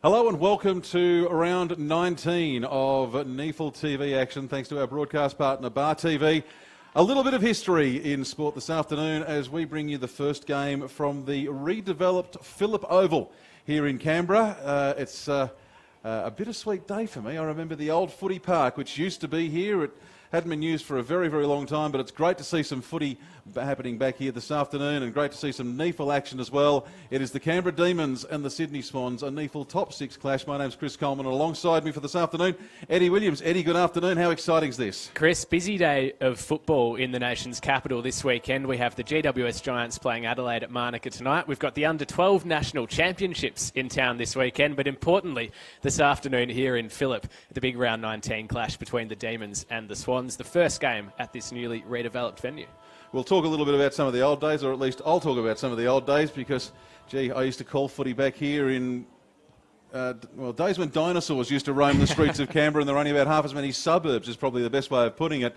Hello and welcome to round 19 of NEFL TV action, thanks to our broadcast partner Bar TV. A little bit of history in sport this afternoon as we bring you the first game from the redeveloped Phillip Oval here in Canberra. It's a bittersweet day for me. I remember the old footy park, which used to be here. It hadn't been used for a very, very long time, but it's great to see some footy happening back here this afternoon and great to see some NEFL action as well. It is the Canberra Demons and the Sydney Swans, a NEFL top six clash. My name's Chris Coleman, and alongside me for this afternoon, Eddie Williams. Eddie, good afternoon. How exciting is this? Chris, busy day of football in the nation's capital this weekend. We have the GWS Giants playing Adelaide at Manuka tonight. We've got the Under-12 National Championships in town this weekend, but importantly, this afternoon here in Phillip, the big round 19 clash between the Demons and the Swans, the first game at this newly redeveloped venue. We'll talk a little bit about some of the old days, or at least I'll talk about some of the old days because, gee, I used to call footy back here in, days when dinosaurs used to roam the streets of Canberra and there were only about half as many suburbs is probably the best way of putting it.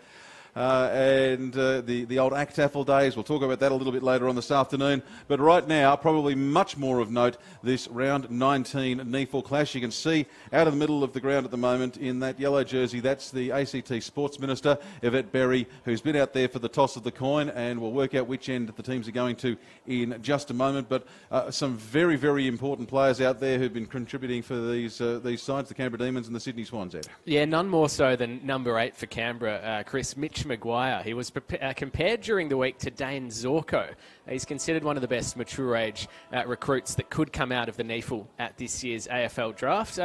The old ACTAFL days, we'll talk about that a little bit later on this afternoon. But right now, probably much more of note, this round 19 NEFL clash. You can see out of the middle of the ground at the moment in that yellow jersey, that's the ACT Sports Minister, Yvette Berry, who's been out there for the toss of the coin, and we'll work out which end the teams are going to in just a moment. But some very, very important players out there who've been contributing for these sides, the Canberra Demons and the Sydney Swans, Ed. Yeah, none more so than number 8 for Canberra, Chris, Mitch Maguire. He was compared during the week to Dane Zorko. He's considered one of the best mature age recruits that could come out of the NEFL at this year's AFL draft.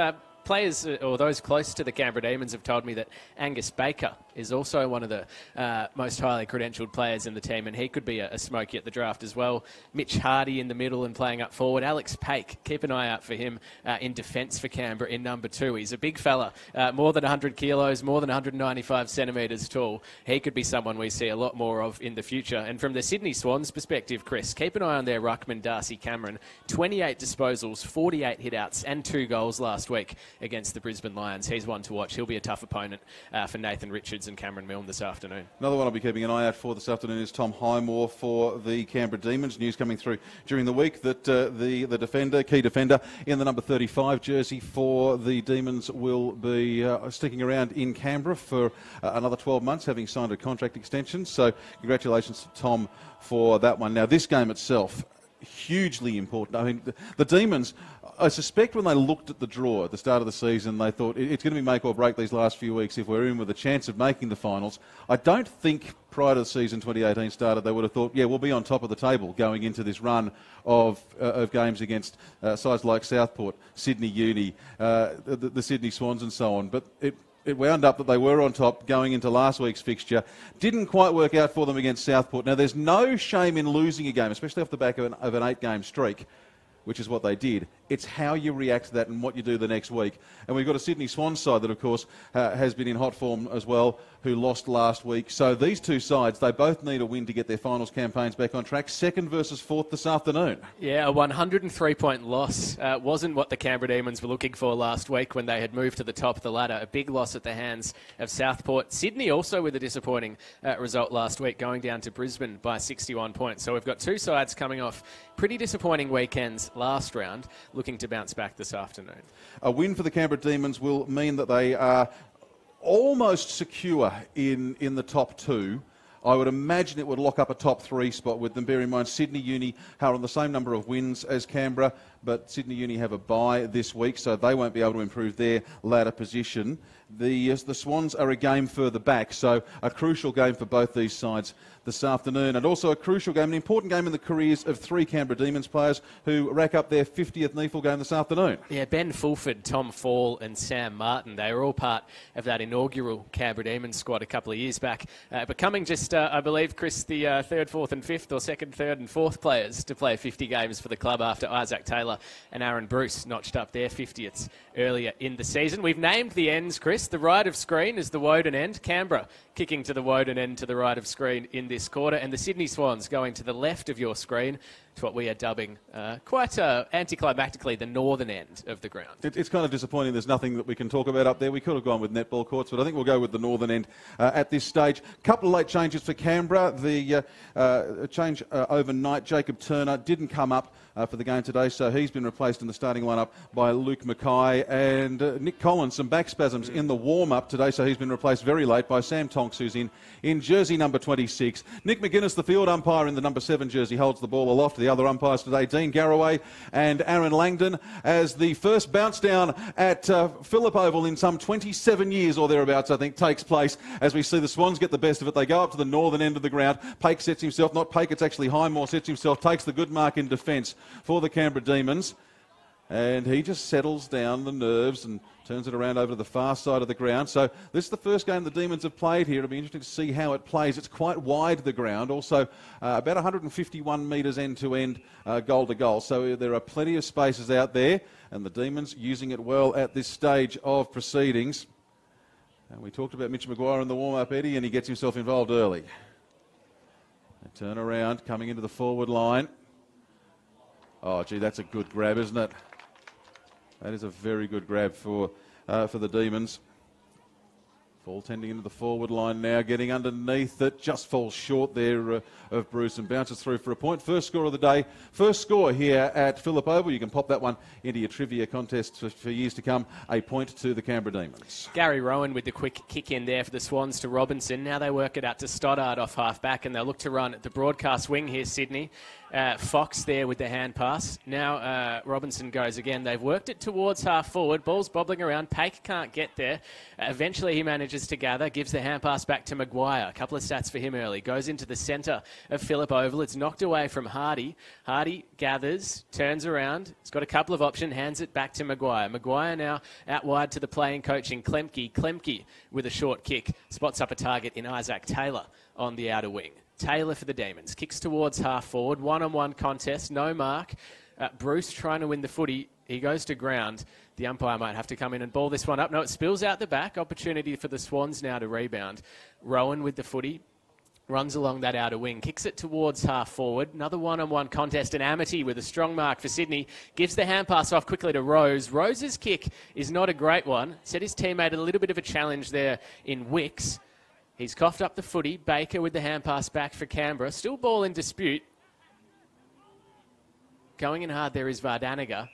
Players or those close to the Canberra Demons have told me that Angus Baker is also one of the most highly credentialed players in the team, and he could be a smoky at the draft as well. Mitch Hardy in the middle and playing up forward. Alex Paik, keep an eye out for him in defence for Canberra in number 2. He's a big fella, more than 100 kilos, more than 195 centimetres tall. He could be someone we see a lot more of in the future. And from the Sydney Swans perspective, Chris, keep an eye on their ruckman Darcy Cameron. 28 disposals, 48 hitouts and 2 goals last week against the Brisbane Lions. He's one to watch. He'll be a tough opponent for Nathan Richards and Cameron Milne this afternoon. Another one I'll be keeping an eye out for this afternoon is Tom Highmore for the Canberra Demons. News coming through during the week that the key defender in the number 35 jersey for the Demons will be sticking around in Canberra for another 12 months, having signed a contract extension. So congratulations to Tom for that one. Now this game itself, hugely important. I mean, the Demons, I suspect when they looked at the draw at the start of the season, they thought it's going to be make or break these last few weeks if we're in with a chance of making the finals. I don't think prior to the season 2018 started, they would have thought, yeah, we'll be on top of the table going into this run of games against sides like Southport, Sydney Uni, the Sydney Swans and so on. But it wound up that they were on top going into last week's fixture. Didn't quite work out for them against Southport. Now, there's no shame in losing a game, especially off the back of an 8-game streak, which is what they did. It's how you react to that and what you do the next week. And we've got a Sydney Swans side that, of course, has been in hot form as well, who lost last week. So these two sides, they both need a win to get their finals campaigns back on track. 2nd versus 4th this afternoon. Yeah, a 103-point loss wasn't what the Canberra Demons were looking for last week when they had moved to the top of the ladder. A big loss at the hands of Southport. Sydney also with a disappointing result last week, going down to Brisbane by 61 points. So we've got two sides coming off pretty disappointing weekends last round, looking to bounce back this afternoon. A win for the Canberra Demons will mean that they are almost secure in the top 2. I would imagine it would lock up a top 3 spot with them. Bear in mind, Sydney Uni are on the same number of wins as Canberra, but Sydney Uni have a bye this week, so they won't be able to improve their ladder position. The Swans are a game further back, so a crucial game for both these sides this afternoon, and also a crucial game, an important game in the careers of 3 Canberra Demons players who rack up their 50th NEFL game this afternoon. Yeah, Ben Fulford, Tom Fall and Sam Martin, they were all part of that inaugural Canberra Demons squad a couple of years back, becoming just, I believe, Chris, the 3rd, 4th and 5th, or 2nd, 3rd and 4th players to play 50 games for the club after Isaac Taylor and Aaron Bruce notched up their 50th earlier in the season. We've named the ends, Chris. The right of screen is the Woden end. Canberra kicking to the Woden end to the right of screen in this quarter, and the Sydney Swans going to the left of your screen to what we are dubbing quite anticlimactically the northern end of the ground. It's kind of disappointing there's nothing that we can talk about up there. We could have gone with netball courts, but I think we'll go with the northern end at this stage. Couple of late changes for Canberra. The change overnight, Jacob Turner didn't come up for the game today, so he's been replaced in the starting lineup by Luke Mackay, and Nick Collins, some back spasms in the warm-up today, so he's been replaced very late by Sam Tonks, who's in jersey number 26. Nick McGuinness, the field umpire in the number 7 jersey, holds the ball aloft. The other umpires today, Dean Garraway and Aaron Langdon, as the first bounce down at Phillip Oval in some 27 years or thereabouts, I think, takes place as we see the Swans get the best of it. They go up to the northern end of the ground. Paik sets himself, not Paik, it's actually Highmore, sets himself, takes the good mark in defence for the Canberra Demons, and he just settles down the nerves and turns it around over to the far side of the ground. So this is the first game the Demons have played here. It'll be interesting to see how it plays. It's quite wide, the ground, also about 151 metres end to end, goal to goal, so there are plenty of spaces out there, and the Demons using it well at this stage of proceedings. And we talked about Mitch Maguire in the warm-up, Eddie, and he gets himself involved early. They turn around, coming into the forward line. Oh, gee, that's a good grab, isn't it? That is a very good grab for the Demons. Ball tending into the forward line now, getting underneath it. Just falls short there of Bruce and bounces through for a point. First score of the day. First score here at Phillip Oval. You can pop that one into your trivia contest for years to come. A point to the Canberra Demons. Gary Rowan with the quick kick in there for the Swans to Robinson. Now they work it out to Stoddart off half-back, and they'll look to run the broadcast wing here, Sydney. Fox there with the hand pass. Now Robinson goes again. They've worked it towards half forward. Ball's bobbling around. Paik can't get there. Eventually he manages to gather. Gives the hand pass back to Maguire. A couple of stats for him early. Goes into the centre of Phillip Oval. It's knocked away from Hardy. Hardy gathers, turns around. He's got a couple of options. Hands it back to Maguire. Maguire now out wide to the playing coach in Klemke. Klemke with a short kick. Spots up a target in Isaac Taylor on the outer wing. Taylor for the Demons. Kicks towards half forward. One-on-one contest. No mark. Bruce trying to win the footy. He goes to ground. The umpire might have to come in and ball this one up. No, it spills out the back. Opportunity for the Swans now to rebound. Rowan with the footy. Runs along that outer wing. Kicks it towards half forward. Another one-on-one contest. And Amity with a strong mark for Sydney. Gives the hand pass off quickly to Rose. Rose's kick is not a great one. Set his teammate a little bit of a challenge there in Wicks. He's coughed up the footy. Baker with the hand pass back for Canberra. Still ball in dispute. Going in hard there is Vardaniga.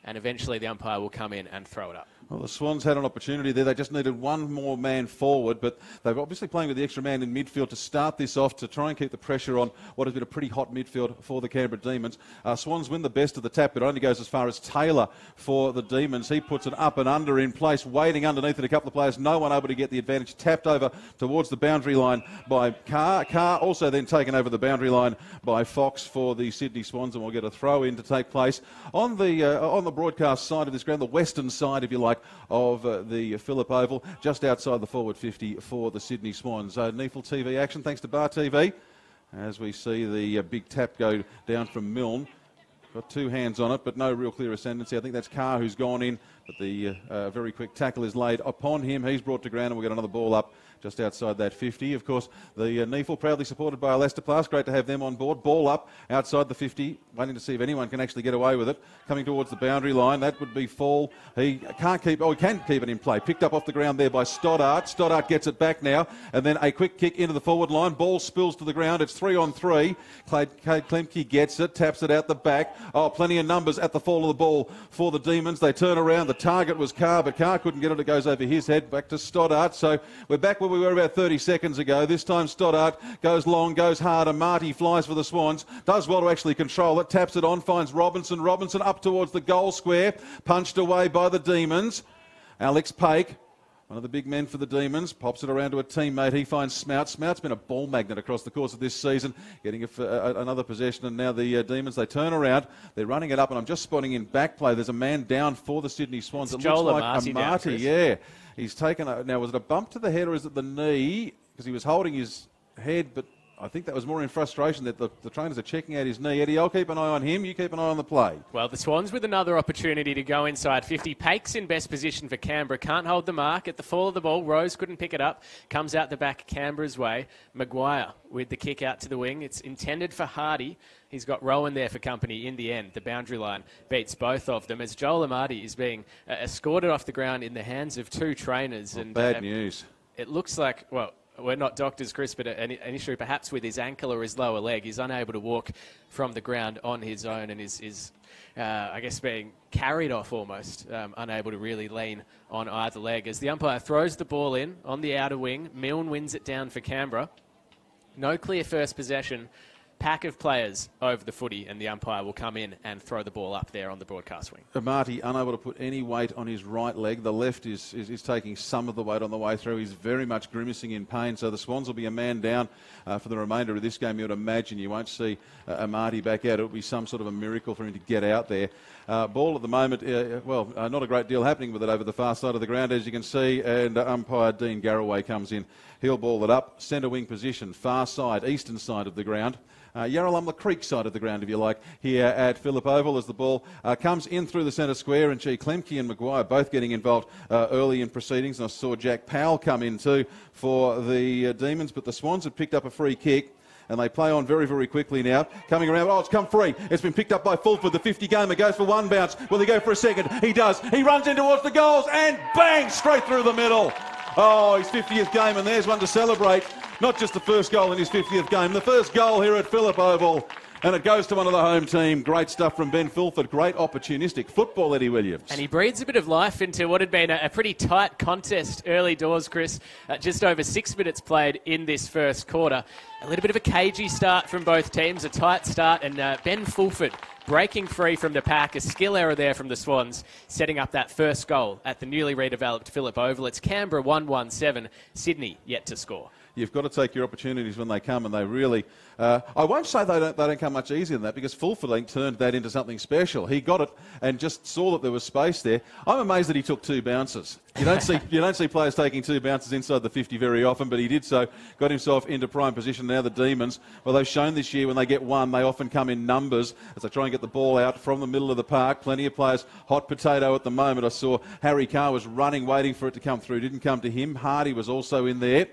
And eventually the umpire will come in and throw it up. Well, the Swans had an opportunity there. They just needed one more man forward, but they're obviously playing with the extra man in midfield to start this off, to try and keep the pressure on what has been a pretty hot midfield for the Canberra Demons. Swans win the best of the tap, but only goes as far as Taylor for the Demons. He puts it up and under in place, waiting underneath it. A couple of players, no one able to get the advantage. Tapped over towards the boundary line by Carr. Carr also then taken over the boundary line by Fox for the Sydney Swans, and we'll get a throw in to take place on the broadcast side of this ground, the western side, if you like, of the Phillip Oval, just outside the forward 50 for the Sydney Swans. NEFL TV action, thanks to Bar TV, as we see the big tap go down from Milne. Got two hands on it, but no real clear ascendancy. I think that's Carr who's gone in, but the very quick tackle is laid upon him. He's brought to ground, and we'll get another ball up just outside that 50. Of course, the NEFL proudly supported by Elastoplast. Great to have them on board. Ball up outside the 50, waiting to see if anyone can actually get away with it. Coming towards the boundary line, that would be Fall. He can keep it in play. Picked up off the ground there by Stoddart. Stoddart gets it back now, and then a quick kick into the forward line. Ball spills to the ground. It's 3-on-3. Klemke gets it, taps it out the back. Oh, plenty of numbers at the fall of the ball for the Demons. They turn around. The target was Carr, but Carr couldn't get it. It goes over his head. Back to Stoddart. So we're back where we were about 30 seconds ago. This time Stoddart goes long, goes hard, and Marty flies for the Swans. Does well to actually control it. Taps it on, finds Robinson. Robinson up towards the goal square. Punched away by the Demons. Alex Paik, one of the big men for the Demons, pops it around to a teammate. He finds Smout. Smout's been a ball magnet across the course of this season, getting another possession, and now the Demons, they turn around. They're running it up, and I'm just spotting in back play. There's a man down for the Sydney Swans. It's it looks Joel like Amati, yeah. He's taken now, was it a bump to the head or is it the knee? Because he was holding his head, but I think that was more in frustration that the trainers are checking out his knee. Eddie, I'll keep an eye on him. You keep an eye on the play. Well, the Swans with another opportunity to go inside 50. Pake's in best position for Canberra. Can't hold the mark. At the fall of the ball, Rose couldn't pick it up. Comes out the back Canberra's way. Maguire with the kick out to the wing. It's intended for Hardy. He's got Rowan there for company in the end. The boundary line beats both of them as Joel Amati is being escorted off the ground in the hands of two trainers. And bad news. It looks like, well, we're not doctors, Chris, but an issue perhaps with his ankle or his lower leg. He's unable to walk from the ground on his own and is I guess, being carried off almost, unable to really lean on either leg. As the umpire throws the ball in on the outer wing, Milne wins it down for Canberra. No clear first possession. Pack of players over the footy, and the umpire will come in and throw the ball up there on the broadcast wing. Amati unable to put any weight on his right leg. The left is taking some of the weight on the way through. He's very much grimacing in pain, so the Swans will be a man down for the remainder of this game. You would imagine you won't see Amati back out. It will be some sort of a miracle for him to get out there. Ball at the moment, not a great deal happening with it over the far side of the ground, as you can see, and umpire Dean Garraway comes in. He'll ball it up, centre wing position, far side, eastern side of the ground. Yarralumla Creek side of the ground, if you like, here at Phillip Oval as the ball comes in through the centre square. And Klemke and Maguire both getting involved early in proceedings. And I saw Jack Powell come in too for the Demons, but the Swans have picked up a free kick. And they play on very, very quickly now. Coming around. Oh, it's come free. It's been picked up by Fulford. The 50 gamer goes for one bounce. Will he go for a second? He does. He runs in towards the goals and bang, straight through the middle. Oh, his 50th game, and there's one to celebrate. Not just the first goal in his 50th game, the first goal here at Phillip Oval. And it goes to one of the home team. Great stuff from Ben Fulford. Great opportunistic football, Eddie Williams. And he breathes a bit of life into what had been a pretty tight contest early doors, Chris. Just over 6 minutes played in this first quarter. A little bit of a cagey start from both teams, a tight start, and Ben Fulford breaking free from the pack. A skill error there from the Swans, setting up that first goal at the newly redeveloped Phillip Oval. It's Canberra 1-1-7, Sydney yet to score. You've got to take your opportunities when they come, and they really... I won't say they don't come much easier than that, because Fulford turned that into something special. He got it and just saw that there was space there. I'm amazed that he took two bounces. You don't see players taking two bounces inside the 50 very often, but he did so, got himself into prime position. Now the Demons, well, they've shown this year when they get one, they often come in numbers as they try and get the ball out from the middle of the park. Plenty of players hot potato at the moment. I saw Harry Carr was running, waiting for it to come through. Didn't come to him. Hardy was also in there.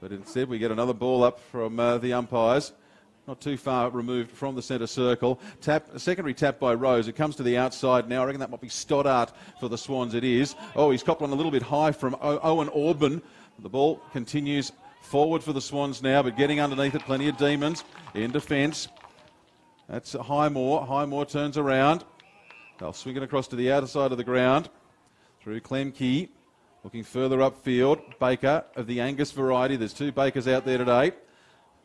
But instead we get another ball up from the umpires. Not too far removed from the centre circle. A secondary tap by Rose. It comes to the outside now. I reckon that might be Stoddart for the Swans. It is. Oh, he's copped one a little bit high from Owen Orban. The ball continues forward for the Swans now, but getting underneath it, plenty of Demons in defence. That's Highmore. Highmore turns around. They'll swing it across to the outer side of the ground. Through Klemke. Looking further upfield, Baker of the Angus variety. There's two Bakers out there today.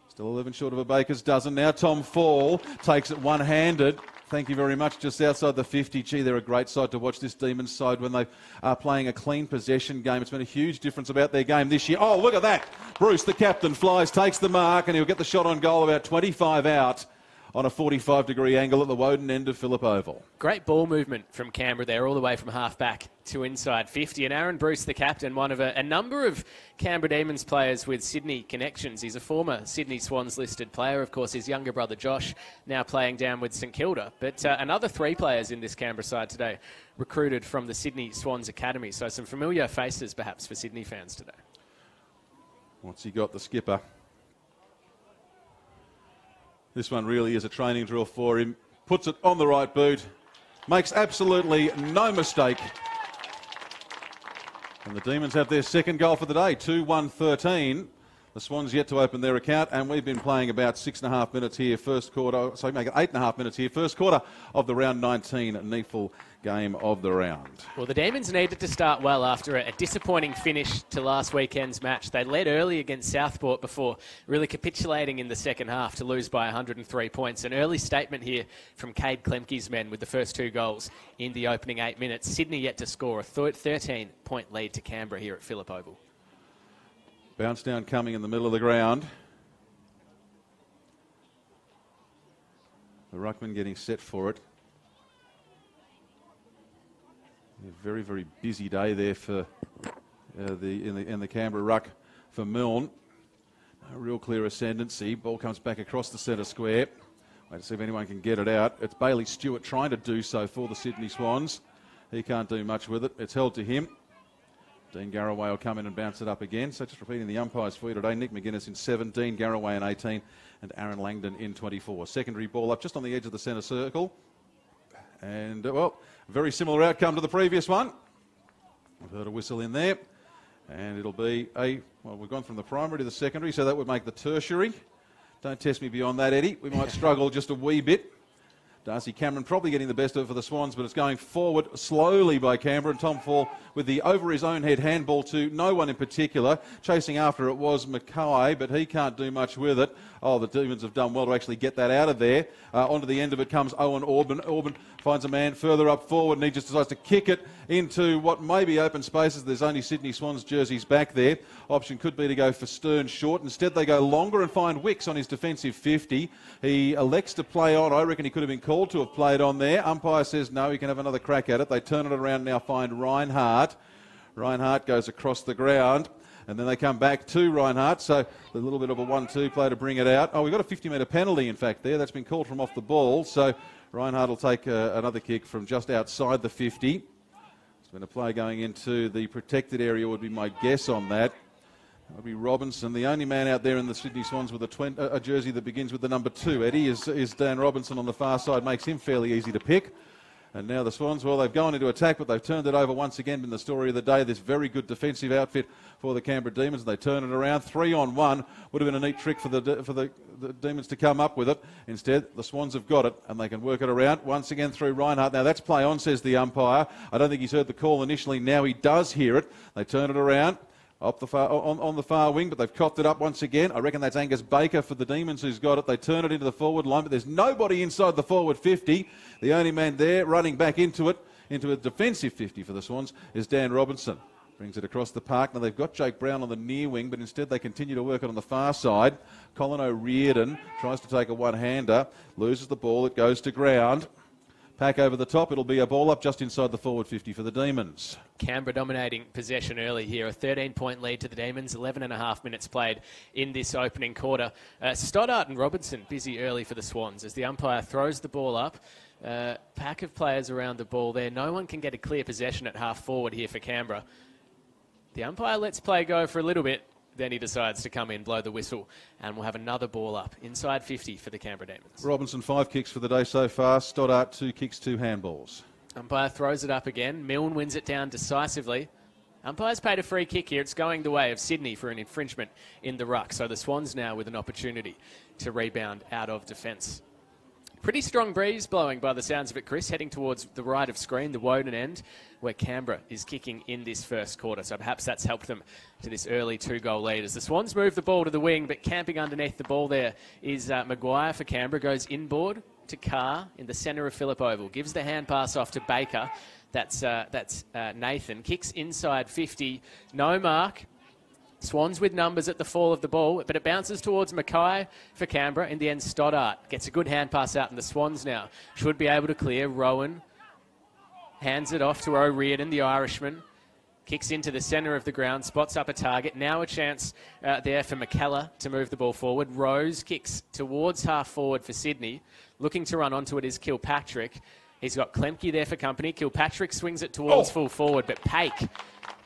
Still 11 short of a Baker's dozen. Now Tom Fall takes it one-handed. Thank you very much. Just outside the 50. Gee, they're a great side to watch, this Demons side, when they are playing a clean possession game. It's been a huge difference about their game this year. Oh, look at that. Bruce, the captain, flies, takes the mark, and he'll get the shot on goal about 25 out. On a 45-degree angle at the Woden end of Phillip Oval. Great ball movement from Canberra there, all the way from half-back to inside 50. And Aaron Bruce, the captain, one of a number of Canberra Demons players with Sydney connections. He's a former Sydney Swans listed player. Of course, his younger brother Josh now playing down with St Kilda. But another three players in this Canberra side today recruited from the Sydney Swans Academy. So some familiar faces perhaps for Sydney fans today. What's he got, the skipper? This one really is a training drill for him. Puts it on the right boot. Makes absolutely no mistake. And the Demons have their second goal for the day, 2-1-13. The Swans yet to open their account, and we've been playing about 6.5 minutes here, first quarter, so make it 8.5 minutes here, first quarter of the round 19 NEAFL game of the round. Well, the Demons needed to start well after a disappointing finish to last weekend's match. They led early against Southport before really capitulating in the second half to lose by 103 points. An early statement here from Cade Klemke's men with the first two goals in the opening 8 minutes. Sydney yet to score a 13-point lead to Canberra here at Phillip Oval. Bounce down coming in the middle of the ground. The ruckman getting set for it. A very, very busy day there for in the Canberra ruck for Milne. A real clear ascendancy. Ball comes back across the centre square. Wait to see if anyone can get it out. It's Bailey Stewart trying to do so for the Sydney Swans. He can't do much with it. It's held to him. Dean Garraway will come in and bounce it up again. So just repeating the umpires for you today. Nick McGuinness in 17, Garraway in 18, and Aaron Langdon in 24. Secondary ball up just on the edge of the centre circle. And, well, very similar outcome to the previous one. I've heard a whistle in there. And it'll be well, we've gone from the primary to the secondary, so that would make the tertiary. Don't test me beyond that, Eddie. We might struggle just a wee bit. Darcy Cameron probably getting the best of it for the Swans, but it's going forward slowly by Canberra, and Tom Fall with the over his own head handball to no one in particular. Chasing after it was Mackay, but he can't do much with it. Oh, the Demons have done well to actually get that out of there. Onto the end of it comes Owen Orban. Orban finds a man further up forward, and he just decides to kick it into what may be open spaces. There's only Sydney Swans jerseys back there. Option could be to go for Stern short. Instead, they go longer and find Wicks on his defensive 50. He elects to play on. I reckon he could have been called to have played on there. Umpire says no, he can have another crack at it. They turn it around now, find Reinhardt. Reinhardt goes across the ground. And then they come back to Reinhardt, so a little bit of a 1-2 play to bring it out. Oh, we've got a 50-metre penalty, in fact, there. That's been called from off the ball, so Reinhardt will take another kick from just outside the 50. There's been a play going into the protected area, would be my guess on that. That would be Robinson. The only man out there in the Sydney Swans with a jersey that begins with the number 2, Eddie, is Dan Robinson on the far side. Makes him fairly easy to pick. And now the Swans, well, they've gone into attack, but they've turned it over once again in the story of the day. This very good defensive outfit for the Canberra Demons. They turn it around. 3-on-1 would have been a neat trick for the Demons to come up with it. Instead, the Swans have got it, and they can work it around once again through Reinhardt. Now, that's play on, says the umpire. I don't think he's heard the call initially. Now he does hear it. They turn it around. Up the on the far wing, but they've cocked it up once again. I reckon that's Angus Baker for the Demons who's got it. They turn it into the forward line, but there's nobody inside the forward 50. The only man there running back into it, into a defensive 50 for the Swans, is Dan Robinson. Brings it across the park. Now they've got Jake Brown on the near wing, but instead they continue to work it on the far side. Colin O'Riordan tries to take a one-hander, loses the ball, it goes to ground. Pack over the top. It'll be a ball up just inside the forward 50 for the Demons. Canberra dominating possession early here. A 13-point lead to the Demons. 11.5 minutes played in this opening quarter. Stoddart and Robinson busy early for the Swans as the umpire throws the ball up. Pack of players around the ball there. No one can get a clear possession at half forward here for Canberra. The umpire lets play go for a little bit. Then he decides to come in, blow the whistle, and we'll have another ball up inside 50 for the Canberra Demons. Robinson 5 kicks for the day so far. Stoddart 2 kicks, 2 handballs. Umpire throws it up again. Milne wins it down decisively. Umpire's paid a free kick here. It's going the way of Sydney for an infringement in the ruck. So the Swans now with an opportunity to rebound out of defence. Pretty strong breeze blowing by the sounds of it, Chris, heading towards the right of screen, the Woden end, where Canberra is kicking in this first quarter. So perhaps that's helped them to this early 2-goal lead. As the Swans move the ball to the wing, but camping underneath the ball there is Maguire for Canberra. Goes inboard to Carr in the centre of Phillip Oval. Gives the hand pass off to Baker. That's Nathan. Kicks inside 50. No mark. Swans with numbers at the fall of the ball, but it bounces towards Mackay for Canberra. In the end, Stoddart gets a good hand pass out, and the Swans now should be able to clear. Rowan hands it off to O'Riordan, the Irishman. Kicks into the centre of the ground, spots up a target. Now a chance there for McKellar to move the ball forward. Rose kicks towards half forward for Sydney. Looking to run onto it is Kilpatrick. He's got Klemke there for company. Kilpatrick swings it towards full forward, but Paik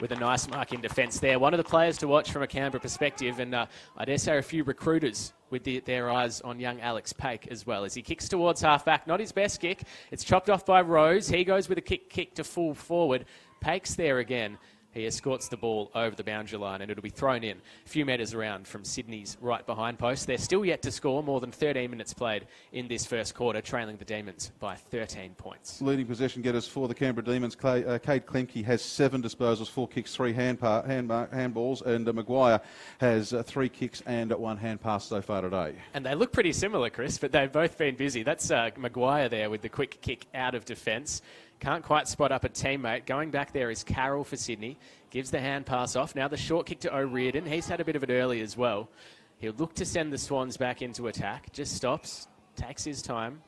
with a nice mark in defence there. One of the players to watch from a Canberra perspective, and I dare say a few recruiters with their eyes on young Alex Paik as well. As he kicks towards half-back, not his best kick. It's chopped off by Rose. He goes with a kick to full forward. Paik's there again. He escorts the ball over the boundary line, and it'll be thrown in a few metres around from Sydney's right behind post. They're still yet to score. More than 13 minutes played in this first quarter, trailing the Demons by 13 points. Leading possession getters for the Canberra Demons. Cade Klemke has 7 disposals, 4 kicks, 3 handballs, and Maguire has 3 kicks and 1 hand pass so far today. And they look pretty similar, Chris, but they've both been busy. That's Maguire there with the quick kick out of defence. Can't quite spot up a teammate. Going back there is Carroll for Sydney. Gives the hand pass off. Now the short kick to O'Riordan. He's had a bit of it early as well. He'll look to send the Swans back into attack. Just stops. Takes his time.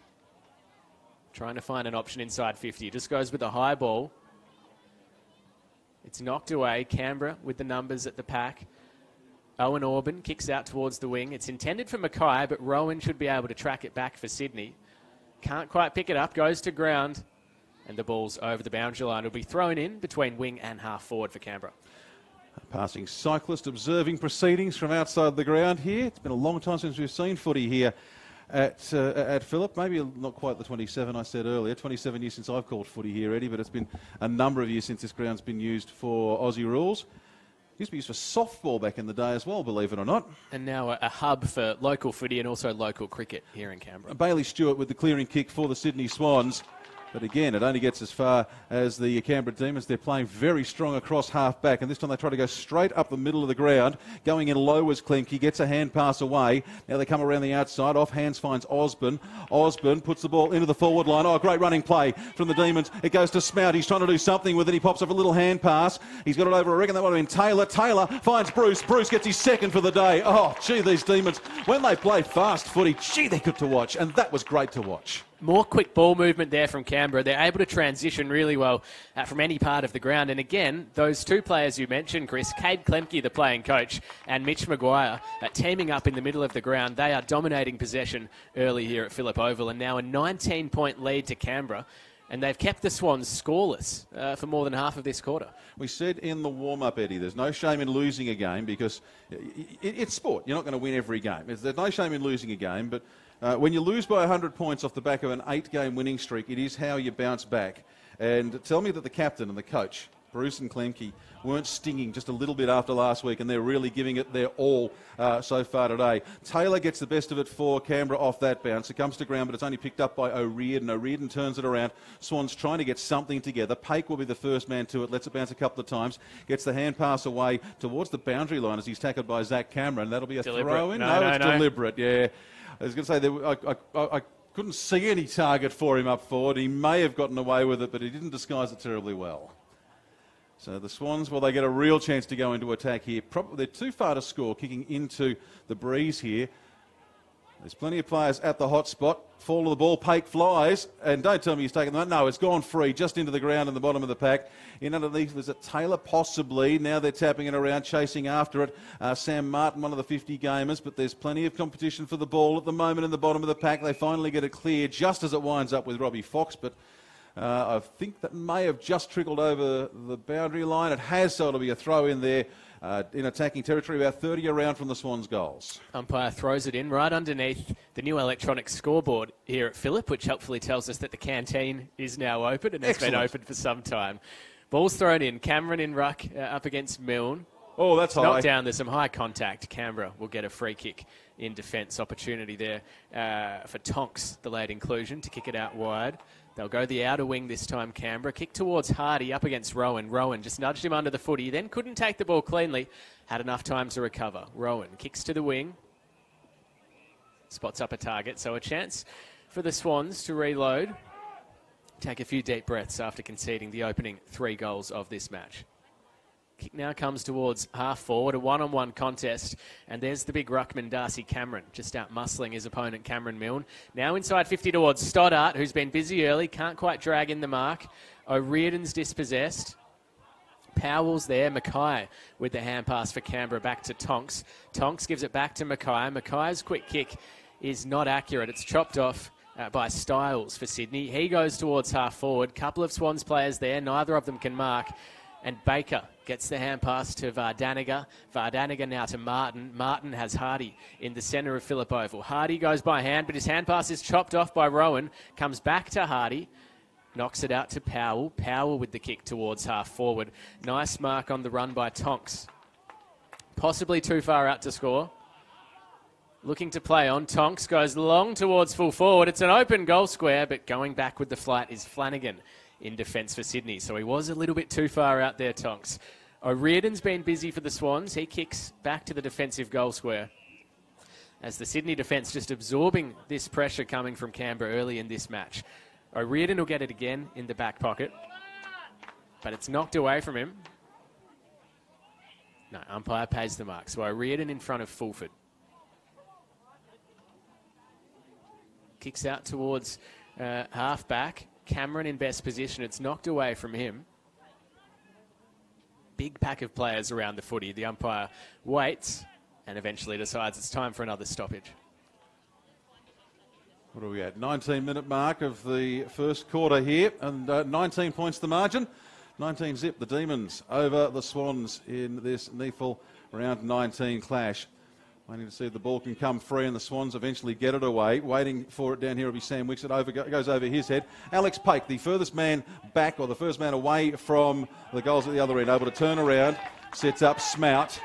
Trying to find an option inside 50. Just goes with a high ball. It's knocked away. Canberra with the numbers at the pack. Owen Orban kicks out towards the wing. It's intended for Mackay, but Rowan should be able to track it back for Sydney. Can't quite pick it up, goes to ground, and the ball's over the boundary line. It'll be thrown in between wing and half forward for Canberra. A passing cyclist observing proceedings from outside the ground here. It's been a long time since we've seen footy here at Phillip. Maybe not quite the 27 I said earlier. 27 years since I've called footy here, Eddie, but it's been a number of years since this ground's been used for Aussie rules. Used to be used for softball back in the day as well, believe it or not. And now a hub for local footy and also local cricket here in Canberra. Bailey Stewart with the clearing kick for the Sydney Swans. But again, it only gets as far as the Canberra Demons. They're playing very strong across half-back, and this time they try to go straight up the middle of the ground. Going in low as Klemke, gets a hand pass away. Now they come around the outside. Off hands finds Osborne. Osborne puts the ball into the forward line. Oh, great running play from the Demons. It goes to Smout. He's trying to do something with it. He pops off a little hand pass. He's got it over, I reckon that would have been Taylor. Taylor finds Bruce. Bruce gets his second for the day. Oh, gee, these Demons, when they play fast footy, gee, they're good to watch, and that was great to watch. More quick ball movement there from Canberra. They're able to transition really well from any part of the ground. And again, those two players you mentioned, Chris, Cade Klemke, the playing coach, and Mitch Maguire, teaming up in the middle of the ground. They are dominating possession early here at Phillip Oval, and now a 19-point lead to Canberra. And they've kept the Swans scoreless for more than half of this quarter. We said in the warm-up, Eddie, there's no shame in losing a game because it's sport. You're not going to win every game. There's no shame in losing a game, but when you lose by 100 points off the back of an 8-game winning streak, it is how you bounce back. And tell me that the captain and the coach, Bruce and Klemke, weren't stinging just a little bit after last week, and they're really giving it their all so far today. Taylor gets the best of it for Canberra off that bounce. It comes to ground, but it's only picked up by O'Riordan. O'Riordan turns it around. Swans trying to get something together. Pake will be the first man to it, lets it bounce a couple of times, gets the hand pass away towards the boundary line as he's tackled by Zach Cameron. That'll be a throw-in? No, it's deliberate, yeah. I was going to say, I couldn't see any target for him up forward. He may have gotten away with it, but he didn't disguise it terribly well. So the Swans, well, they get a real chance to go into attack here. They're too far to score, kicking into the breeze here. There's plenty of players at the hot spot. Fall of the ball, Pake flies, and don't tell me he's taken that. No, it's gone free, just into the ground in the bottom of the pack. In underneath, there's a Taylor possibly. Now they're tapping it around, chasing after it. Sam Martin, one of the 50 gamers, but there's plenty of competition for the ball at the moment in the bottom of the pack. They finally get it clear just as it winds up with Robbie Fox, but I think that may have just trickled over the boundary line. It has, so it'll be a throw in there. In attacking territory, about 30 around from the Swans' goals. Umpire throws it in right underneath the new electronic scoreboard here at Phillip, which helpfully tells us that the canteen is now open and has been open for some time. Ball's thrown in. Cameron in ruck up against Milne. Oh, that's high. Knocked down. There's some high contact. Canberra will get a free kick in defence. Opportunity there for Tonks, the late inclusion, to kick it out wide. They'll go the outer wing this time, Canberra. Kick towards Hardy up against Rowan. Rowan just nudged him under the footy, then couldn't take the ball cleanly. Had enough time to recover. Rowan kicks to the wing. Spots up a target, so a chance for the Swans to reload. Take a few deep breaths after conceding the opening 3 goals of this match. Kick now comes towards half forward, a one-on-one contest, and there's the big ruckman Darcy Cameron, just out muscling his opponent Cameron Milne. Now inside 50 towards Stoddart, who's been busy early, can't quite drag in the mark. O'Riordan's dispossessed. Powell's there, Mackay with the hand pass for Canberra back to Tonks. Tonks gives it back to Mackay. Mackay's quick kick is not accurate. It's chopped off by Styles for Sydney. He goes towards half forward. Couple of Swans players there, neither of them can mark. And Baker gets the hand pass to Vardaniga. Vardaniga now to Martin. Martin has Hardy in the centre of Phillip Oval. Hardy goes by hand, but his hand pass is chopped off by Rowan. Comes back to Hardy. Knocks it out to Powell. Powell with the kick towards half forward. Nice mark on the run by Tonks. Possibly too far out to score. Looking to play on. Tonks goes long towards full forward. It's an open goal square, but going back with the flight is Flanagan in defence for Sydney. So he was a little bit too far out there, Tonks. O'Riordan's been busy for the Swans. He kicks back to the defensive goal square. As the Sydney defence just absorbing this pressure coming from Canberra early in this match. O'Riordan will get it again in the back pocket. But it's knocked away from him. No, umpire pays the mark. So O'Riordan in front of Fulford. Kicks out towards half-back. Cameron in best position. It's knocked away from him. Big pack of players around the footy. The umpire waits and eventually decides it's time for another stoppage. What are we at? 19-minute mark of the first quarter here, and 19 points the margin. 19 zip, the Demons over the Swans in this NEFL round 19 clash. Waiting to see if the ball can come free, and the Swans eventually get it away. Waiting for it down here will be Sam Wicks. It goes over his head. Alex Pake, the furthest man back, or the first man away from the goals at the other end, able to turn around, sets up Smout.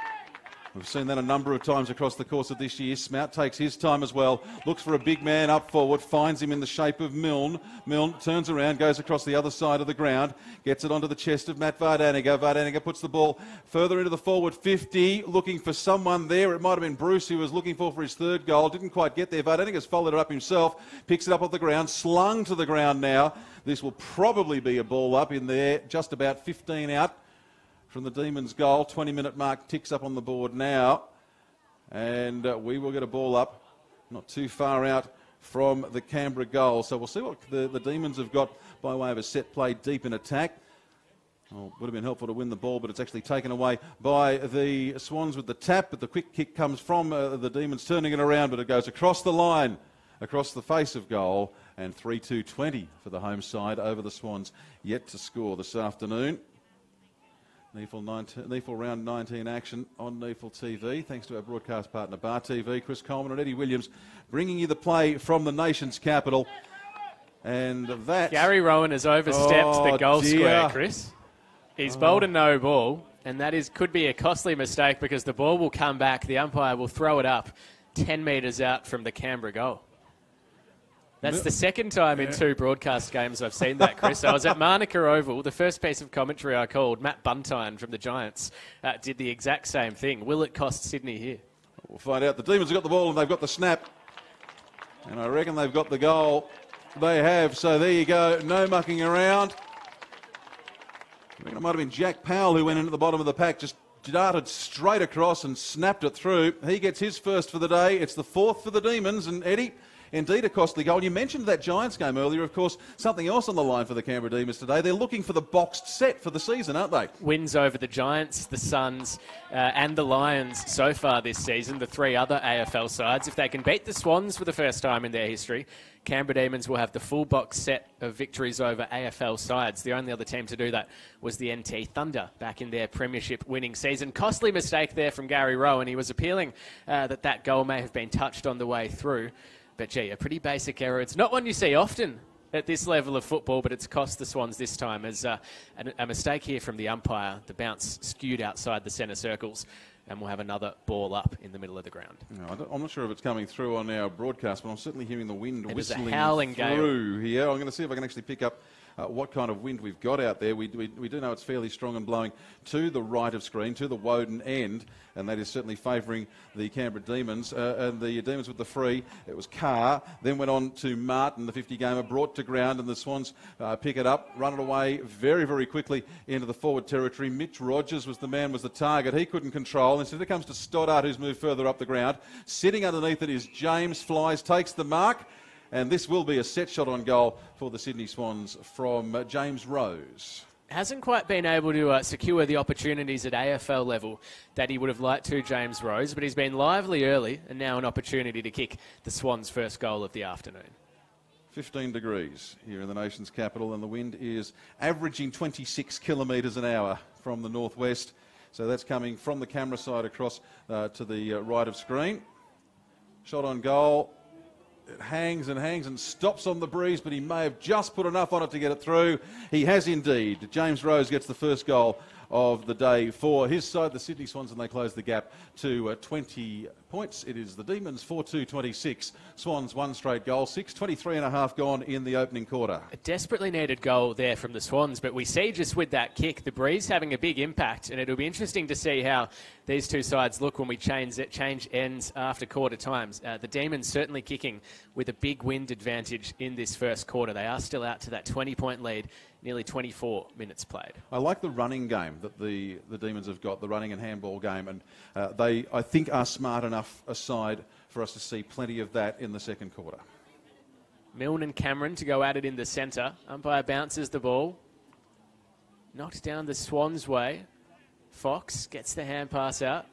We've seen that a number of times across the course of this year. Smout takes his time as well. Looks for a big man up forward. Finds him in the shape of Milne. Milne turns around, goes across the other side of the ground. Gets it onto the chest of Matt Vardaniger. Vardaniger puts the ball further into the forward 50. Looking for someone there. It might have been Bruce who was looking for his third goal. Didn't quite get there. Vardaniger's followed it up himself. Picks it up off the ground. Slung to the ground now. This will probably be a ball up in there. Just about 15 out from the Demons' goal. 20-minute mark ticks up on the board now. And we will get a ball up not too far out from the Canberra goal. So we'll see what the Demons have got by way of a set play deep in attack. Well, would have been helpful to win the ball, but it's actually taken away by the Swans with the tap. But the quick kick comes from the Demons turning it around, but it goes across the line, across the face of goal. And 3-2-20 for the home side over the Swans, yet to score this afternoon. NEFL round 19 action on NEFL TV. Thanks to our broadcast partner Bar TV, Chris Coleman and Eddie Williams, bringing you the play from the nation's capital. And that... Gary Rowan has overstepped the goal square, Chris. He's bowled a no ball, and that could be a costly mistake because the ball will come back. The umpire will throw it up 10 metres out from the Canberra goal. That's the second time in 2 broadcast games I've seen that, Chris. I was at Manuka Oval. The first piece of commentary I called, Matt Buntine from the Giants, did the exact same thing. Will it cost Sydney here? We'll find out. The Demons have got the ball and they've got the snap. And I reckon they've got the goal. They have. So there you go. No mucking around. I think it might have been Jack Powell who went into the bottom of the pack, just darted straight across and snapped it through. He gets his first for the day. It's the 4th for the Demons. And Eddie... indeed a costly goal. You mentioned that Giants game earlier. Of course, something else on the line for the Canberra Demons today. They're looking for the boxed set for the season, aren't they? Wins over the Giants, the Suns and the Lions so far this season, the 3 other AFL sides. If they can beat the Swans for the first time in their history, Canberra Demons will have the full box set of victories over AFL sides. The only other team to do that was the NT Thunder back in their premiership winning season. Costly mistake there from Gary Rowan. He was appealing that goal may have been touched on the way through. But gee, a pretty basic error. It's not one you see often at this level of football, but it's cost the Swans this time as a mistake here from the umpire. The bounce skewed outside the centre circles, and we'll have another ball up in the middle of the ground. No, I'm not sure if it's coming through on our broadcast, but I'm certainly hearing the wind whistling a howling through here. I'm going to see if I can actually pick up what kind of wind we've got out there. We do know it's fairly strong and blowing to the right of screen, to the Woden end, and that is certainly favouring the Canberra Demons. And the Demons with the free, it was Carr, then went on to Martin, the 50-gamer, brought to ground, and the Swans pick it up, run it away very, very quickly into the forward territory. Mitch Rogers was the target. He couldn't control. Instead it comes to Stoddart, who's moved further up the ground. Sitting underneath it is James, flies, takes the mark. And this will be a set shot on goal for the Sydney Swans from James Rose. Hasn't quite been able to secure the opportunities at AFL level that he would have liked to, James Rose, but he's been lively early and now an opportunity to kick the Swans' first goal of the afternoon. 15 degrees here in the nation's capital, and the wind is averaging 26 kilometres an hour from the northwest. So that's coming from the camera side across to the right of screen. Shot on goal. It hangs and stops on the breeze, but he may have just put enough on it to get it through. He has indeed. James Rose gets the first goal of the day for his side, the Sydney Swans, and they close the gap to 20 points. It is the Demons 4-2-26. Swans 1 straight goal, 6:23 and a half gone in the opening quarter. A desperately needed goal there from the Swans, but we see just with that kick, the breeze having a big impact, and it'll be interesting to see how these two sides look when we change ends after quarter times. The Demons certainly kicking with a big wind advantage in this first quarter. They are still out to that 20-point lead, nearly 24 minutes played. I like the running game that the Demons have got, the running and handball game, and they, I think, are smart enough aside for us to see plenty of that in the second quarter. Milne and Cameron to go at it in the centre. Umpire bounces the ball. Knocked down the Swans' way. Fox gets the hand pass out.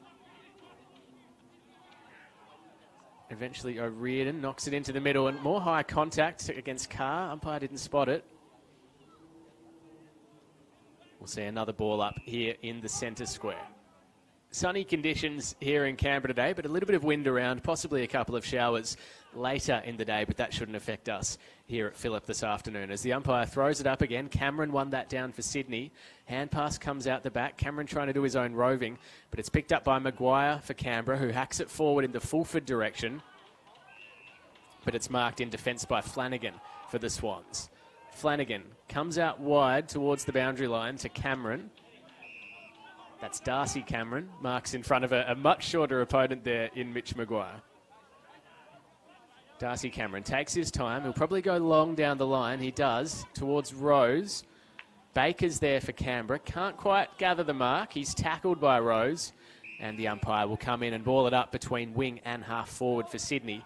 Eventually O'Riordan knocks it into the middle, and more high contact against Carr. Umpire didn't spot it. We'll see another ball up here in the centre square. Sunny conditions here in Canberra today, but a little bit of wind around, possibly a couple of showers later in the day, but that shouldn't affect us here at Phillip this afternoon. As the umpire throws it up again, Cameron won that down for Sydney. Hand pass comes out the back. Cameron trying to do his own roving, but it's picked up by Maguire for Canberra, who hacks it forward in the Fulford direction, but it's marked in defence by Flanagan for the Swans. Flanagan comes out wide towards the boundary line to Cameron. That's Darcy Cameron, marks in front of a much shorter opponent there in Mitch Maguire. Darcy Cameron takes his time. He'll probably go long down the line. He does, towards Rose. Baker's there for Canberra. Can't quite gather the mark. He's tackled by Rose. And the umpire will come in and ball it up between wing and half forward for Sydney.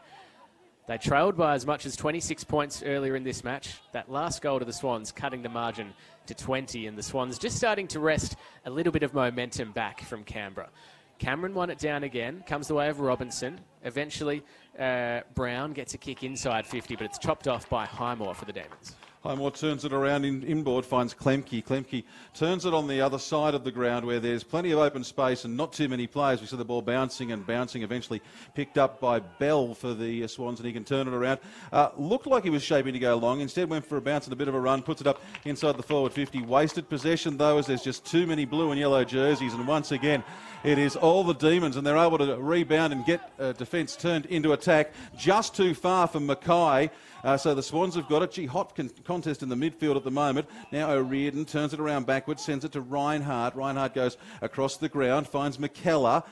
They trailed by as much as 26 points earlier in this match. That last goal to the Swans cutting the margin to 20, and the Swans just starting to wrest a little bit of momentum back from Canberra. Cameron won it down again, comes the way of Robinson. Eventually, Brown gets a kick inside 50, but it's chopped off by Highmore for the Demons. Highmore turns it around inboard, finds Klemke. Klemke turns it on the other side of the ground where there's plenty of open space and not too many players. We see the ball bouncing, eventually picked up by Bell for the Swans, and he can turn it around. Looked like he was shaping to go long. Instead went for a bounce and a bit of a run, puts it up inside the forward 50. Wasted possession, though, as there's just too many blue and yellow jerseys. And once again, it is all the Demons, and they're able to rebound and get defence turned into attack. Just too far from Mackay. So the Swans have got it. Gee, hot contest in the midfield at the moment. Now O'Riordan turns it around backwards, sends it to Reinhardt. Reinhardt goes across the ground, finds McKellar.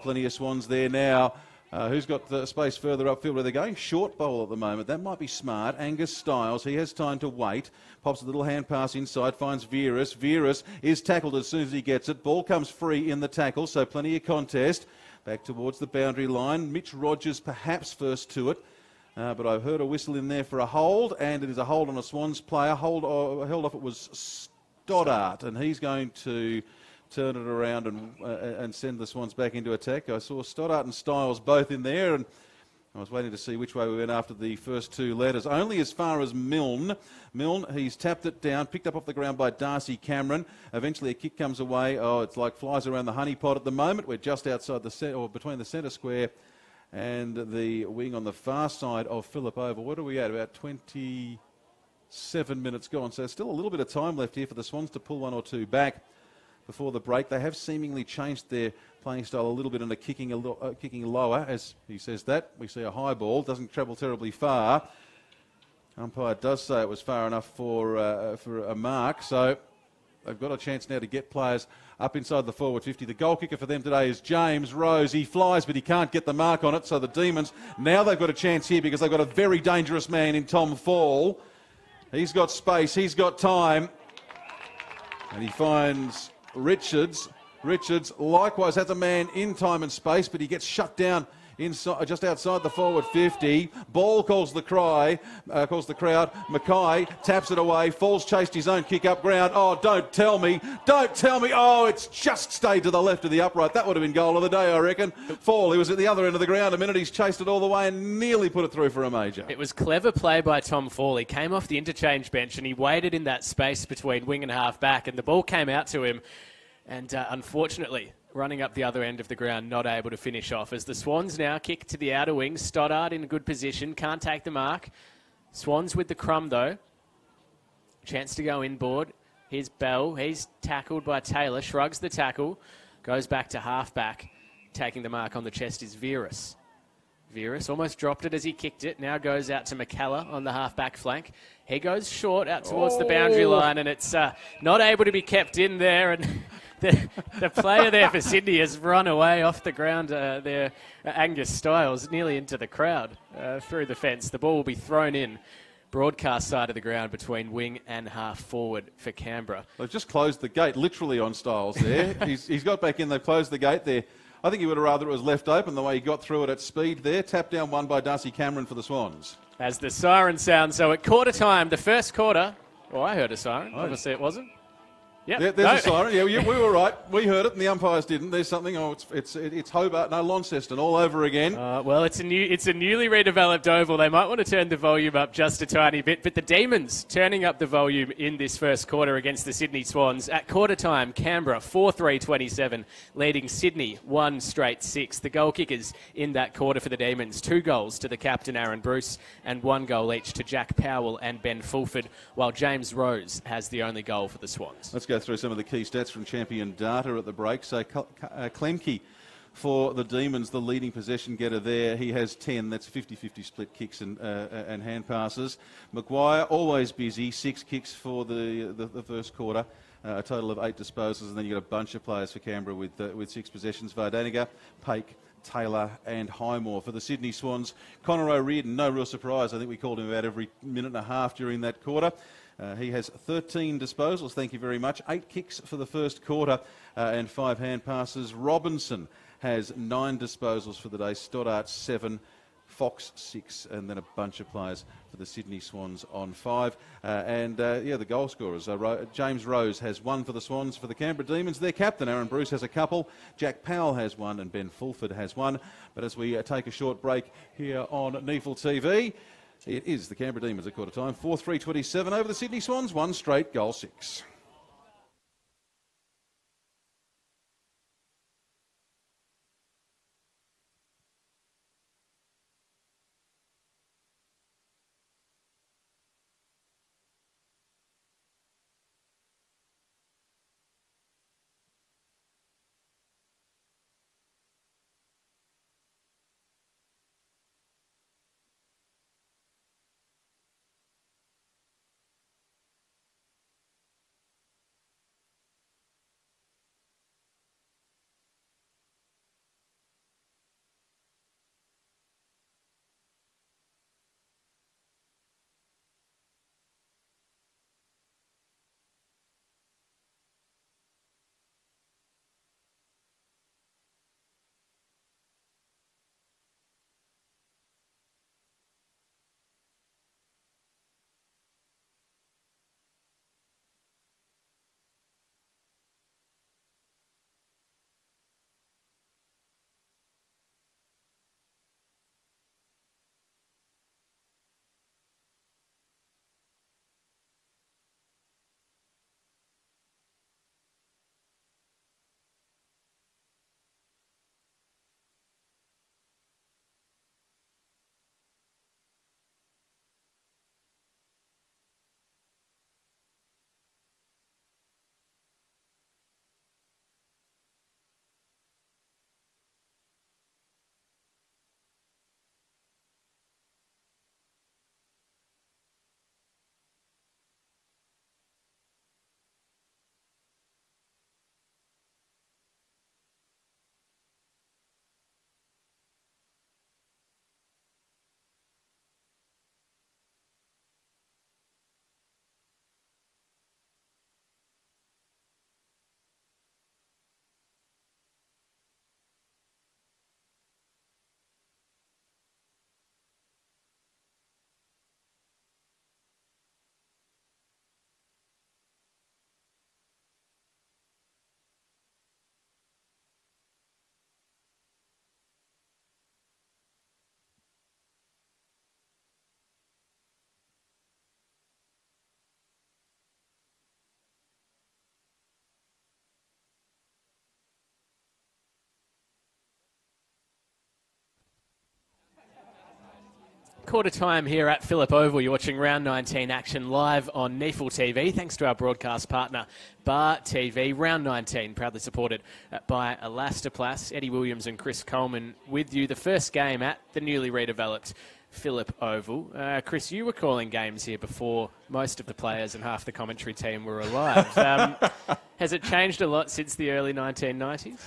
Plenty of Swans there now. Who's got the space further upfield where they're going? Short bowl at the moment. That might be smart. Angus Styles, he has time to wait. Pops a little hand pass inside, finds Vieras. Vieras is tackled as soon as he gets it. Ball comes free in the tackle, so plenty of contest. Back towards the boundary line. Mitch Rogers perhaps first to it. But I've heard a whistle in there for a hold, and it is a hold on a Swans player. Held off it was Stoddart, and he's going to turn it around and send the Swans back into attack. I saw Stoddart and Styles both in there, and I was waiting to see which way we went after the first two letters. Only as far as Milne. Milne, he's tapped it down, picked up off the ground by Darcy Cameron. Eventually a kick comes away. Oh, it's like flies around the honey pot at the moment. We're just outside between the centre square and the wing on the far side of Phillip Oval. What are we at? About 27 minutes gone. So still a little bit of time left here for the Swans to pull one or two back before the break. They have seemingly changed their playing style a little bit and are kicking lower. As he says that, we see a high ball. Doesn't travel terribly far. Umpire does say it was far enough for a mark. So they've got a chance now to get players up inside the forward 50. The goal kicker for them today is James Rose. He flies, but he can't get the mark on it. So the Demons, now they've got a chance here because they've got a very dangerous man in Tom Fall. He's got space. He's got time. And he finds Richards. Richards likewise has a man in time and space, but he gets shut down inside, just outside the forward 50. Ball calls the crowd. Mackay taps it away. Falls chased his own kick up ground. Oh, don't tell me. Oh, it's just stayed to the left of the upright. That would have been goal of the day, I reckon. Fall, he was at the other end of the ground a minute. He's chased it all the way and nearly put it through for a major. It was clever play by Tom Fall. He came off the interchange bench and he waited in that space between wing and half back, and the ball came out to him. And unfortunately, running up the other end of the ground, not able to finish off. As the Swans now kick to the outer wing. Stoddart in a good position, can't take the mark. Swans with the crumb, though. Chance to go inboard. Here's Bell. He's tackled by Taylor, shrugs the tackle, goes back to half-back. Taking the mark on the chest is Vieras. Vieras almost dropped it as he kicked it. Now goes out to McKellar on the half-back flank. He goes short out towards the boundary line, and it's not able to be kept in there. And the player there for Sydney has run away off the ground there, Angus Styles, nearly into the crowd through the fence. The ball will be thrown in, broadcast side of the ground between wing and half forward for Canberra. They've just closed the gate literally on Styles there. he's got back in, they've closed the gate there. I think he would have rather it was left open the way he got through it at speed there. Tap down one by Darcy Cameron for the Swans. As the siren sounds, so at quarter time, the first quarter, I heard a siren. Obviously it wasn't. Yep. There's a siren. Yeah, we were right. We heard it, and the umpires didn't. There's something. Oh, it's Hobart, no, Launceston, all over again. Well, it's a newly redeveloped oval. They might want to turn the volume up just a tiny bit. But the Demons turning up the volume in this first quarter against the Sydney Swans. At quarter time, Canberra 4-3-27, leading Sydney 1-6. The goal kickers in that quarter for the Demons: 2 goals to the captain Aaron Bruce and 1 goal each to Jack Powell and Ben Fulford, while James Rose has the only goal for the Swans. Let's go through some of the key stats from Champion Data at the break. So Klemke for the Demons, the leading possession getter there. He has 10. That's 50-50 split kicks and hand passes. Maguire, always busy. 6 kicks for the first quarter. A total of 8 disposals. And then you've got a bunch of players for Canberra with 6 possessions. Vardaniga, Pake, Taylor and Highmore. For the Sydney Swans, Connor O'Riordan, no real surprise. I think we called him about every minute and a half during that quarter. He has 13 disposals, thank you very much. 8 kicks for the first quarter and 5 hand passes. Robinson has 9 disposals for the day. Stoddart 7, Fox 6, and then a bunch of players for the Sydney Swans on 5. The goal scorers. James Rose has 1 for the Swans. For the Canberra Demons, their captain, Aaron Bruce, has a couple. Jack Powell has 1 and Ben Fulford has 1. But as we take a short break here on NEFL TV, it is the Canberra Demons at quarter time. 4-3-27 over the Sydney Swans. 1 straight, goal 6. Quarter time here at Phillip Oval. You're watching Round 19 action live on NEFL TV. Thanks to our broadcast partner, Bar TV. Round 19, proudly supported by Elastoplast. Eddie Williams and Chris Coleman with you. The first game at the newly redeveloped Phillip Oval. Chris, you were calling games here before most of the players and half the commentary team were alive. Has it changed a lot since the early 1990s?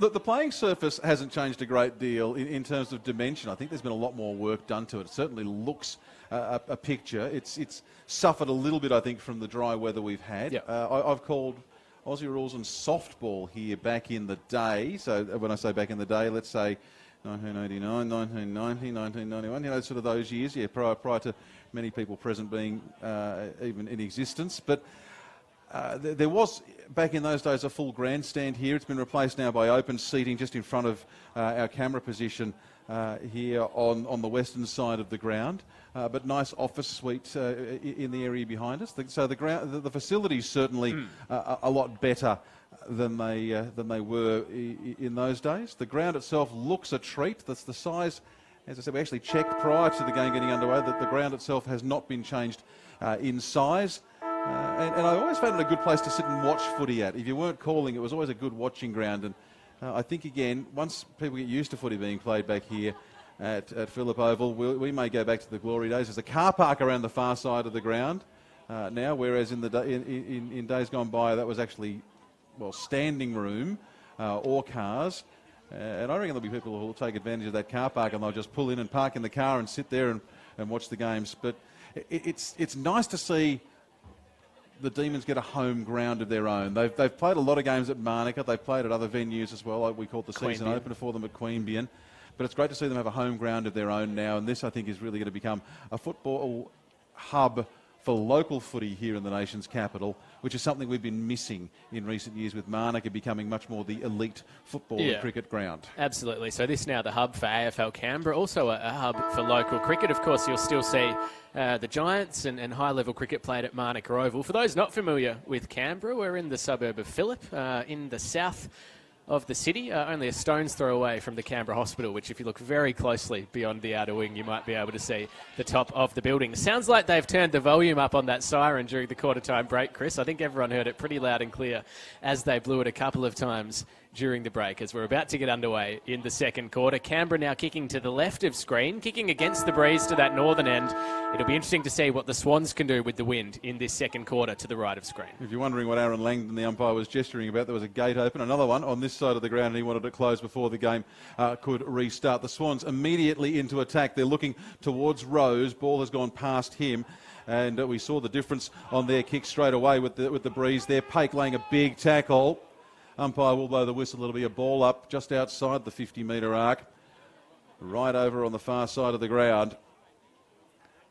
The playing surface hasn't changed a great deal in terms of dimension. I think there's been a lot more work done to it. It certainly looks a picture. It's suffered a little bit, I think, from the dry weather we've had. Yep. I've called Aussie rules and softball here back in the day. So when I say back in the day, let's say 1989, 1990, 1991, sort of those years, prior to many people present being even in existence. But There was, back in those days, a full grandstand here. It's been replaced now by open seating just in front of our camera position here on the western side of the ground. But nice office suite in the area behind us. So the facilities certainly a lot better than they were in those days. The ground itself looks a treat. That's the size. As I said, we actually checked prior to the game getting underway that the ground itself has not been changed in size. And I always found it a good place to sit and watch footy at. If you weren't calling, it was always a good watching ground. And I think, again, once people get used to footy being played back here at Phillip Oval, we may go back to the glory days. There's a car park around the far side of the ground now, whereas in days gone by, that was actually, well, standing room or cars. And I reckon there'll be people who will take advantage of that car park and they'll just pull in and park in the car and sit there and watch the games. But it's nice to see the Demons get a home ground of their own. They've played a lot of games at Marnica. They've played at other venues as well. Like we called the season opener for them at Queanbeyan. But it's great to see them have a home ground of their own now. And this, I think, is really going to become a football hub for local footy here in the nation's capital, which is something we've been missing in recent years with Marnica becoming much more the elite football and cricket ground. Absolutely. So this now the hub for AFL Canberra, also a hub for local cricket. Of course, you'll still see the Giants and high-level cricket played at Marnica Oval. For those not familiar with Canberra, we're in the suburb of Phillip, in the south of the city, only a stone's throw away from the Canberra Hospital, which if you look very closely beyond the outer wing, you might be able to see the top of the building. Sounds like they've turned the volume up on that siren during the quarter-time break, Chris. I think everyone heard it pretty loud and clear as they blew it a couple of times during the break as we're about to get underway in the second quarter. Canberra now kicking to the left of screen, kicking against the breeze to that northern end. It'll be interesting to see what the Swans can do with the wind in this second quarter to the right of screen. If you're wondering what Aaron Langdon, the umpire, was gesturing about, there was a gate open, another one on this side of the ground, and he wanted it closed before the game could restart. The Swans immediately into attack. They're looking towards Rose. Ball has gone past him. And we saw the difference on their kick straight away with the breeze there. Pake laying a big tackle. Umpire will blow the whistle. It'll be a ball up just outside the 50-metre arc, right over on the far side of the ground,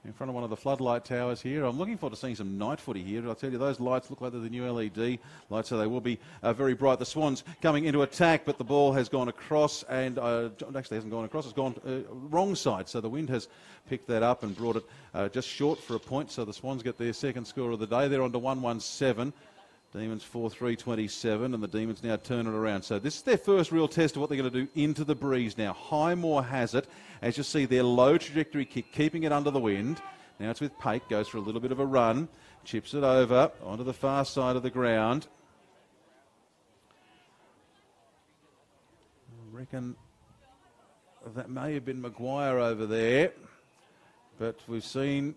in front of one of the floodlight towers here. I'm looking forward to seeing some night footy here. I'll tell you, those lights look like they're the new LED lights, so they will be very bright. The Swans coming into attack, but the ball has gone across, and actually hasn't gone across. It's gone wrong side, so the wind has picked that up and brought it just short for a point. So the Swans get their second score of the day. They're on to 117. Demons 4-3-27, and the Demons now turn it around. So this is their first real test of what they're going to do into the breeze now. Highmore has it. As you see, their low trajectory kick, keeping it under the wind. Now it's with Pake, goes for a little bit of a run, chips it over onto the far side of the ground. I reckon that may have been Maguire over there, but we've seen...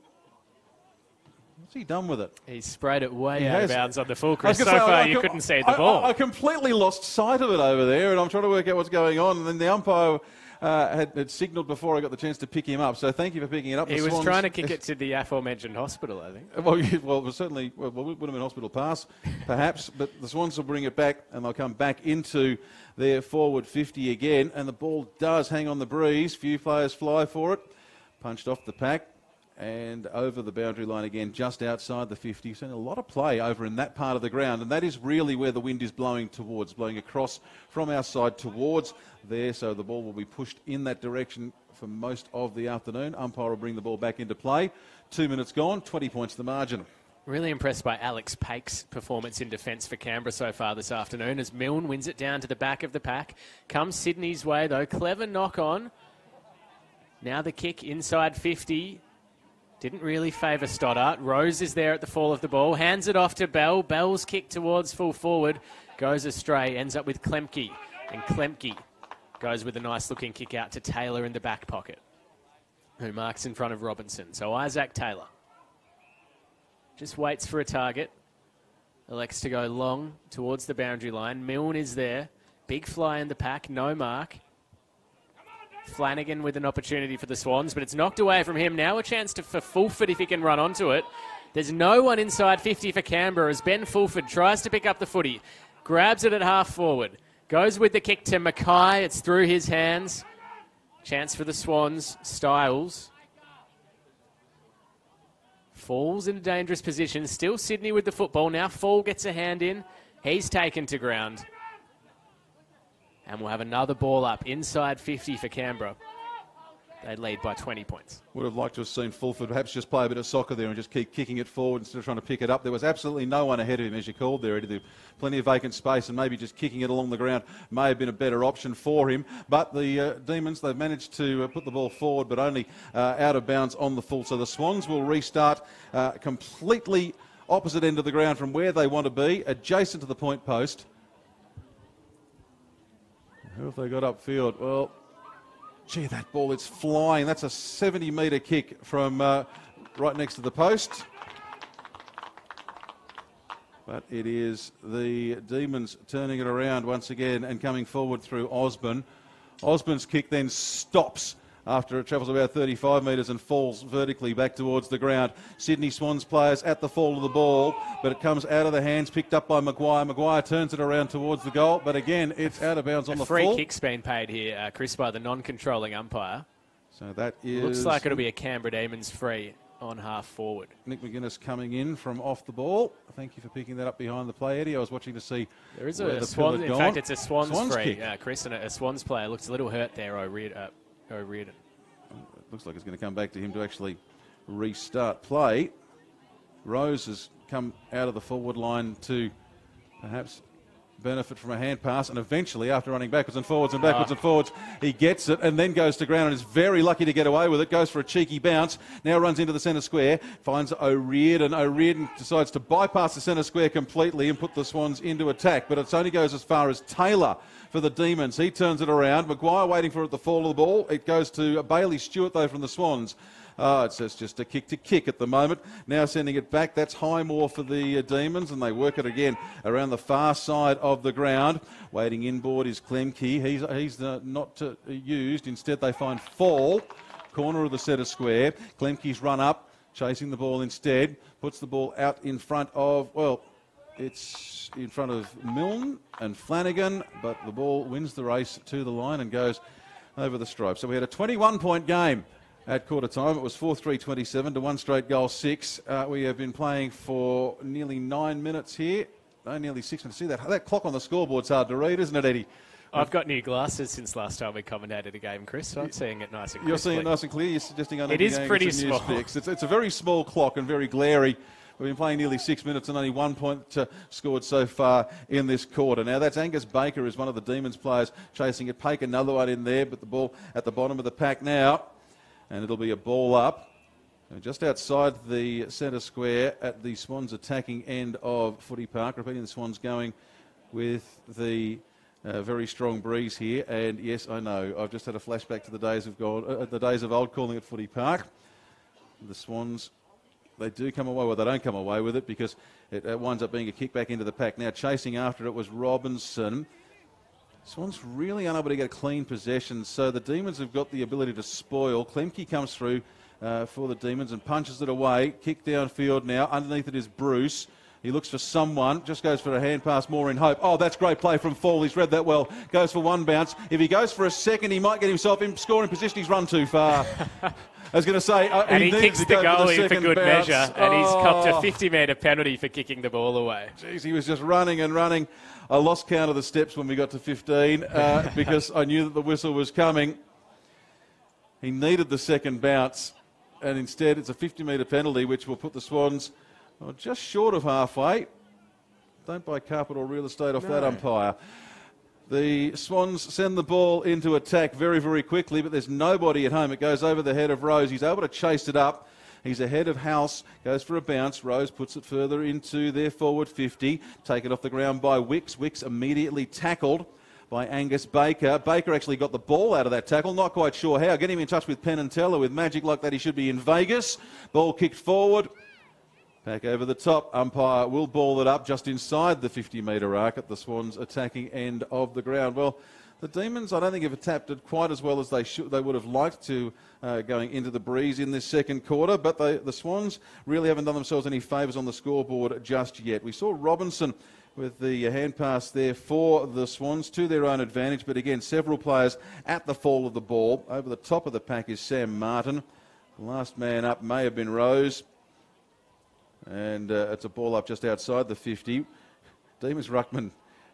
What's he done with it? He's sprayed it way out of bounds on the full, Chris. So far, you couldn't see the ball. I completely lost sight of it over there, and I'm trying to work out what's going on. And then the umpire had signalled before I got the chance to pick him up. So thank you for picking it up. He was trying to kick it to the aforementioned hospital, I think. Well, it was certainly would have been hospital pass, perhaps. But the Swans will bring it back, and they'll come back into their forward 50 again. And the ball does hang on the breeze. Few players fly for it. Punched off the pack. And over the boundary line again, just outside the 50. Seen a lot of play over in that part of the ground, and that is really where the wind is blowing towards, blowing across from our side towards there. So the ball will be pushed in that direction for most of the afternoon. Umpire will bring the ball back into play. 2 minutes gone, 20 points the margin. Really impressed by Alex Pake's performance in defence for Canberra so far this afternoon as Milne wins it down to the back of the pack. Comes Sydney's way though, clever knock on. Now the kick inside 50. Didn't really favour Stoddart. Rose is there at the fall of the ball. Hands it off to Bell. Bell's kick towards full forward. Goes astray. Ends up with Klemke. And Klemke goes with a nice-looking kick out to Taylor in the back pocket, who marks in front of Robinson. So Isaac Taylor just waits for a target. Elects to go long towards the boundary line. Milne is there. Big fly in the pack. No mark. Flanagan with an opportunity for the Swans, but it's knocked away from him. Now a chance for Fulford if he can run onto it. There's no one inside 50 for Canberra as Ben Fulford tries to pick up the footy. Grabs it at half forward. Goes with the kick to Mackay. It's through his hands. Chance for the Swans. Styles. Falls in a dangerous position. Still Sydney with the football. Now Fall gets a hand in. He's taken to ground. And we'll have another ball up inside 50 for Canberra. They lead by 20 points. Would have liked to have seen Fulford perhaps just play a bit of soccer there and just keep kicking it forward instead of trying to pick it up. There was absolutely no one ahead of him, as you called there. He had plenty of vacant space, and maybe just kicking it along the ground may have been a better option for him. But the Demons, they've managed to put the ball forward, but only out of bounds on the full. So the Swans will restart completely opposite end of the ground from where they want to be, adjacent to the point post. Who have they got upfield? Well, gee, that ball, it's flying. That's a 70-metre kick from right next to the post. But it is the Demons turning it around once again and coming forward through Osborne. Osborne's kick then stops after it travels about 35 metres and falls vertically back towards the ground. Sydney Swans players at the fall of the ball, but it comes out of the hands, picked up by Maguire. Maguire turns it around towards the goal, but again, it's out of bounds on the full. A free kick's been paid here, Chris, by the non-controlling umpire. So that is... Looks like it'll be a Canberra Demons free on half forward. Nick McGuinness coming in from off the ball. Thank you for picking that up behind the play, Eddie. I was watching to see there is where a the Swans. In fact, it's a Swans free, kick. Chris, and a Swans player looks a little hurt there, O'Riordan. It looks like it's going to come back to him to actually restart play. Rose has come out of the forward line to perhaps benefit from a hand pass, and eventually, after running backwards and forwards and backwards and forwards, he gets it and then goes to ground and is very lucky to get away with it. Goes for a cheeky bounce, now runs into the centre square, finds O'Riordan. O'Riordan decides to bypass the centre square completely and put the Swans into attack, but it only goes as far as Taylor for the Demons. He turns it around. Maguire waiting for it at the fall of the ball. It goes to Bailey Stewart, though, from the Swans. It's just a kick to kick at the moment. Now sending it back. That's Highmore for the Demons, and they work it again around the far side of the ground. Waiting inboard is Klemke. He's not used. Instead, they find Fall, corner of the centre square. Klemke's run up, chasing the ball instead. Puts the ball out in front of, well, it's in front of Milne and Flanagan, but the ball wins the race to the line and goes over the stripe. So we had a 21-point game at quarter time. It was 4-3-27 to one straight goal 6. We have been playing for nearly 9 minutes here. No, nearly 6 minutes. See that clock on the scoreboard's hard to read, isn't it, Eddie? I've got new glasses since last time we commentated a game, Chris, so I'm seeing it nice and clear. You're seeing it nice and clear? You're suggesting I need it is pretty small. It's a very small clock and very glary. We've been playing nearly 6 minutes and only 1 point scored so far in this quarter. Now, that's Angus Baker, is one of the Demons players chasing it. Pake another one in there, but the ball at the bottom of the pack now. And it'll be a ball up just outside the centre square at the Swans attacking end of Footy Park. Repeating, the Swans going with the very strong breeze here. And yes, I know, I've just had a flashback to the days of old calling it Footy Park. The Swans, they do come away, well, they don't come away with it because it winds up being a kick back into the pack. Now chasing after it was Robinson. Swans really unable to get a clean possession, so the Demons have got the ability to spoil. Klemke comes through for the Demons and punches it away. Kick downfield now. Underneath it is Bruce. He looks for someone, just goes for a hand pass, more in hope. Oh, that's great play from Fall. He's read that well. Goes for one bounce. If he goes for a second, he might get himself in scoring position. He's run too far. I was going to say... and he kicks the goal in for good bounce. measure, and he's copped a 50-metre penalty for kicking the ball away. Jeez, he was just running and running. I lost count of the steps when we got to 15 because I knew that the whistle was coming. He needed the second bounce, and instead it's a 50-metre penalty, which will put the Swans just short of halfway. Don't buy carpet or real estate off that umpire. The Swans send the ball into attack very, very quickly, but there's nobody at home. It goes over the head of Rose. He's able to chase it up. He's ahead of House, goes for a bounce. Rose puts it further into their forward 50. Taken off the ground by Wicks. Wicks immediately tackled by Angus Baker. Baker actually got the ball out of that tackle. Not quite sure how. Getting him in touch with Penn and Teller. With magic like that, he should be in Vegas. Ball kicked forward. Back over the top. Umpire will ball it up just inside the 50-metre arc at the Swans attacking end of the ground. Well, the Demons, I don't think, have tapped it quite as well as they would have liked to going into the breeze in this second quarter, but the Swans really haven't done themselves any favours on the scoreboard just yet. We saw Robinson with the hand pass there for the Swans to their own advantage, but again, several players at the fall of the ball. Over the top of the pack is Sam Martin. The last man up may have been Rose. And it's a ball up just outside the 50. Demons ruckman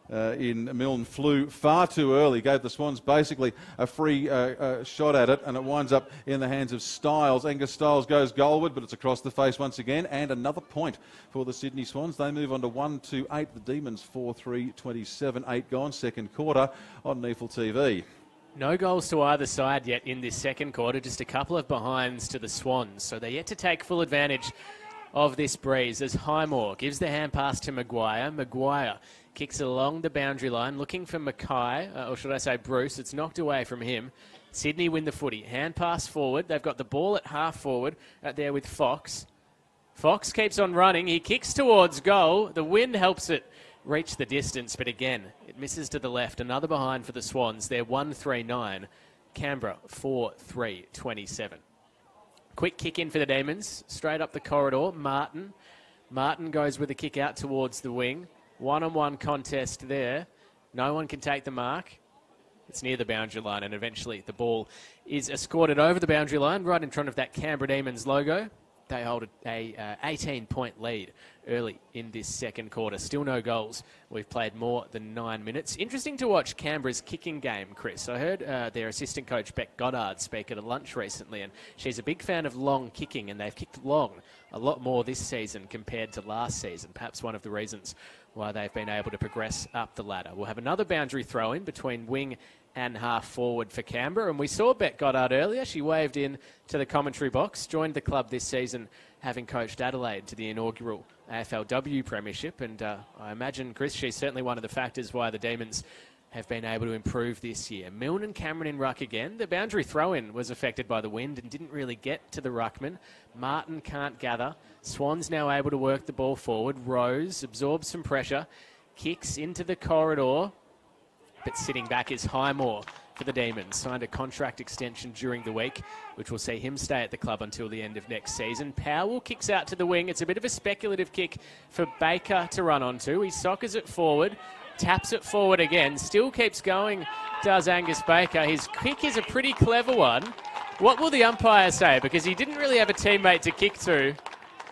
in Milne flew far too early, gave the Swans basically a free shot at it, and it winds up in the hands of Styles. Angus Styles goes goalward, but it's across the face once again, and another point for the Sydney Swans. They move on to 1-2-8. The Demons 4-3-27, 8 gone, second quarter on NEFL TV. No goals to either side yet in this second quarter, just a couple of behinds to the Swans, so they're yet to take full advantage of this breeze as Highmore gives the hand pass to Maguire. Maguire kicks along the boundary line, looking for Mackay, or should I say Bruce. It's knocked away from him. Sydney win the footy. Hand pass forward. They've got the ball at half forward there with Fox. Fox keeps on running. He kicks towards goal. The wind helps it reach the distance, but again, it misses to the left. Another behind for the Swans. They're 1-3-9. Canberra 4-3-27. Quick kick in for the Demons. Straight up the corridor. Martin goes with a kick out towards the wing. One-on-one contest there. No one can take the mark. It's near the boundary line, and eventually the ball is escorted over the boundary line right in front of that Canberra Demons logo. They hold a 18-point lead early in this second quarter. Still no goals. We've played more than 9 minutes. Interesting to watch Canberra's kicking game, Chris. I heard their assistant coach, Beck Goddard, speak at a lunch recently, and she's a big fan of long kicking, and they've kicked long a lot more this season compared to last season. Perhaps one of the reasons why they've been able to progress up the ladder. We'll have another boundary throw-in between wing and half forward for Canberra. And we saw Beck Goddard earlier. She waved in to the commentary box, joined the club this season, having coached Adelaide to the inaugural AFLW Premiership. And I imagine, Chris, she's certainly one of the factors why the Demons have been able to improve this year. Milne and Cameron in ruck again. The boundary throw-in was affected by the wind and didn't really get to the ruckman. Martin can't gather. Swans now able to work the ball forward. Rose absorbs some pressure, kicks into the corridor, but sitting back is Highmore for the Demons. Signed a contract extension during the week, which will see him stay at the club until the end of next season. Powell kicks out to the wing. It's a bit of a speculative kick for Baker to run onto. He soccers it forward, taps it forward again, still keeps going, does Angus Baker. His kick is a pretty clever one. What will the umpire say? Because he didn't really have a teammate to kick to,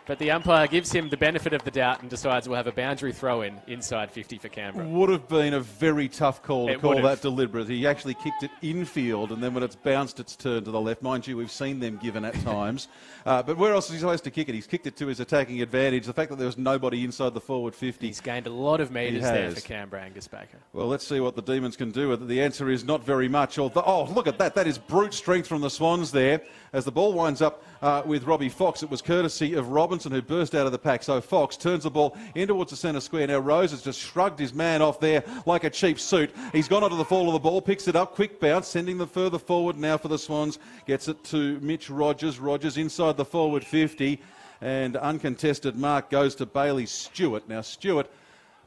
but the umpire gives him the benefit of the doubt and decides we'll have a boundary throw-in inside 50 for Canberra. Would have been a very tough call to call that deliberate. He actually kicked it infield, and then when it's bounced, it's turned to the left. Mind you, we've seen them given at times. But where else is he supposed to kick it? He's kicked it to his attacking advantage. The fact that there was nobody inside the forward 50. He's gained a lot of metres there for Canberra, Angus Baker. Well, let's see what the Demons can do with it. The answer is not very much. Oh, look at that. That is brute strength from the Swans there. As the ball winds up with Robbie Fox, it was courtesy of Robinson, who burst out of the pack. So Fox turns the ball in towards the centre square. Now Rose has just shrugged his man off there like a cheap suit. He's gone onto the fall of the ball, picks it up, quick bounce, sending them further forward now for the Swans. Gets it to Mitch Rogers. Rogers inside the forward 50. And uncontested mark goes to Bailey Stewart. Now Stewart,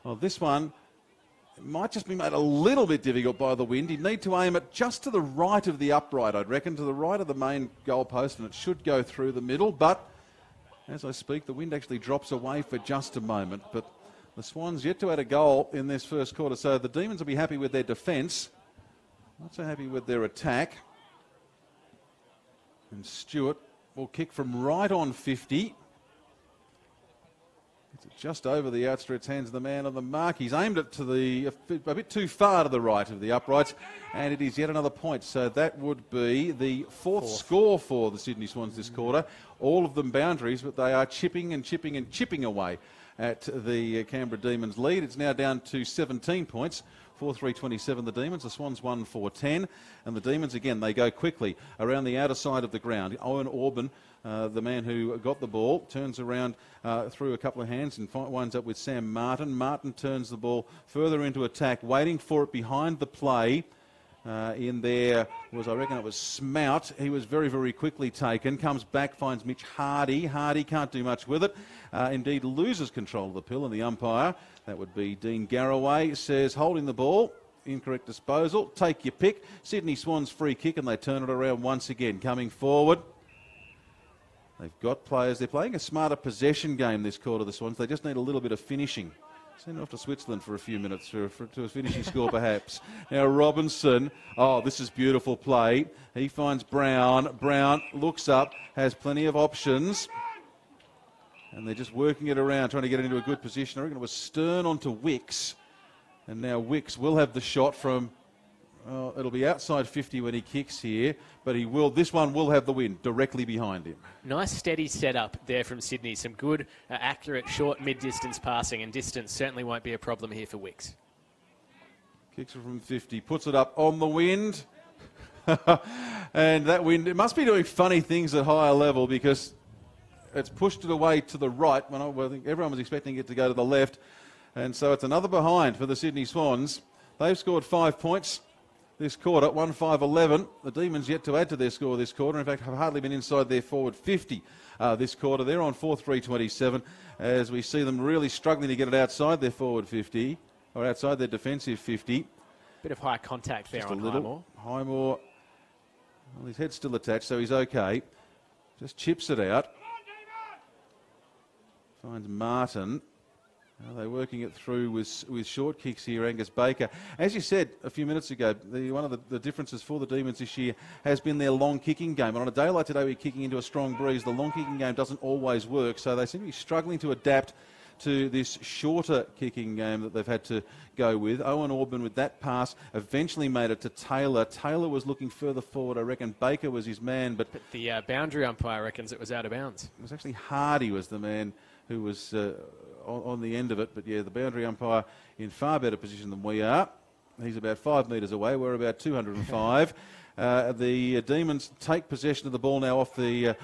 well, this one might just be made a little bit difficult by the wind. He'd need to aim it just to the right of the upright, I'd reckon, to the right of the main goal post, and it should go through the middle. But as I speak, the wind actually drops away for just a moment. But the Swans yet to add a goal in this first quarter, so the Demons will be happy with their defence. Not so happy with their attack. And Stewart will kick from right on 50. It's just over the outstretched hands of the man on the mark. He's aimed it to a bit too far to the right of the uprights, and it is yet another point. So that would be the fourth score for the Sydney Swans this quarter. All of them boundaries, but they are chipping and chipping and chipping away at the Canberra Demons lead. It's now down to 17 points. 4-3-27 the Demons. The Swans 1-4-10. And the Demons, again, they go quickly around the outer side of the ground. Owen Orban, the man who got the ball, turns around through a couple of hands and winds up with Sam Martin. Martin turns the ball further into attack, waiting for it behind the play. In there was, I reckon it was Smout. He was very, very quickly taken. Comes back, finds Mitch Hardy. Hardy can't do much with it. Indeed loses control of the pill, and the umpire, that would be Dean Garraway, says holding the ball. Incorrect disposal. Take your pick. Sydney Swans free kick, and they turn it around once again. Coming forward. They've got players. They're playing a smarter possession game this quarter, the Swans. They just need a little bit of finishing. Send off to Switzerland for a few minutes to a finishing score, perhaps. Now, Robinson. Oh, this is beautiful play. He finds Brown. Brown looks up, has plenty of options. And they're just working it around, trying to get it into a good position. I reckon it was Stern onto Wicks. And now Wicks will have the shot from, it'll be outside 50 when he kicks here, but he will. This one will have the win directly behind him. Nice steady setup there from Sydney. Some good, accurate, short, mid-distance passing, and distance certainly won't be a problem here for Wicks. Kicks it from 50, puts it up on the wind. And that wind, it must be doing funny things at higher level because it's pushed it away to the right when I think everyone was expecting it to go to the left. And so it's another behind for the Sydney Swans. They've scored 5 points this quarter, 1-5-11. The Demons yet to add to their score this quarter. In fact, have hardly been inside their forward 50 this quarter. They're on 4-3-27 as we see them really struggling to get it outside their forward 50 or outside their defensive 50. Bit of high contact there on Highmore. Highmore, well, his head's still attached, so he's okay. Just chips it out. Finds Martin. They're working it through with short kicks here, Angus Baker. As you said a few minutes ago, one of the differences for the Demons this year has been their long kicking game. And on a day like today, we're kicking into a strong breeze. The long kicking game doesn't always work, so they seem to be struggling to adapt to this shorter kicking game that they've had to go with. Owen Orban with that pass eventually made it to Taylor. Taylor was looking further forward. I reckon Baker was his man, but the boundary umpire reckons it was out of bounds. It was actually Hardy was the man who was on the end of it. But yeah, the boundary umpire in far better position than we are. He's about 5 metres away. We're about 205. The Demons take possession of the ball now off the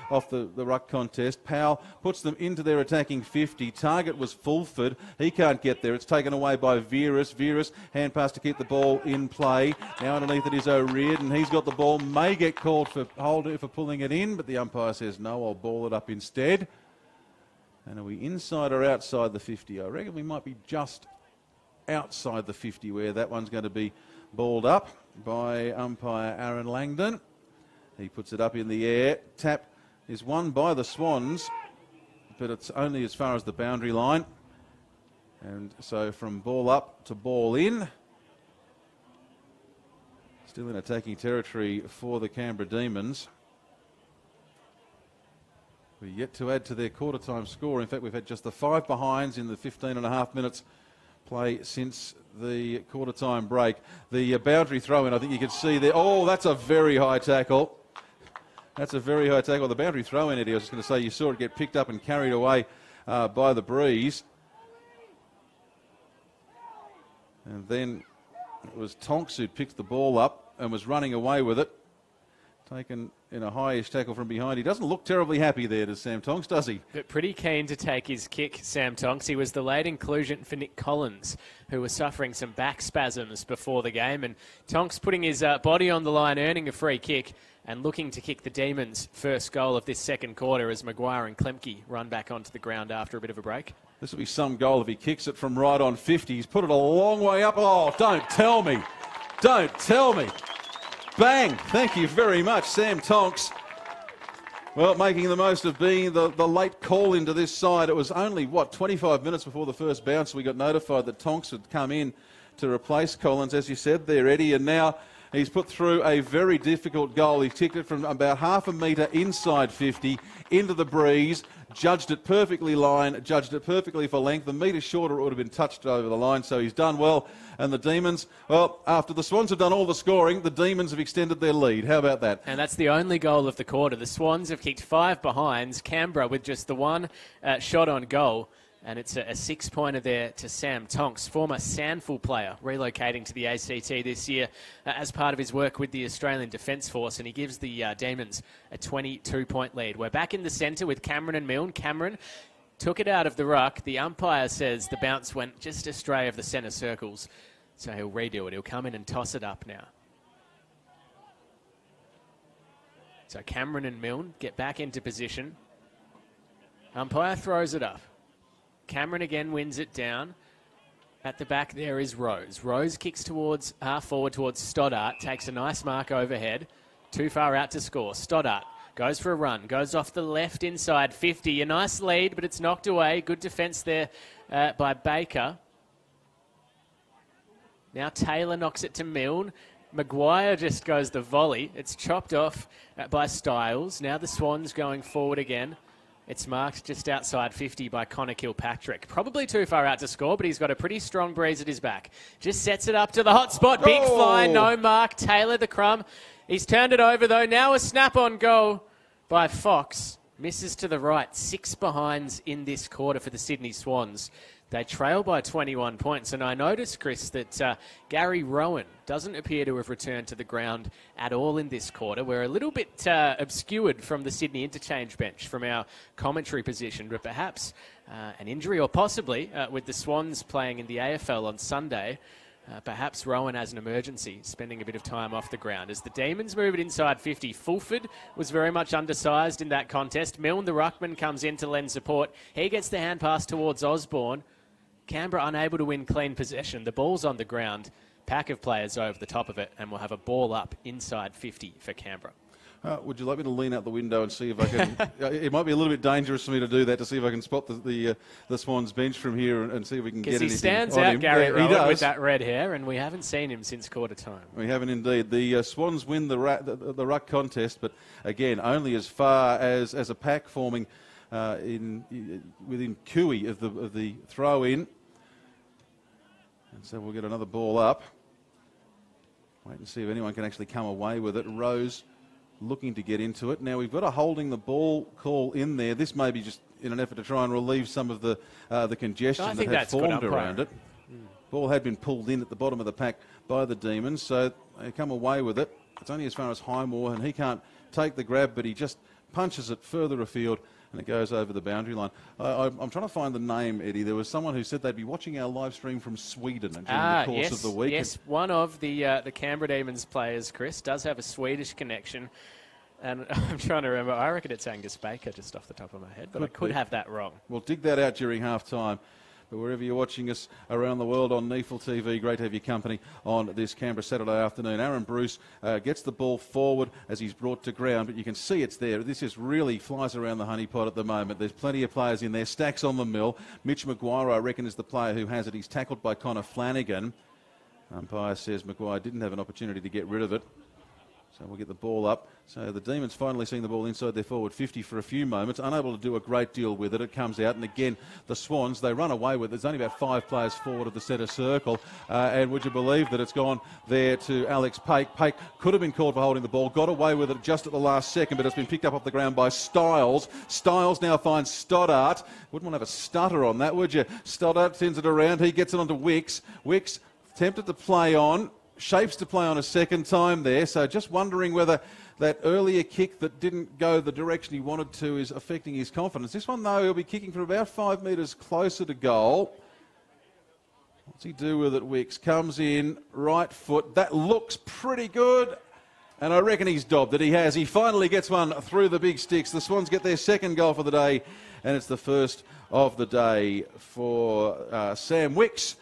ruck contest. Powell puts them into their attacking 50. Target was Fulford. He can't get there. It's taken away by Veeris. Veeris, hand pass to keep the ball in play. Now underneath it is O'Riordan. He's got the ball. May get called for pulling it in, but the umpire says no, I'll ball it up instead. And are we inside or outside the 50? I reckon we might be just outside the 50 where that one's going to be balled up by umpire Aaron Langdon. He puts it up in the air. Tap is won by the Swans, but it's only as far as the boundary line. And so from ball up to ball in. Still in attacking territory for the Canberra Demons. We're yet to add to their quarter-time score. In fact, we've had just the 5 behinds in the 15.5 minutes play since the quarter-time break. The boundary throw-in, I think you can see there. Oh, that's a very high tackle. That's a very high tackle. The boundary throw-in, Eddie, I was just going to say, you saw it get picked up and carried away by the breeze. And then it was Tonks who picked the ball up and was running away with it. Taken in a high-ish tackle from behind. He doesn't look terribly happy there, does Sam Tonks, does he? But pretty keen to take his kick, Sam Tonks. He was the late inclusion for Nick Collins, who was suffering some back spasms before the game. And Tonks putting his body on the line, earning a free kick and looking to kick the Demons' first goal of this second quarter as Maguire and Klemke run back onto the ground after a bit of a break. This will be some goal if he kicks it from right on 50. He's put it a long way up. Oh, don't tell me. Don't tell me. Bang! Thank you very much, Sam Tonks. Well, making the most of being the late call into this side. It was only, 25 minutes before the first bounce we got notified that Tonks had come in to replace Collins, as you said there, Eddie, and now he's put through a very difficult goal. He kicked it from about half a metre inside 50 into the breeze, judged it perfectly line, judged it perfectly for length. A metre shorter it would have been touched over the line, so he's done well. And the Demons, well, after the Swans have done all the scoring, the Demons have extended their lead. How about that? And that's the only goal of the quarter. The Swans have kicked 5 behinds. Canberra with just the one shot on goal. And it's a 6-pointer there to Sam Tonks, former Sandful player, relocating to the ACT this year as part of his work with the Australian Defence Force, and he gives the Demons a 22-point lead. We're back in the centre with Cameron and Milne. Cameron took it out of the ruck. The umpire says the bounce went just astray of the centre circles, so he'll redo it. He'll come in and toss it up now. So Cameron and Milne get back into position. Umpire throws it up. Cameron again wins it down. At the back there is Rose. Rose kicks towards half forward towards Stoddart. Takes a nice mark overhead. Too far out to score. Stoddart goes for a run. Goes off the left inside 50. A nice lead, but it's knocked away. Good defence there by Baker. Now Taylor knocks it to Milne. Maguire just goes the volley. It's chopped off by Styles. Now the Swans going forward again. It's marked just outside 50 by Connor Kilpatrick. Probably too far out to score, but he's got a pretty strong breeze at his back. Just sets it up to the hot spot. Big fly, no mark. Taylor the crumb. He's turned it over, though. Now a snap on goal by Fox. Misses to the right. 6 behinds in this quarter for the Sydney Swans. They trail by 21 points. And I noticed, Chris, that Gary Rowan doesn't appear to have returned to the ground at all in this quarter. We're a little bit obscured from the Sydney interchange bench from our commentary position, but perhaps an injury or possibly with the Swans playing in the AFL on Sunday, perhaps Rowan has an emergency, spending a bit of time off the ground. As the Demons move it inside 50, Fulford was very much undersized in that contest. Milne, the ruckman, comes in to lend support. He gets the hand pass towards Osborne. Canberra unable to win clean possession. The ball's on the ground. Pack of players over the top of it, and we'll have a ball up inside 50 for Canberra. Would you like me to lean out the window and see if I can... it might be a little bit dangerous for me to do that, to see if I can spot the Swans bench from here and see if we can get anything. Because he stands out, Gary Rowan, with that red hair, and we haven't seen him since quarter time. We haven't indeed. The Swans win the ruck contest, but again, only as far as a pack forming within cooey of the throw-in. And so we'll get another ball up. Wait and see if anyone can actually come away with it. Rose looking to get into it. Now we've got a holding the ball call in there. This may be just in an effort to try and relieve some of the congestion that had formed around it. Ball had been pulled in at the bottom of the pack by the Demons, so they come away with it. It's only as far as Highmore, and he can't take the grab, but he just punches it further afield, and it goes over the boundary line. I'm trying to find the name, Eddie. There was someone who said they'd be watching our live stream from Sweden during the course of the week. Yes, one of the Canberra Demons players, Chris, does have a Swedish connection. And I'm trying to remember. I reckon it's Angus Baker, just off the top of my head, but I could have that wrong. We'll dig that out during half-time. But wherever you're watching us around the world on NEFL TV, great to have your company on this Canberra Saturday afternoon. Aaron Bruce gets the ball forward as he's brought to ground, but you can see it's there. This just really flies around the honeypot at the moment. There's plenty of players in there. Stacks on the mill. Mitch Maguire, I reckon, is the player who has it. He's tackled by Connor Flanagan. Umpire says Maguire didn't have an opportunity to get rid of it. So we'll get the ball up. So the Demons finally seeing the ball inside their forward 50 for a few moments, unable to do a great deal with it. It comes out, and again, the Swans, they run away with it. There's only about 5 players forward of the centre circle. And would you believe that it's gone there to Alex Pake. Pake could have been called for holding the ball, got away with it just at the last second, but it's been picked up off the ground by Styles. Styles now finds Stoddart. Wouldn't want to have a stutter on that, would you? Stoddart sends it around. He gets it onto Wicks. Wicks tempted to play on. Shapes to play on a second time there, so just wondering whether that earlier kick that didn't go the direction he wanted to is affecting his confidence. This one, though, he'll be kicking from about 5 metres closer to goal. What's he do with it, Wicks? Comes in, right foot. That looks pretty good, and I reckon he's dobbed it. He has. He finally gets one through the big sticks. The Swans get their second goal for the day, and it's the first of the day for Sam Wicks.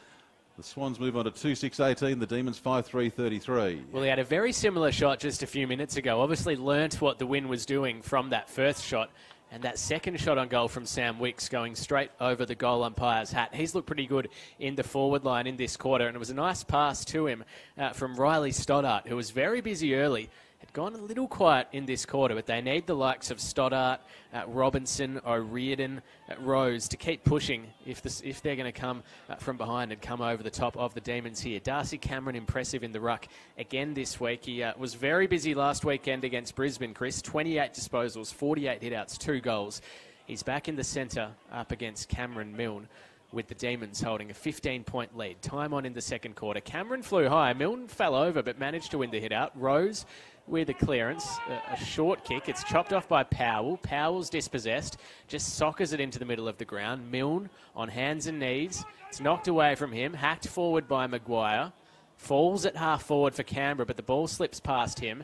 The Swans move on to 2-6-18, the Demons 5-3-33. Well, he had a very similar shot just a few minutes ago. Obviously learnt what the wind was doing from that first shot. And that second shot on goal from Sam Wicks going straight over the goal umpire's hat. He's looked pretty good in the forward line in this quarter. And it was a nice pass to him from Riley Stoddart, who was very busy early. Had gone a little quiet in this quarter, but they need the likes of Stoddart, Robinson, O'Riordan, Rose to keep pushing if they're going to come from behind and come over the top of the Demons here. Darcy Cameron impressive in the ruck again this week. He was very busy last weekend against Brisbane, Chris. 28 disposals, 48 hitouts, 2 goals. He's back in the centre up against Cameron Milne, with the Demons holding a 15-point lead. Time on in the second quarter. Cameron flew high. Milne fell over but managed to win the hit out. Rose with a clearance, a short kick. It's chopped off by Powell. Powell's dispossessed, just soccers it into the middle of the ground. Milne on hands and knees. It's knocked away from him, hacked forward by Maguire. Falls at half forward for Canberra, but the ball slips past him.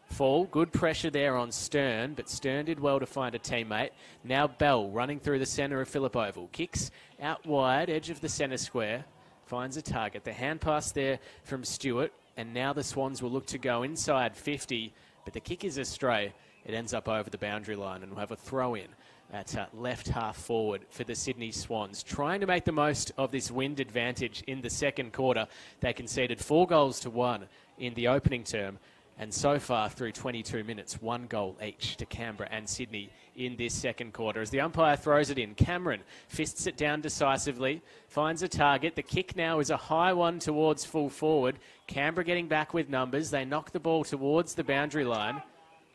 Fall, good pressure there on Stern, but Stern did well to find a teammate. Now Bell running through the centre of Phillip Oval. Kicks out wide, edge of the centre square. Finds a target. The hand pass there from Stewart. And now the Swans will look to go inside 50, but the kick is astray. It ends up over the boundary line, and we'll have a throw-in at left half forward for the Sydney Swans. Trying to make the most of this wind advantage in the second quarter. They conceded 4 goals to 1 in the opening term, And so far through 22 minutes, 1 goal each to Canberra and Sydney in this second quarter. As the umpire throws it in, Cameron fists it down decisively, finds a target. The kick now is a high one towards full forward. Canberra getting back with numbers. They knock the ball towards the boundary line.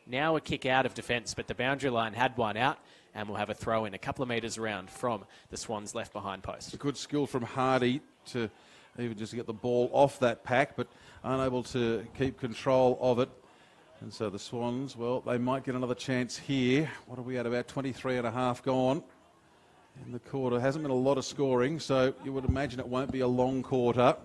Now a kick out of defence, but the boundary line had one out, and we'll have a throw in a couple of metres around from the Swans' left behind post. A good skill from Hardy to even just to get the ball off that pack, but unable to keep control of it. And so the Swans, well, they might get another chance here. What are we at? About 23 and a half gone in the quarter. Hasn't been a lot of scoring, so you would imagine it won't be a long quarter.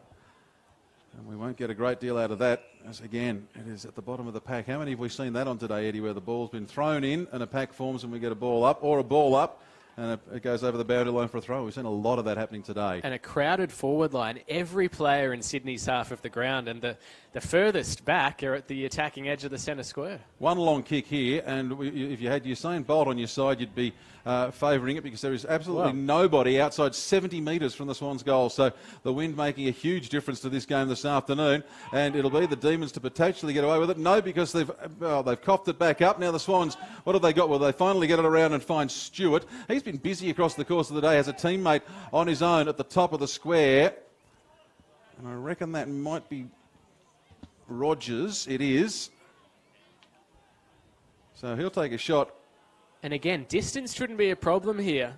And we won't get a great deal out of that, as again, it is at the bottom of the pack. How many have we seen that on today, Eddie, where the ball's been thrown in and a pack forms and we get a ball up, or a ball up and it goes over the boundary line for a throw? We've seen a lot of that happening today. And a crowded forward line. Every player in Sydney's half of the ground, and the furthest back are at the attacking edge of the centre square. One long kick here, and if you had Usain Bolt on your side, you'd be favouring it, because there is absolutely nobody outside 70 metres from the Swans' goal. So the wind making a huge difference to this game this afternoon, and it'll be the Demons to potentially get away with it. No, because they've coughed it back up. Now the Swans, what have they got? Well, they finally get it around and find Stewart. He's been busy across the course of the day, has a teammate on his own at the top of the square, and I reckon that might be Rogers. It is. So he'll take a shot. And again, distance shouldn't be a problem here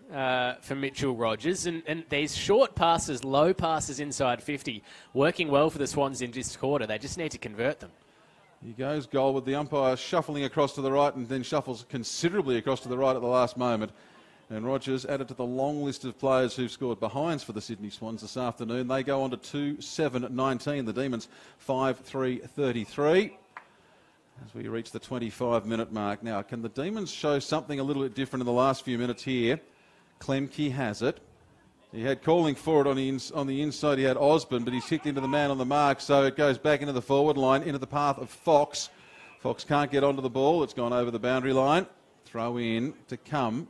for Mitchell Rogers. And these short passes, low passes inside 50, working well for the Swans in this quarter. They just need to convert them. He goes goal with the umpire shuffling across to the right, and then shuffles considerably across to the right at the last moment. And Rogers added to the long list of players who've scored behinds for the Sydney Swans this afternoon. They go on to 2-7-19. The Demons 5-3-33. As we reach the 25-minute mark. Now, can the Demons show something a little bit different in the last few minutes here? Klemke has it. He had calling for it on the inside. He had Osborne, but he's kicked into the man on the mark, so it goes back into the forward line, into the path of Fox. Fox can't get onto the ball. It's gone over the boundary line. Throw in to come.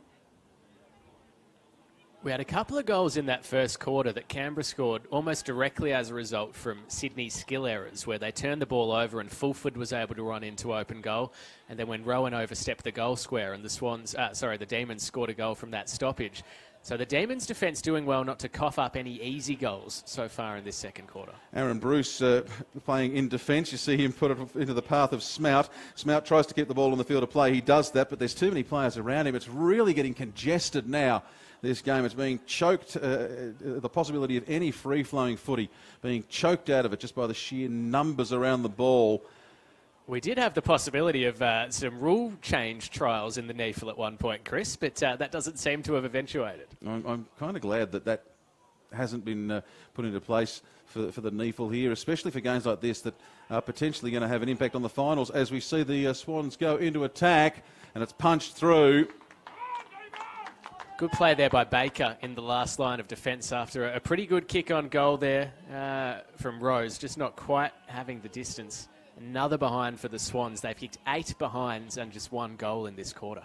We had a couple of goals in that first quarter that Canberra scored almost directly as a result from Sydney's skill errors, where they turned the ball over and Fulford was able to run into open goal. And then when Rowan overstepped the goal square and the Demons scored a goal from that stoppage. So the Demons' defence doing well not to cough up any easy goals so far in this second quarter. Aaron Bruce playing in defence. You see him put it into the path of Smout. Smout tries to keep the ball on the field of play. He does that, but there's too many players around him. It's really getting congested now. This game, it's being choked, the possibility of any free-flowing footy being choked out of it just by the sheer numbers around the ball. We did have the possibility of some rule change trials in the NEAFL at one point, Chris, but that doesn't seem to have eventuated. I'm kind of glad that hasn't been put into place for the NEAFL here, especially for games like this that are potentially going to have an impact on the finals, as we see the Swans go into attack, and it's punched through. Good play there by Baker in the last line of defence after a pretty good kick on goal there from Rose, just not quite having the distance. Another behind for the Swans. They've kicked 8 behinds and just 1 goal in this quarter.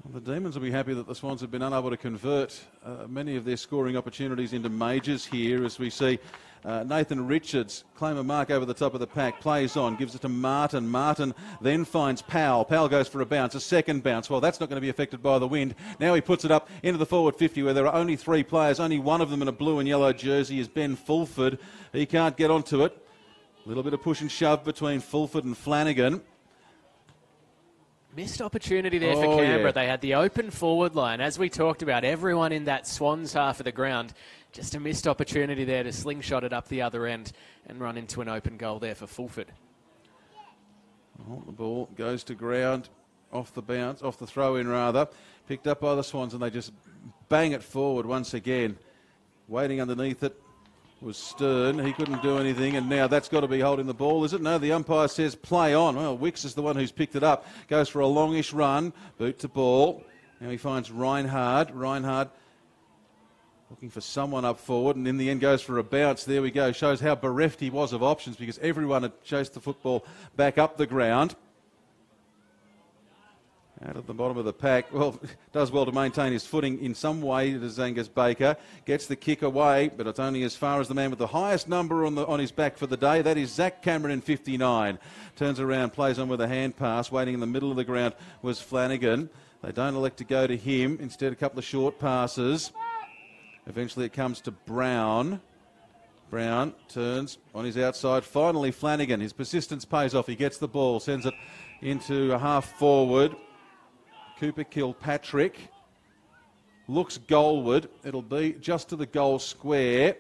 Well, the Demons will be happy that the Swans have been unable to convert many of their scoring opportunities into majors here, as we see Nathan Richards claim a mark over the top of the pack, plays on, gives it to Martin. Martin then finds Powell. Powell goes for a bounce, a second bounce. Well, that's not going to be affected by the wind. Now he puts it up into the forward 50, where there are only 3 players. Only one of them in a blue and yellow jersey is Ben Fulford. He can't get onto it. A little bit of push and shove between Fulford and Flanagan. Missed opportunity there for Canberra. Yeah. They had the open forward line. As we talked about, everyone in that Swans half of the ground. Just a missed opportunity there to slingshot it up the other end and run into an open goal there for Fulford. Well, the ball goes to ground off the bounce, off the throw-in rather. Picked up by the Swans, and they just bang it forward once again. Waiting underneath it was Stern. He couldn't do anything, and now that's got to be holding the ball, is it? No, the umpire says play on. Well, Wicks is the one who's picked it up. Goes for a longish run, boot to ball. Now he finds Reinhard. Reinhard looking for someone up forward, and in the end goes for a bounce. There we go. Shows how bereft he was of options, because everyone had chased the football back up the ground. Out at the bottom of the pack. Well, does well to maintain his footing in some way. It is Angus Baker. Gets the kick away, but it's only as far as the man with the highest number on his back for the day. That is Zach Cameron in 59. Turns around, plays on with a hand pass. Waiting in the middle of the ground was Flanagan. They don't elect to go to him. Instead, a couple of short passes. Eventually it comes to Brown. Brown turns on his outside. Finally, Flanagan. His persistence pays off. He gets the ball, sends it into a half forward. Cooper Kilpatrick looks goalward. It'll be just to the goal square.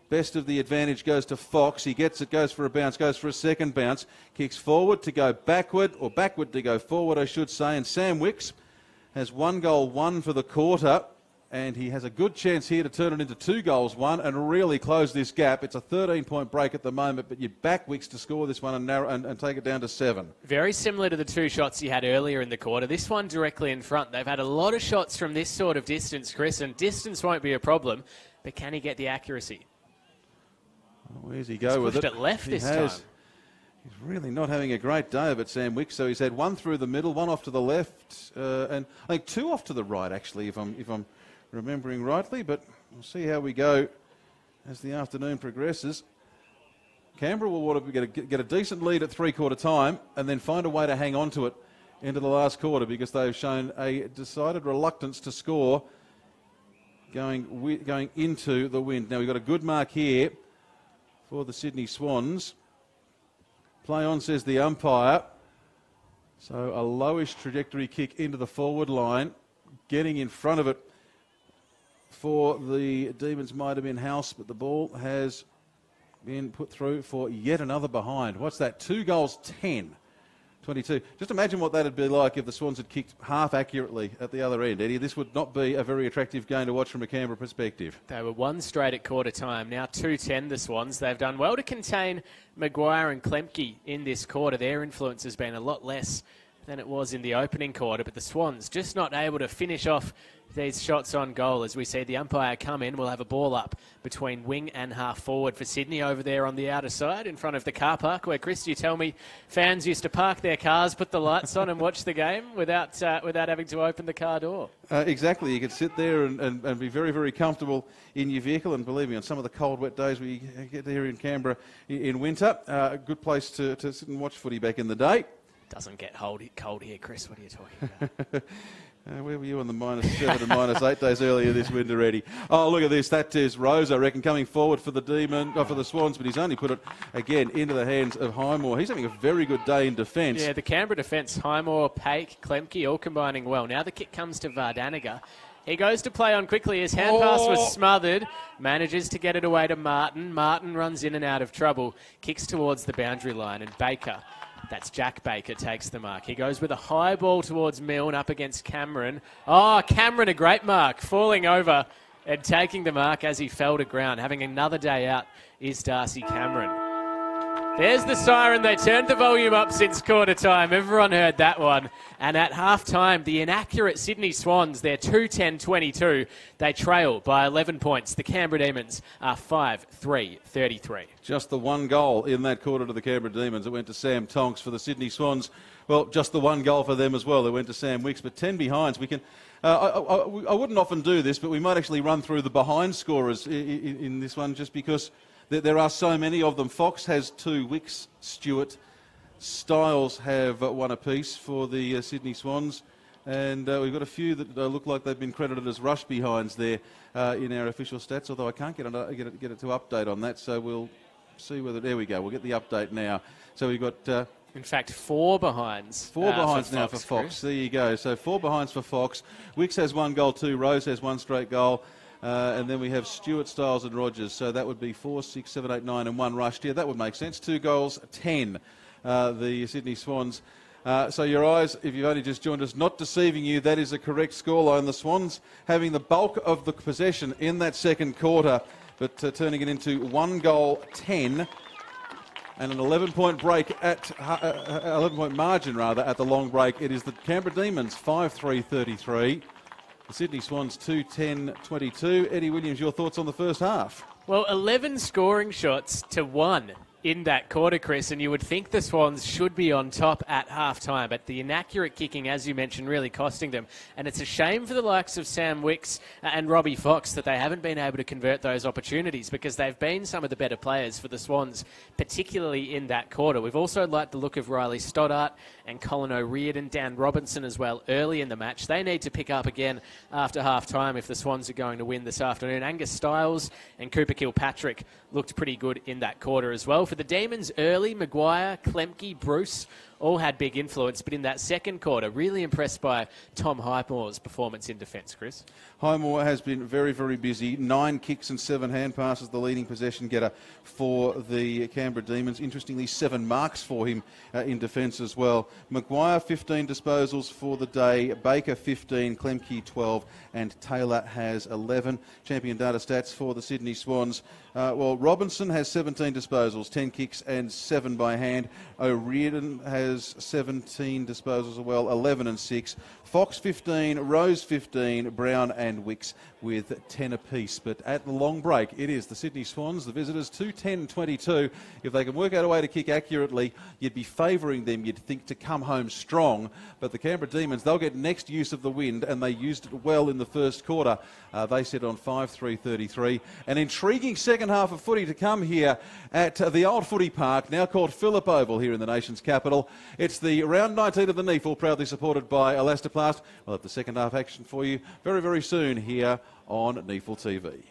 Best of the advantage goes to Fox. He gets it, goes for a bounce, goes for a second bounce. Kicks forward to go backward, or backward to go forward, I should say. And Sam Wicks has 1 goal, 1 for the quarter. And he has a good chance here to turn it into 2 goals, 1, and really close this gap. It's a 13-point break at the moment, but you back Wicks to score this one and take it down to 7. Very similar to the 2 shots he had earlier in the quarter. This one directly in front. They've had a lot of shots from this sort of distance, Chris, and distance won't be a problem, but can he get the accuracy? Well, where's he go with it? Pushed it left this time. He's really not having a great day of it, Sam Wicks. So he's had 1 through the middle, 1 off to the left, and I think 2 off to the right, actually, if I'm remembering rightly, but we'll see how we go as the afternoon progresses. Canberra will want to get a decent lead at 3-quarter time and then find a way to hang on to it into the last quarter, because they've shown a decided reluctance to score going into the wind. Now we've got a good mark here for the Sydney Swans. Play on, says the umpire. So a lowish trajectory kick into the forward line. Getting in front of it for the Demons might have been House, but the ball has been put through for yet another behind. What's that? 2 goals, 10. 22. Just imagine what that'd be like if the Swans had kicked half accurately at the other end, Eddie. This would not be a very attractive game to watch from a Canberra perspective. They were 1 straight at quarter time. Now 2-10, the Swans. They've done well to contain Maguire and Klemke in this quarter. Their influence has been a lot less than it was in the opening quarter, but the Swans just not able to finish off these shots on goal. As we see the umpire come in, we'll have a ball up between wing and half forward for Sydney over there on the outer side in front of the car park where, Chris, you tell me fans used to park their cars, put the lights on and watch the game without having to open the car door. Exactly. You could sit there and be very, very comfortable in your vehicle, and believe me, on some of the cold, wet days we get here in Canberra in winter, a good place to sit and watch footy back in the day. Doesn't get cold here, Chris. What are you talking about? Where were you on the -7 and -8 days earlier this winter, Eddie? Oh, look at this. That is Rose, I reckon, coming forward for the Swans, but he's only put it, again, into the hands of Highmore. He's having a very good day in defence. Yeah, the Canberra defence, Highmore, Paik, Klemke, all combining well. Now the kick comes to Vardaniga. He goes to play on quickly. His hand pass was smothered. Manages to get it away to Martin. Martin runs in and out of trouble. Kicks towards the boundary line, and Baker... That's Jack Baker takes the mark. He goes with a high ball towards Milne up against Cameron. Oh, Cameron, a great mark. Falling over and taking the mark as he fell to ground. Having another day out is Darcy Cameron. There's the siren. They turned the volume up since quarter time. Everyone heard that one. And at half time, the inaccurate Sydney Swans, they're 2-10-22. They trail by 11 points. The Canberra Demons are 5-3-33. Just the 1 goal in that quarter to the Canberra Demons. It went to Sam Tonks. For the Sydney Swans, well, just the 1 goal for them as well. It went to Sam Wicks, but 10 behinds. We can. I wouldn't often do this, but we might actually run through the behind scorers in this one, just because there are so many of them. Fox has 2, Wicks, Stewart, Styles have 1 apiece for the Sydney Swans, and we've got a few that look like they've been credited as rush behinds there in our official stats, although I can't get it to update on that, so we'll see whether... There we go, we'll get the update now. So we've got... in fact, 4 behinds. 4 behinds now for Fox. There you go. So 4 behinds for Fox. Wicks has 1 goal too. Rose has 1 straight goal. And then we have Stewart, Styles and Rogers. So that would be 4, 6, 7, 8, 9 and 1 rushed. Yeah, that would make sense. 2 goals, 10, the Sydney Swans. So your eyes, if you've only just joined us, not deceiving you, that is a correct scoreline. The Swans having the bulk of the possession in that second quarter, but turning it into 1 goal, 10. And an 11-point break 11-point margin rather at the long break. It is the Canberra Demons 5-3-33. The Sydney Swans 2-10-22. Eddie Williams, your thoughts on the first half? Well, 11 scoring shots to 1 in that quarter, Chris, and you would think the Swans should be on top at half-time, but the inaccurate kicking, as you mentioned, really costing them. And it's a shame for the likes of Sam Wicks and Robbie Fox that they haven't been able to convert those opportunities, because they've been some of the better players for the Swans, particularly in that quarter. We've also liked the look of Riley Stoddart and Colin O'Riordan, Dan Robinson as well early in the match. They need to pick up again after half-time if the Swans are going to win this afternoon. Angus Styles and Cooper Kilpatrick looked pretty good in that quarter as well. For the Demons early, Maguire, Klemke, Bruce all had big influence, but in that second quarter, really impressed by Tom Highmore's performance in defence, Chris. Highmore has been very, very busy. 9 kicks and 7 hand passes, the leading possession getter for the Canberra Demons. Interestingly, 7 marks for him in defence as well. Maguire, 15 disposals for the day. Baker, 15. Klemke, 12. And Taylor has 11. Champion data stats for the Sydney Swans. Robinson has 17 disposals, 10 kicks and 7 by hand. O'Riordan has 17 disposals as well, 11 and 6. Fox 15, Rose 15, Brown and Wicks with 10 apiece. But at the long break, it is the Sydney Swans, the visitors, 2-10-22. If they can work out a way to kick accurately, you'd be favouring them, you'd think, to come home strong. But the Canberra Demons, they'll get next use of the wind, and they used it well in the first quarter. They set on 5-3-33. An intriguing second half of footy to come here at the old footy park, now called Phillip Oval here in the nation's capital. It's the round 19 of the NEFL, proudly supported by Elastoplast. We'll have the second half action for you very, very soon here on NEFL TV.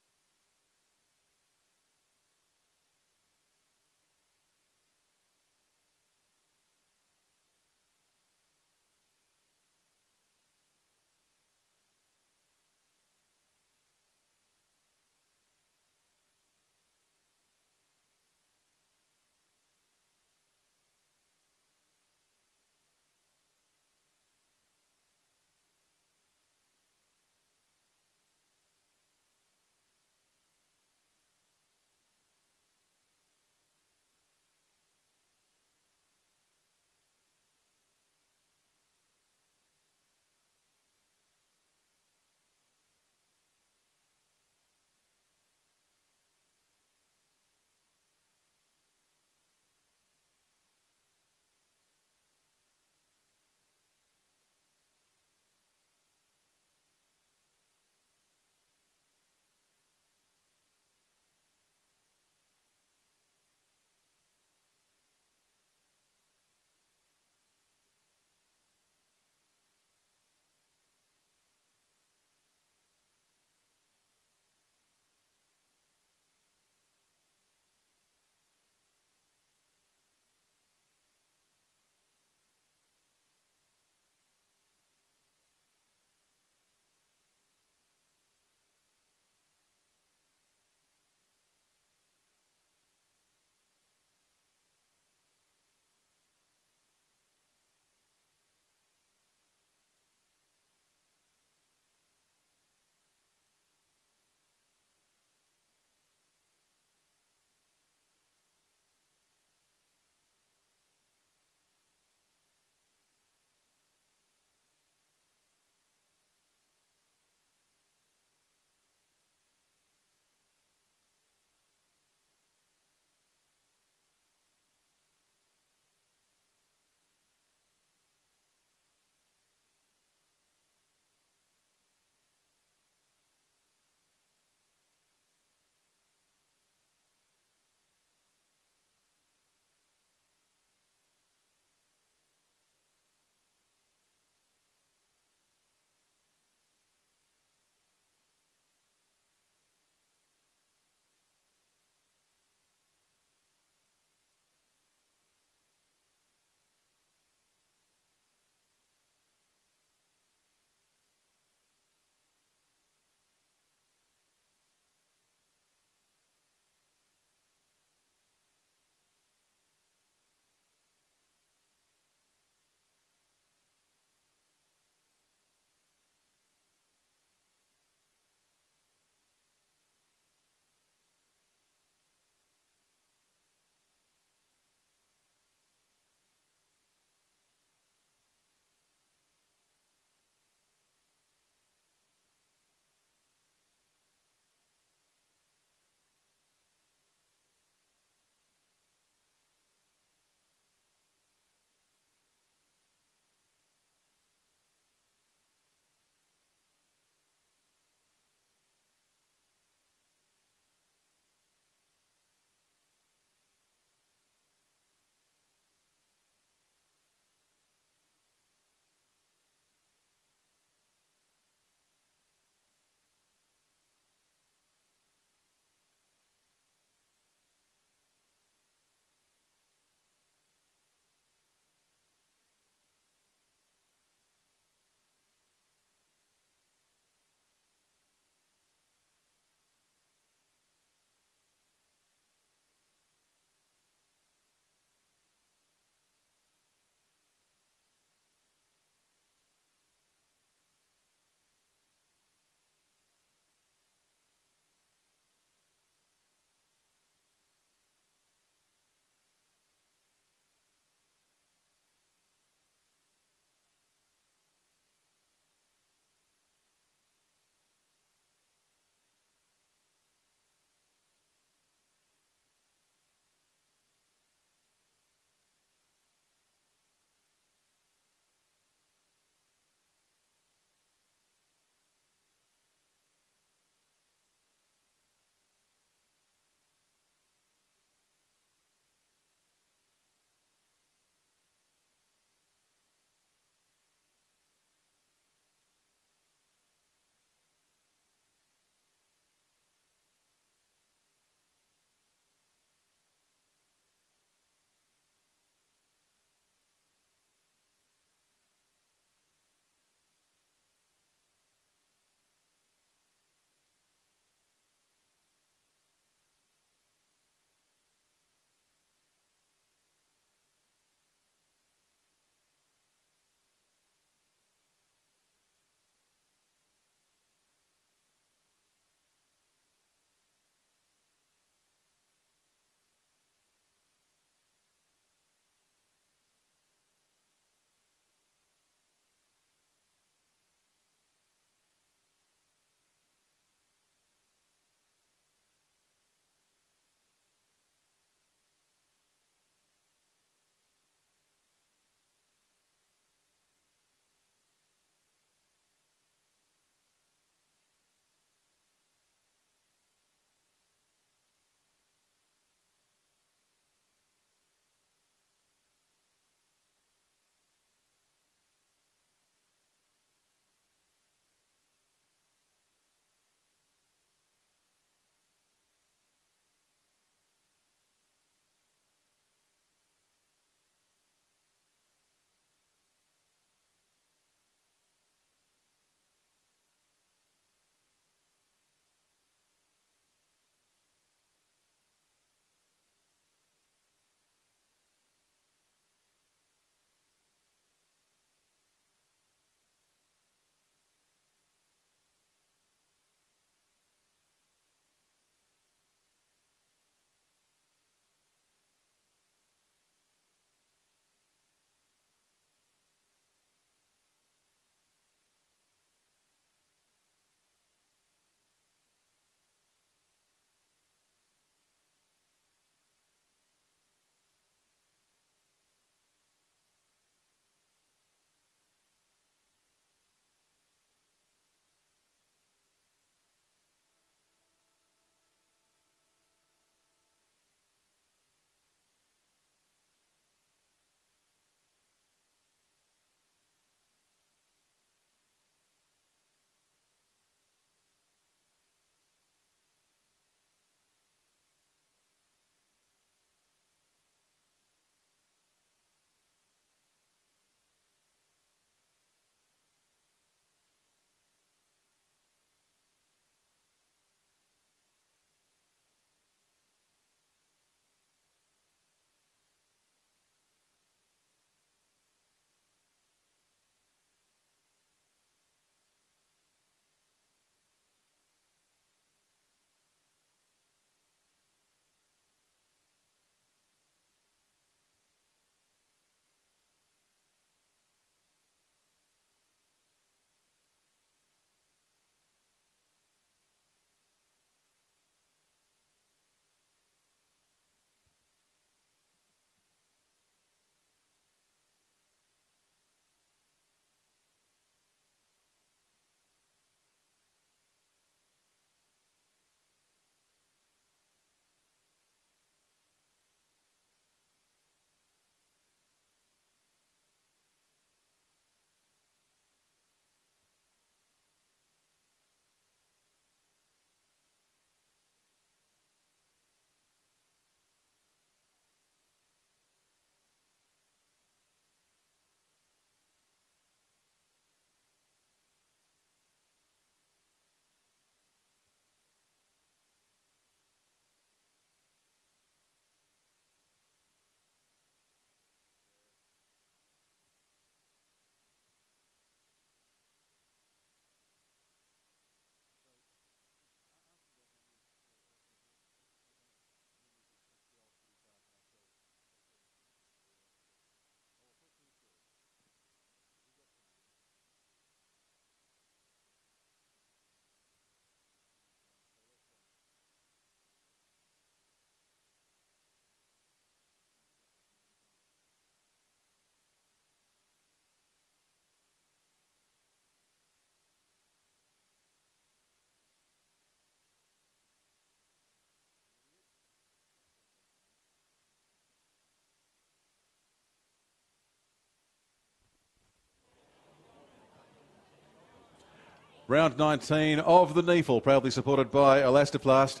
Round 19 of the NEFL, proudly supported by Elastoplast.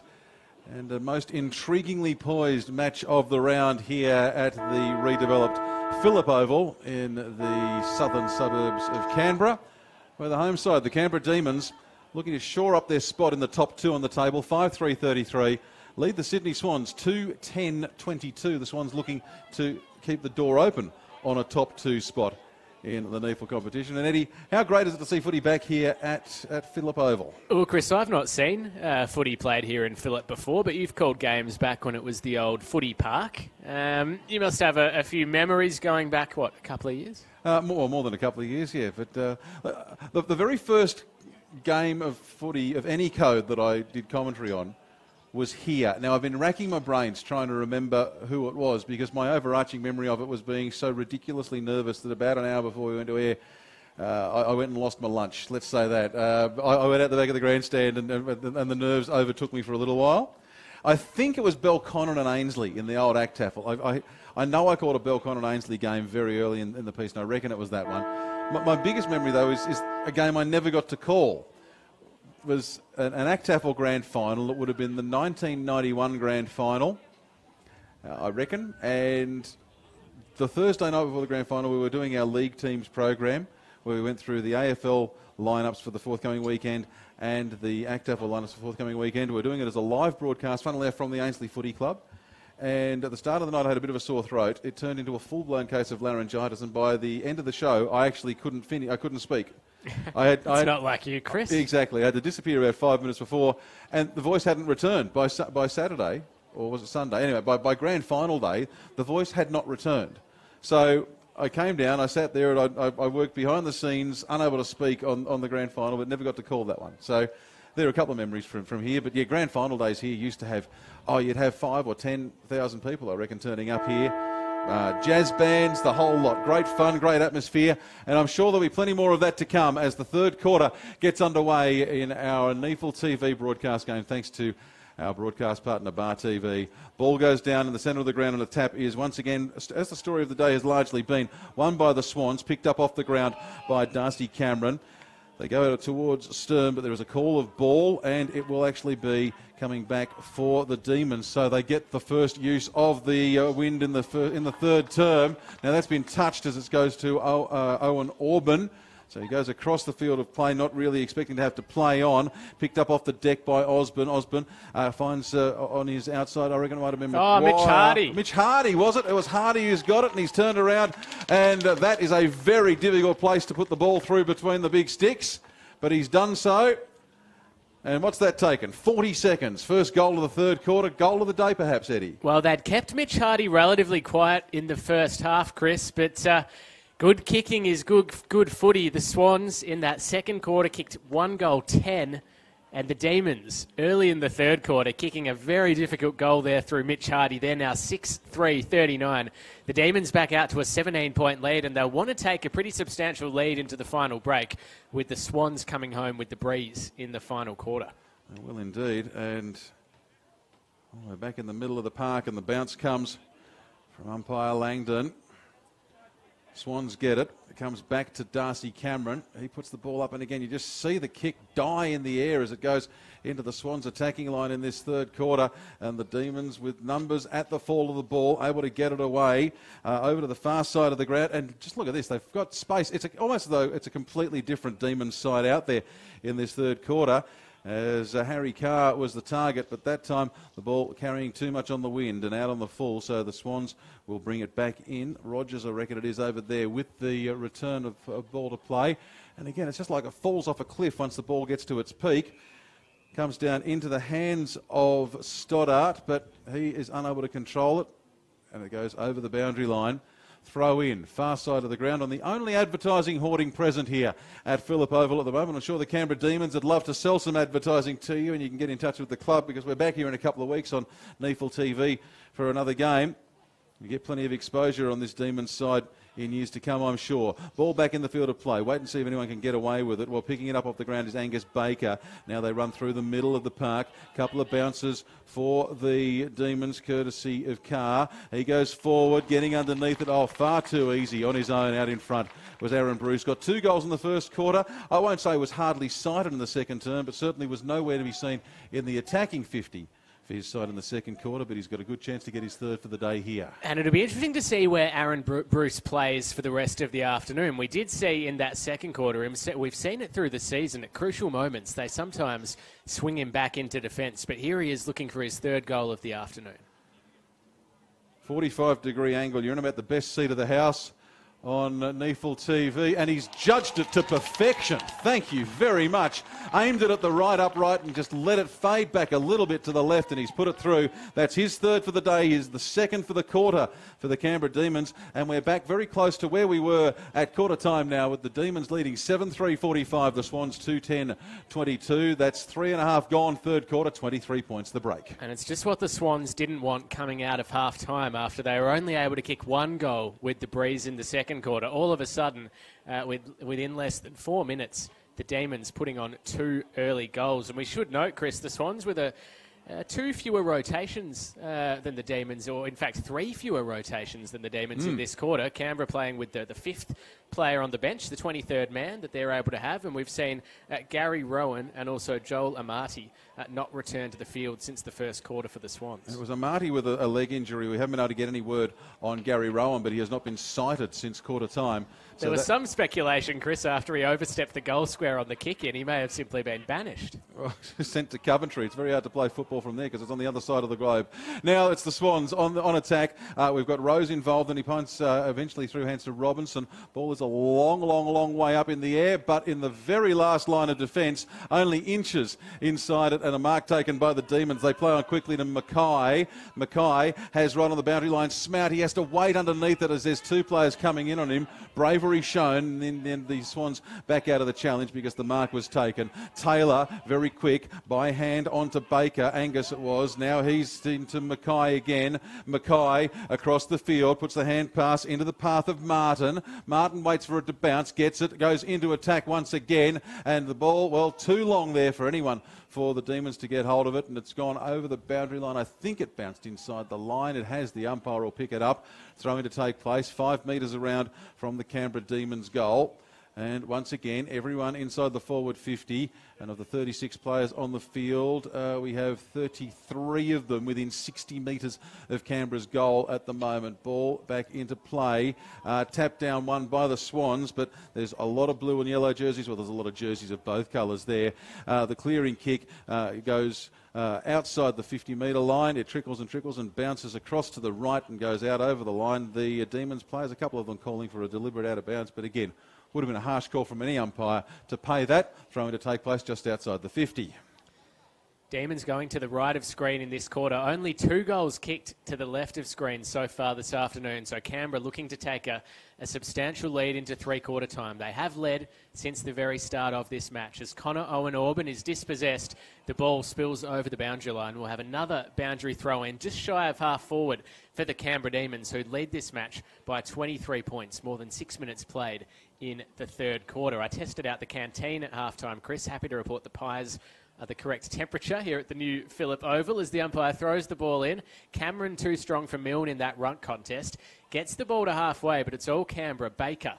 And a most intriguingly poised match of the round here at the redeveloped Phillip Oval in the southern suburbs of Canberra, where the home side, the Canberra Demons, looking to shore up their spot in the top two on the table, 5-3-33. Lead the Sydney Swans 2-10-22. The Swans looking to keep the door open on a top two spot in the NEFL competition. And Eddie, how great is it to see footy back here at Phillip Oval? Well, Chris, I've not seen footy played here in Phillip before, but you've called games back when it was the old footy park. You must have a few memories going back, what, a couple of years? More than a couple of years, yeah. But the very first game of footy of any code that I did commentary on was here. Now, I've been racking my brains trying to remember who it was, because my overarching memory of it was being so ridiculously nervous that about an hour before we went to air, I went and lost my lunch, let's say that. I went out the back of the grandstand and the nerves overtook me for a little while. I think it was Belconnen and Ainsley in the old ACTAFL. I know I called a Belconnen and Ainsley game very early in the piece, and I reckon it was that one. My biggest memory, though, is a game I never got to call. Was an ACTAFL grand final. It would have been the 1991 grand final, I reckon. And the Thursday night before the grand final, we were doing our league teams program, where we went through the AFL lineups for the forthcoming weekend and the ACTAFL lineups for the forthcoming weekend. We were doing it as a live broadcast, funnily enough, from the Ainsley Footy Club. And at the start of the night, I had a bit of a sore throat. It turned into a full-blown case of laryngitis, and by the end of the show, I actually couldn't finish. I couldn't speak. It's not like you, Chris. Exactly. I had to disappear about 5 minutes before, and the voice hadn't returned by Saturday, or was it Sunday? Anyway, by grand final day, the voice had not returned. So I came down, I sat there, and I worked behind the scenes, unable to speak on the grand final, but never got to call that one. So there are a couple of memories from here. But yeah, grand final days here used to have, you'd have 5,000 or 10,000 people, I reckon, turning up here. Jazz bands, the whole lot. Great fun, great atmosphere, and I'm sure there'll be plenty more of that to come as the third quarter gets underway in our NEFL TV broadcast game, thanks to our broadcast partner, Bar TV. Ball goes down in the centre of the ground, and the tap is once again, as the story of the day has largely been, won by the Swans, picked up off the ground by Darcy Cameron. They go towards Stern, but there is a call of ball, and it will actually be coming back for the Demons. So they get the first use of the wind in the third term. Now that's been touched as it goes to Owen Orban. So he goes across the field of play, not really expecting to have to play on. Picked up off the deck by Osborne. Osborne finds on his outside, I reckon it might have been Mitch Hardy. Mitch Hardy, was it? It was Hardy who's got it, and he's turned around. And that is a very difficult place to put the ball through between the big sticks. But he's done so. And what's that taken? 40 seconds. First goal of the third quarter. Goal of the day, perhaps, Eddie. Well, they'd kept Mitch Hardy relatively quiet in the first half, Chris, but good kicking is good footy. The Swans in that second quarter kicked 1 goal 10, and the Demons early in the third quarter kicking a very difficult goal there through Mitch Hardy. They're now 6-3-39. The Demons back out to a 17-point lead, and they'll want to take a pretty substantial lead into the final break, with the Swans coming home with the breeze in the final quarter. They will indeed, and we're back in the middle of the park, and the bounce comes from umpire Langdon. Swans get it. It comes back to Darcy Cameron. He puts the ball up, and again, you just see the kick die in the air as it goes into the Swans attacking line in this third quarter. And the Demons, with numbers at the fall of the ball, able to get it away over to the far side of the ground. And just look at this. They've got space. It's almost as though it's a completely different Demons side out there in this third quarter, as Harry Carr was the target, but that time the ball carrying too much on the wind and out on the full, so the Swans will bring it back in. Rogers, I reckon it is over there with the return of ball to play. And again, it's just like it falls off a cliff once the ball gets to its peak. Comes down into the hands of Stoddart, but he is unable to control it, and it goes over the boundary line. Throw in, far side of the ground, on the only advertising hoarding present here at Phillip Oval at the moment. I'm sure the Canberra Demons would love to sell some advertising to you, and you can get in touch with the club, because we're back here in a couple of weeks on NEFL TV for another game. You get plenty of exposure on this Demons side in years to come, I'm sure. Ball back in the field of play. Wait and see if anyone can get away with it. Well, picking it up off the ground is Angus Baker. Now they run through the middle of the park. Couple of bounces for the Demons, courtesy of Carr. He goes forward, getting underneath it. Oh, far too easy on his own. Out in front was Aaron Bruce. Got 2 goals in the first quarter. I won't say was hardly sighted in the second term, but certainly was nowhere to be seen in the attacking 50 for his side in the second quarter, but he's got a good chance to get his third for the day here. And it'll be interesting to see where Aaron Bruce plays for the rest of the afternoon. We did see in that second quarter, we've seen it through the season at crucial moments, they sometimes swing him back into defence, but here he is looking for his third goal of the afternoon. 45-degree angle. You're in about the best seat of the house on NEFL TV, and he's judged it to perfection. Thank you very much. Aimed it at the right upright and just let it fade back a little bit to the left, and he's put it through. That's his third for the day. He's the second for the quarter for the Canberra Demons, and we're back very close to where we were at quarter time now, with the Demons leading 7-3-45, the Swans 2-10-22. That's 3.5 gone, third quarter, 23 points the break. And it's just what the Swans didn't want coming out of half-time, after they were only able to kick 1 goal with the breeze in the second quarter. All of a sudden, within less than 4 minutes, the Demons putting on 2 early goals. And we should note, Chris, the Swans with 2 fewer rotations than the Demons, or in fact 3 fewer rotations than the Demons in this quarter. Canberra playing with the 5th player on the bench, the 23rd man that they're able to have. And we've seen Gary Rowan and also Joel Amati not return to the field since the first quarter for the Swans. It was Amati with a leg injury. We haven't been able to get any word on Gary Rowan, but he has not been sighted since quarter time. There was some speculation, Chris, after he overstepped the goal square on the kick-in. He may have simply been banished. Sent to Coventry. It's very hard to play football from there because it's on the other side of the globe. Now it's the Swans on attack. We've got Rose involved, and he punts eventually through hands to Robinson. Ball is a long way up in the air, but in the very last line of defence, only inches inside it, and a mark taken by the Demons. They play on quickly to Mackay. Mackay has right on the boundary line. Smout, he has to wait underneath it as there's 2 players coming in on him. Bravery shown, and then the Swans back out of the challenge because the mark was taken. Taylor, very quick, by hand onto Baker. Angus it was. Now he's into Mackay again. Mackay across the field, puts the hand pass into the path of Martin. Martin waits for it to bounce, gets it, goes into attack once again, and the ball, well, too long there for anyone for the Demons to get hold of it, and it's gone over the boundary line. I think it bounced inside the line. It has. The umpire will pick it up. Throwing to take place 5 metres around from the Canberra Demons goal. And once again, everyone inside the forward 50. And of the 36 players on the field, we have 33 of them within 60 metres of Canberra's goal at the moment. Ball back into play. Tap down one by the Swans, but there's a lot of blue and yellow jerseys. Well, there's a lot of jerseys of both colours there. The clearing kick goes outside the 50-metre line. It trickles and bounces across to the right and goes out over the line. The Demons players, a couple of them calling for a deliberate out of bounds, but again, would have been a harsh call from any umpire to pay that. Throwing to take place just outside the 50. Demons going to the right of screen in this quarter. Only 2 goals kicked to the left of screen so far this afternoon. So Canberra looking to take a substantial lead into three-quarter time. They have led since the very start of this match. As Connor Owen-Orban is dispossessed, the ball spills over the boundary line. We'll have another boundary throw-in just shy of half forward for the Canberra Demons, who lead this match by 23 points, more than 6 minutes played in the third quarter. I tested out the canteen at halftime, Chris. Happy to report the pies are the correct temperature here at the new Phillip Oval as the umpire throws the ball in. Cameron too strong for Milne in that runt contest. Gets the ball to halfway, but it's all Canberra. Baker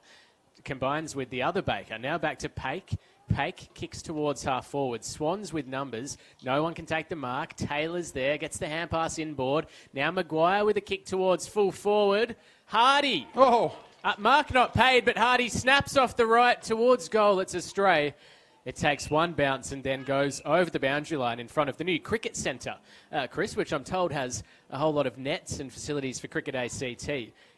combines with the other Baker. Now back to Paik. Paik kicks towards half forward. Swans with numbers. No one can take the mark. Taylor's there. Gets the hand pass inboard. Now Maguire with a kick towards full forward. Hardy. Oh! Mark not paid, but Hardy snaps off the right towards goal. It's a stray. It takes one bounce and then goes over the boundary line in front of the new cricket centre, Chris, which I'm told has a whole lot of nets and facilities for cricket ACT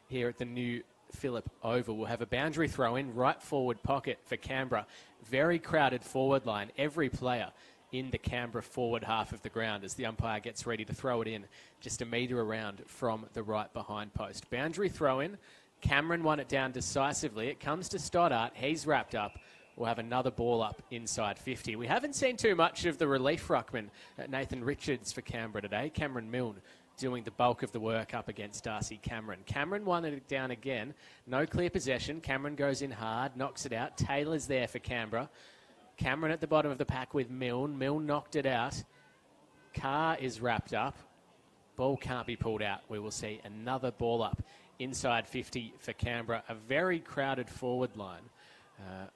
here at the new Phillip Oval. We'll have a boundary throw in right forward pocket for Canberra. Very crowded forward line. Every player in the Canberra forward half of the ground as the umpire gets ready to throw it in just a metre around from the right behind post. Boundary throw in. Cameron won it down decisively. It comes to Stoddart. He's wrapped up. We'll have another ball up inside 50. We haven't seen too much of the relief ruckman, Nathan Richards, for Canberra today. Cameron Milne doing the bulk of the work up against Darcy Cameron. Cameron won it down again. No clear possession. Cameron goes in hard, knocks it out. Taylor's there for Canberra. Cameron at the bottom of the pack with Milne. Milne knocked it out. Carr is wrapped up. Ball can't be pulled out. We will see another ball up inside 50 for Canberra. A very crowded forward line.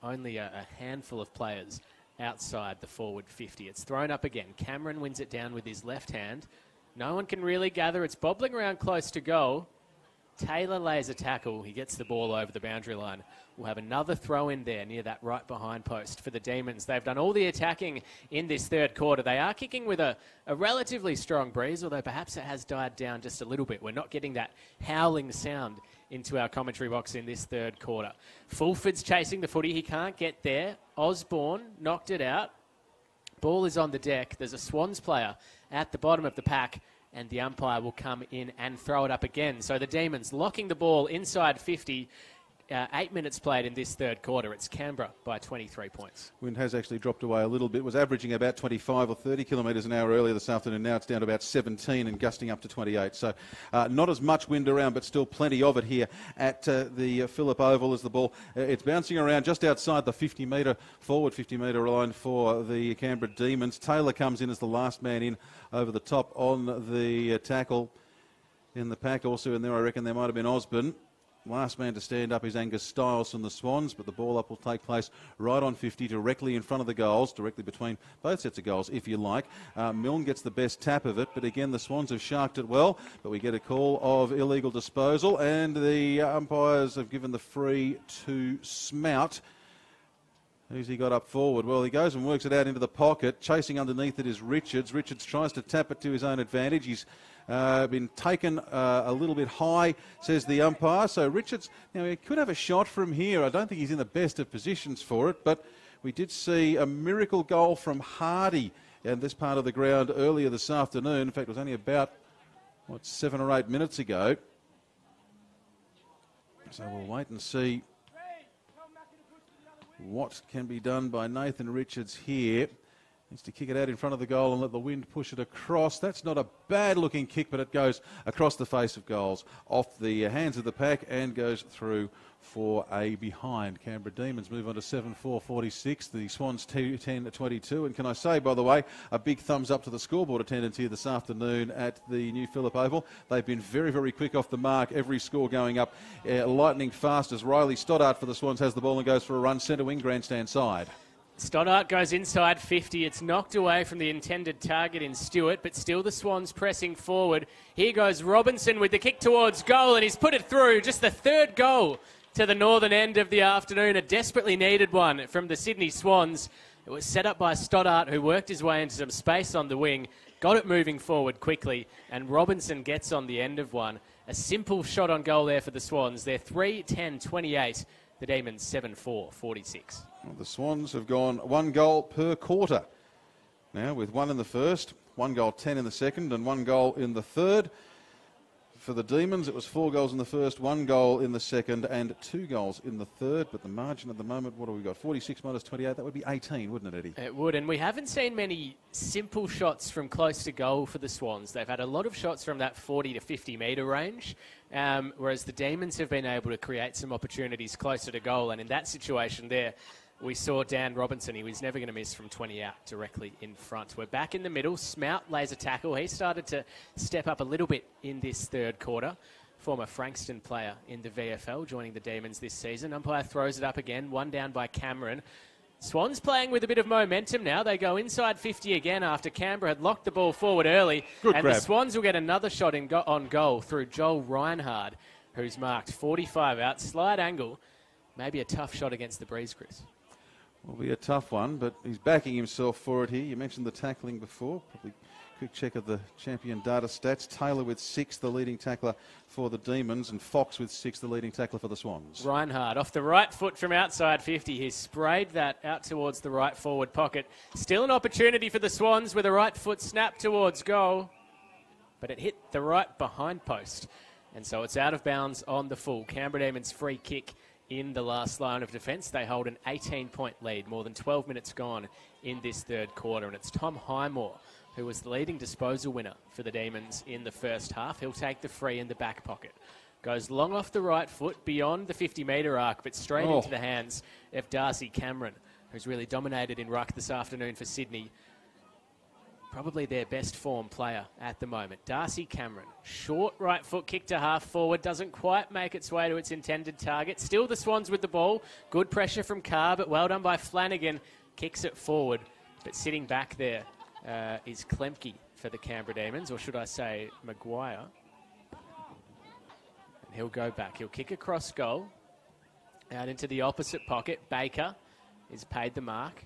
Only a handful of players outside the forward 50. It's thrown up again. Cameron wins it down with his left hand. No one can really gather. It's bobbling around close to goal. Taylor lays a tackle. He gets the ball over the boundary line. We'll have another throw in there near that right behind post for the Demons. They've done all the attacking in this third quarter. They are kicking with a relatively strong breeze, although perhaps it has died down just a little bit. We're not getting that howling sound into our commentary box in this third quarter. Fulford's chasing the footy. He can't get there. Osborne knocked it out. Ball is on the deck. There's a Swans player at the bottom of the pack, and the umpire will come in and throw it up again. So the Demons locking the ball inside 50. 8 minutes played in this third quarter. It's Canberra by 23 points. Wind has actually dropped away a little bit. It was averaging about 25 or 30 kilometres an hour earlier this afternoon. Now it's down to about 17 and gusting up to 28. So not as much wind around, but still plenty of it here at the Phillip Oval as the ball. It's bouncing around just outside the 50-metre, forward 50-metre line for the Canberra Demons. Taylor comes in as the last man in over the top on the tackle. In the pack also in there, I reckon there might have been Osborne. Last man to stand up is Angus Stiles from the Swans, but the ball up will take place right on 50, directly in front of the goals, directly between both sets of goals, if you like. Milne gets the best tap of it, but again, the Swans have sharked it well, but we get a call of illegal disposal, and the umpires have given the free to Smout. Who's he got up forward? Well, he goes and works it out into the pocket. Chasing underneath it is Richards. Richards tries to tap it to his own advantage. He's been taken a little bit high, says the umpire. So Richards, now he could have a shot from here. I don't think he's in the best of positions for it, but we did see a miracle goal from Hardy in this part of the ground earlier this afternoon. In fact, it was only about, 7 or 8 minutes ago. So we'll wait and see what can be done by Nathan Richards here. Needs to kick it out in front of the goal and let the wind push it across. That's not a bad looking kick, but it goes across the face of goals, off the hands of the pack, and goes through for a behind. Canberra Demons move on to 7-4-46. The Swans 10-22. And can I say, by the way, a big thumbs up to the scoreboard attendance here this afternoon at the new Phillip Oval. They've been very, very quick off the mark. Every score going up lightning fast as Riley Stoddart for the Swans has the ball and goes for a run centre wing grandstand side. Stoddart goes inside 50. It's knocked away from the intended target in Stewart, but still the Swans pressing forward. Here goes Robinson with the kick towards goal, and he's put it through. Just the third goal to the northern end of the afternoon. A desperately needed one from the Sydney Swans. It was set up by Stoddart, who worked his way into some space on the wing, got it moving forward quickly, and Robinson gets on the end of one. A simple shot on goal there for the Swans. They're 3-10-28. The Demons 7-4-46. Well, the Swans have gone 1 goal per quarter now, with 1 in the first, 1 goal 10 in the second, and 1 goal in the third. For the Demons, it was 4 goals in the first, 1 goal in the second, and 2 goals in the third. But the margin at the moment, what have we got? 46 minus 28, that would be 18, wouldn't it, Eddie? It would, and we haven't seen many simple shots from close to goal for the Swans. They've had a lot of shots from that 40 to 50 metre range, whereas the Demons have been able to create some opportunities closer to goal. And in that situation there, we saw Dan Robinson. He was never going to miss from 20 out directly in front. We're back in the middle. Smout lays a tackle. He started to step up a little bit in this third quarter. Former Frankston player in the VFL, joining the Demons this season. Umpire throws it up again. 1 down by Cameron. Swans playing with a bit of momentum now. They go inside 50 again after Canberra had locked the ball forward early. Good and grab. The Swans will get another shot on goal through Joel Reinhard, who's marked 45 out. Slide angle. Maybe a tough shot against the breeze, Chris. Will be a tough one, but he's backing himself for it here. You mentioned the tackling before. Probably quick check of the champion data stats. Taylor with 6, the leading tackler for the Demons, and Fox with 6, the leading tackler for the Swans. Reinhard off the right foot from outside 50. He's sprayed that out towards the right forward pocket. Still an opportunity for the Swans with a right foot snap towards goal, but it hit the right behind post. And so it's out of bounds on the full. Canberra Demons free kick in the last line of defence. They hold an 18-point lead, more than 12 minutes gone in this third quarter, and it's Tom Highmore who was the leading disposal winner for the Demons in the first half. He'll take the free in the back pocket. Goes long off the right foot beyond the 50-metre arc, but straight into the hands of Darcy Cameron, who's really dominated in ruck this afternoon for Sydney. Probably their best form player at the moment. Darcy Cameron, short right foot kick to half forward, doesn't quite make its way to its intended target. Still the Swans with the ball. Good pressure from Carr, but well done by Flanagan. Kicks it forward, but sitting back there is Klemke for the Canberra Demons, or should I say Maguire. And he'll go back. He'll kick across goal, out into the opposite pocket. Baker is paid the mark.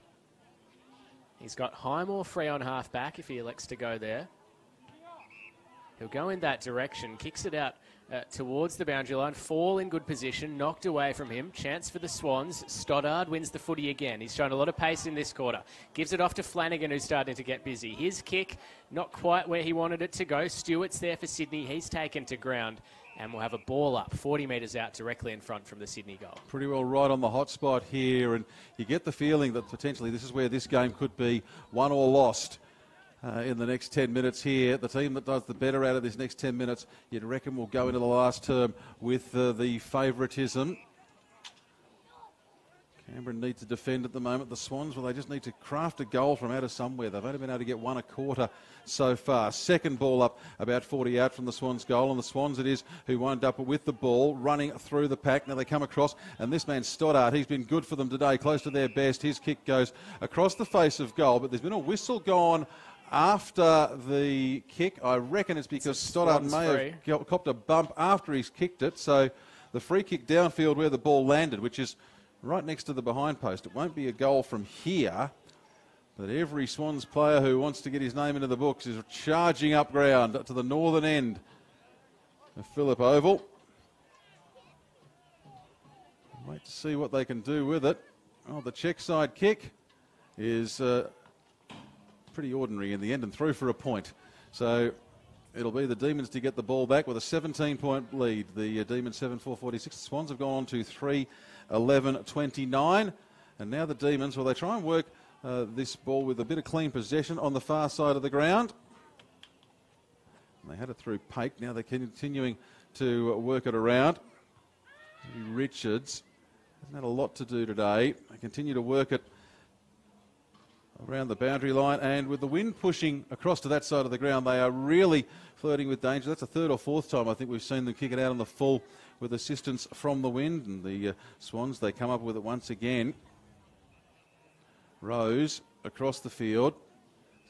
He's got Highmore free on half-back if he elects to go there. He'll go in that direction, kicks it out towards the boundary line. Fall in good position, knocked away from him. Chance for the Swans. Stoddard wins the footy again. He's shown a lot of pace in this quarter. Gives it off to Flanagan, who's starting to get busy. His kick, not quite where he wanted it to go. Stewart's there for Sydney. He's taken to ground. And we'll have a ball up 40 metres out directly in front from the Sydney goal. Pretty well right on the hot spot here, and you get the feeling that potentially this is where this game could be won or lost in the next 10 minutes here. The team that does the better out of this next 10 minutes, you'd reckon, will go into the last term with the favouritism. Canberra need to defend at the moment. The Swans, well, they just need to craft a goal from out of somewhere. They've only been able to get 1 1/4 so far. Second ball up, about 40 out from the Swans' goal. And the Swans it is who wind up with the ball, running through the pack. Now they come across, and this man Stoddard, he's been good for them today, close to their best. His kick goes across the face of goal, but there's been a whistle gone after the kick. I reckon it's because Stoddard may have copped a bump after he's kicked it. So the free kick downfield where the ball landed, which is right next to the behind post. It won't be a goal from here, but every Swans player who wants to get his name into the books is charging up ground to the northern end of Phillip Oval. Wait to see what they can do with it. Oh, the check side kick is pretty ordinary in the end and through for a point. So it'll be the Demons to get the ball back with a 17-point lead. The Demons 7-4-46. The Swans have gone on to 3-11-29. And now the Demons, well, they try and work this ball with a bit of clean possession on the far side of the ground. And they had it through Pake. Now they're continuing to work it around. Richards hasn't had a lot to do today. They continue to work it around the boundary line, and with the wind pushing across to that side of the ground, they are really flirting with danger. That's the third or fourth time I think we've seen them kick it out on the full with assistance from the wind, and the Swans, they come up with it once again. Rose across the field, so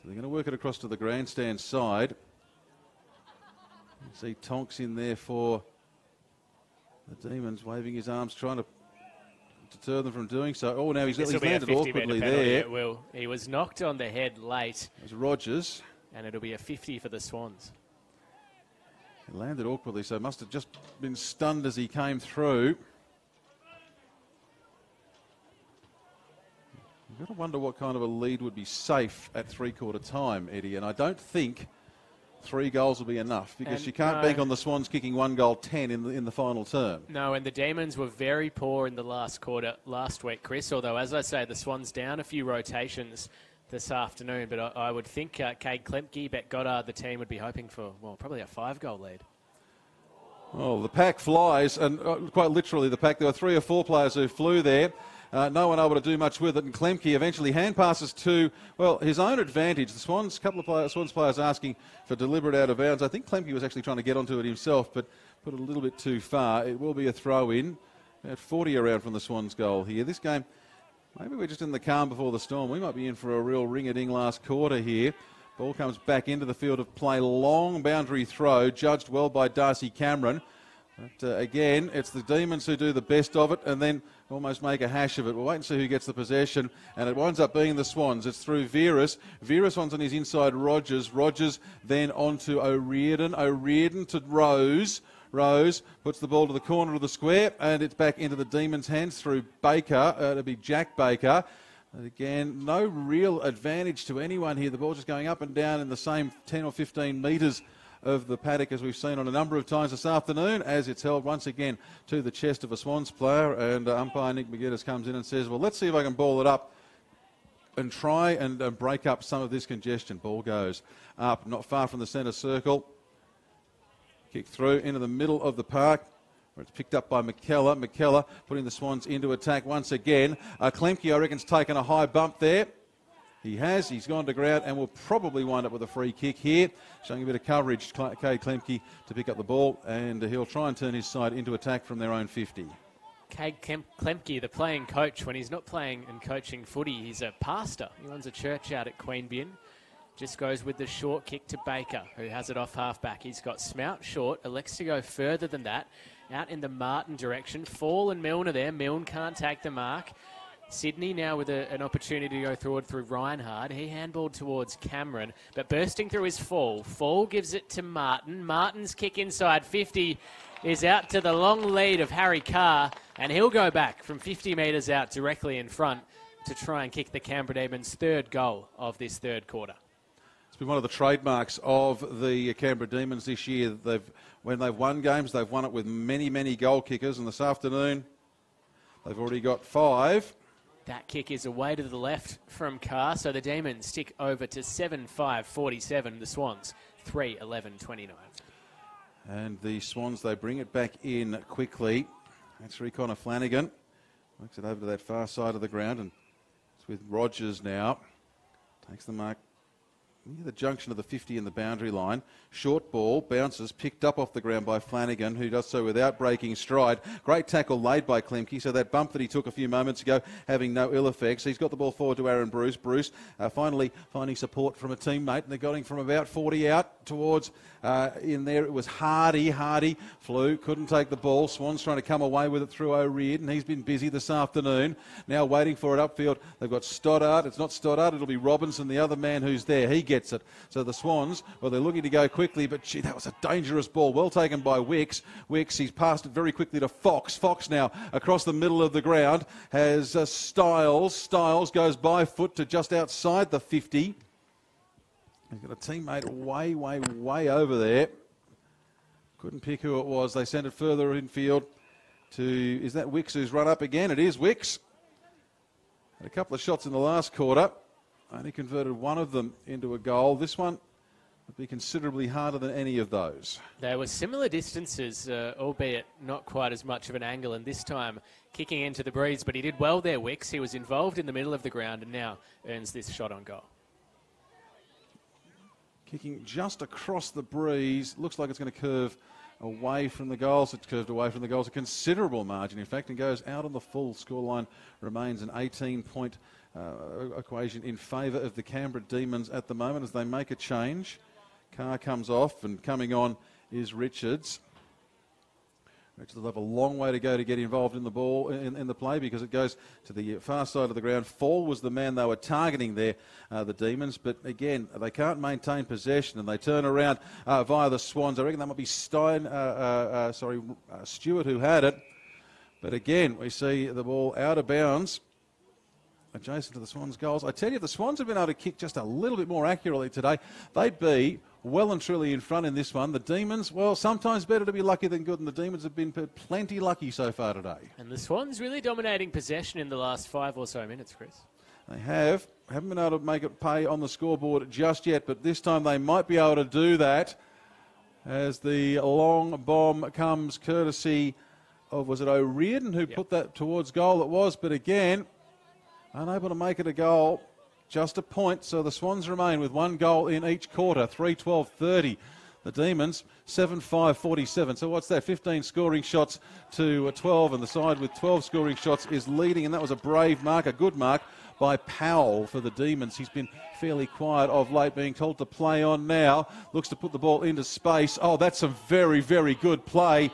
they're going to work it across to the grandstand side. You see Tonks in there for the Demons, waving his arms, trying to deter them from doing so. Oh, now he's landed awkwardly there. It will. He was knocked on the head late. It was Rogers. And it'll be a 50 for the Swans. He landed awkwardly, so must have just been stunned as he came through. You've got to wonder what kind of a lead would be safe at three-quarter time, Eddie, and I don't think 3 goals will be enough, because you can't bank on the Swans kicking 1 goal 10 in the final term. No, and the Demons were very poor in the last quarter last week, Chris, although, as I say, the Swans down a few rotations this afternoon, but I would think Cade Klemke, Bet Goddard, the team would be hoping for, well, probably a 5-goal lead. Well, the pack flies, and quite literally the pack. There were 3 or 4 players who flew there. No one able to do much with it, and Klemke eventually hand passes to, well, his own advantage. The Swans, couple of Swans players asking for deliberate out of bounds. I think Klemke was actually trying to get onto it himself, but put it a little bit too far. It will be a throw-in. At 40 around from the Swans goal here. This game, maybe we're just in the calm before the storm. We might be in for a real ring-a-ding last quarter here. Ball comes back into the field of play. Long boundary throw, judged well by Darcy Cameron. But again, it's the Demons who do the best of it and then almost make a hash of it. We'll wait and see who gets the possession, and it winds up being the Swans. It's through Veeris. Veeris one's on his inside Rogers. Rogers then on to O'Riordan. O'Riordan to Rose. Rose puts the ball to the corner of the square, and it's back into the Demons' hands through Baker. It'll be Jack Baker. And again, no real advantage to anyone here. The ball just going up and down in the same 10 or 15 metres of the paddock as we've seen on a number of times this afternoon, as it's held once again to the chest of a Swans player, and umpire Nick McGuinness comes in and says, well, let's see if I can ball it up and try and break up some of this congestion. Ball goes up, not far from the centre circle. Kick through into the middle of the park, where it's picked up by McKellar. McKellar putting the Swans into attack once again. Klemke, I reckon, has taken a high bump there. He has. He's gone to ground and will probably wind up with a free kick here. Showing a bit of coverage, Cade Klemke to pick up the ball, and he'll try and turn his side into attack from their own 50. Cade Klemke, the playing coach, when he's not playing and coaching footy, he's a pastor. He runs a church out at Queanbeyan. Just goes with the short kick to Baker, who has it off half-back. He's got Smout short, elects to go further than that, out in the Martin direction. Fall and Milne are there. Milne can't take the mark. Sydney now with an opportunity to go through Reinhard. He handballed towards Cameron, but bursting through his Fall. Fall gives it to Martin. Martin's kick inside 50 is out to the long lead of Harry Carr, and he'll go back from 50 metres out directly in front to try and kick the Canberra Demons' third goal of this third quarter. It's been one of the trademarks of the Canberra Demons this year. When they've won games, they've won it with many, many goal kickers, and this afternoon they've already got 5. That kick is away to the left from Carr, so the Demons tick over to 7-5-47. The Swans 3-11-29. And the Swans, they bring it back in quickly. That's Connor Flanagan. Works it over to that far side of the ground, and it's with Rogers now. Takes the mark near the junction of the 50 and the boundary line. Short ball, bounces, picked up off the ground by Flanagan, who does so without breaking stride. Great tackle laid by Klemke, so that bump that he took a few moments ago having no ill effects. He's got the ball forward to Aaron Bruce. Bruce finally finding support from a teammate, and they're going from about 40 out towards in there. It was Hardy. Hardy flew, couldn't take the ball. Swans trying to come away with it through O'Riordan. He's been busy this afternoon. Now waiting for it upfield. They've got Stoddart. It's not Stoddart, it'll be Robinson, the other man who's there. He gets it. So the Swans, well, they're looking to go quickly, but gee, that was a dangerous ball. Well taken by Wicks. Wicks, he's passed it very quickly to Fox. Fox now across the middle of the ground has Styles. Styles goes by foot to just outside the 50. He's got a teammate way over there. Couldn't pick who it was. They sent it further infield to, is that Wicks who's run up again? It is Wicks. Had a couple of shots in the last quarter. Only converted one of them into a goal. This one would be considerably harder than any of those. They were similar distances, albeit not quite as much of an angle, and this time kicking into the breeze. But he did well there, Wicks. He was involved in the middle of the ground and now earns this shot on goal. Kicking just across the breeze. Looks like it's going to curve away from the goals. It's curved away from the goals a considerable margin, in fact, and goes out on the full. Scoreline remains an 18-point equation in favour of the Canberra Demons at the moment as they make a change. Carr comes off, and coming on is Richards. Richards will have a long way to go to get involved in the ball, in the play, because it goes to the far side of the ground. Fall was the man they were targeting there, the Demons, but again, they can't maintain possession, and they turn around via the Swans. I reckon that might be Stewart who had it, but again, we see the ball out of bounds, adjacent to the Swans' goals. I tell you, if the Swans had been able to kick just a little bit more accurately today, they'd be well and truly in front in this one. The Demons, well, sometimes better to be lucky than good, and the Demons have been plenty lucky so far today. And the Swans really dominating possession in the last 5 or so minutes, Chris. They haven't been able to make it pay on the scoreboard just yet, but this time they might be able to do that as the long bomb comes courtesy of, was it O'Riordan who put that towards goal? It was, but again, unable to make it a goal. Just a point, so the Swans remain with 1 goal in each quarter, 3-12-30. The Demons, 7-5-47. So what's that? 15 scoring shots to 12, and the side with 12 scoring shots is leading, and that was a brave mark, a good mark by Powell for the Demons. He's been fairly quiet of late, being told to play on now. Looks to put the ball into space. Oh, that's some very, very good play.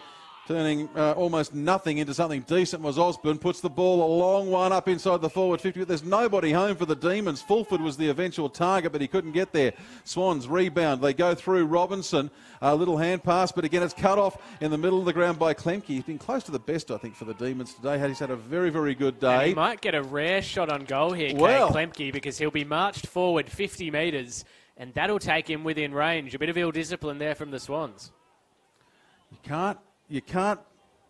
Turning almost nothing into something decent was Osborne. Puts the ball a long one up inside the forward 50. But there's nobody home for the Demons. Fulford was the eventual target, but he couldn't get there. Swans rebound. They go through Robinson. A little hand pass, but again it's cut off in the middle of the ground by Klemke. He's been close to the best, I think, for the Demons today. He's had a very, very good day. And he might get a rare shot on goal here, Cade Klemke, because he'll be marched forward 50 metres, and that'll take him within range. A bit of ill discipline there from the Swans. You can't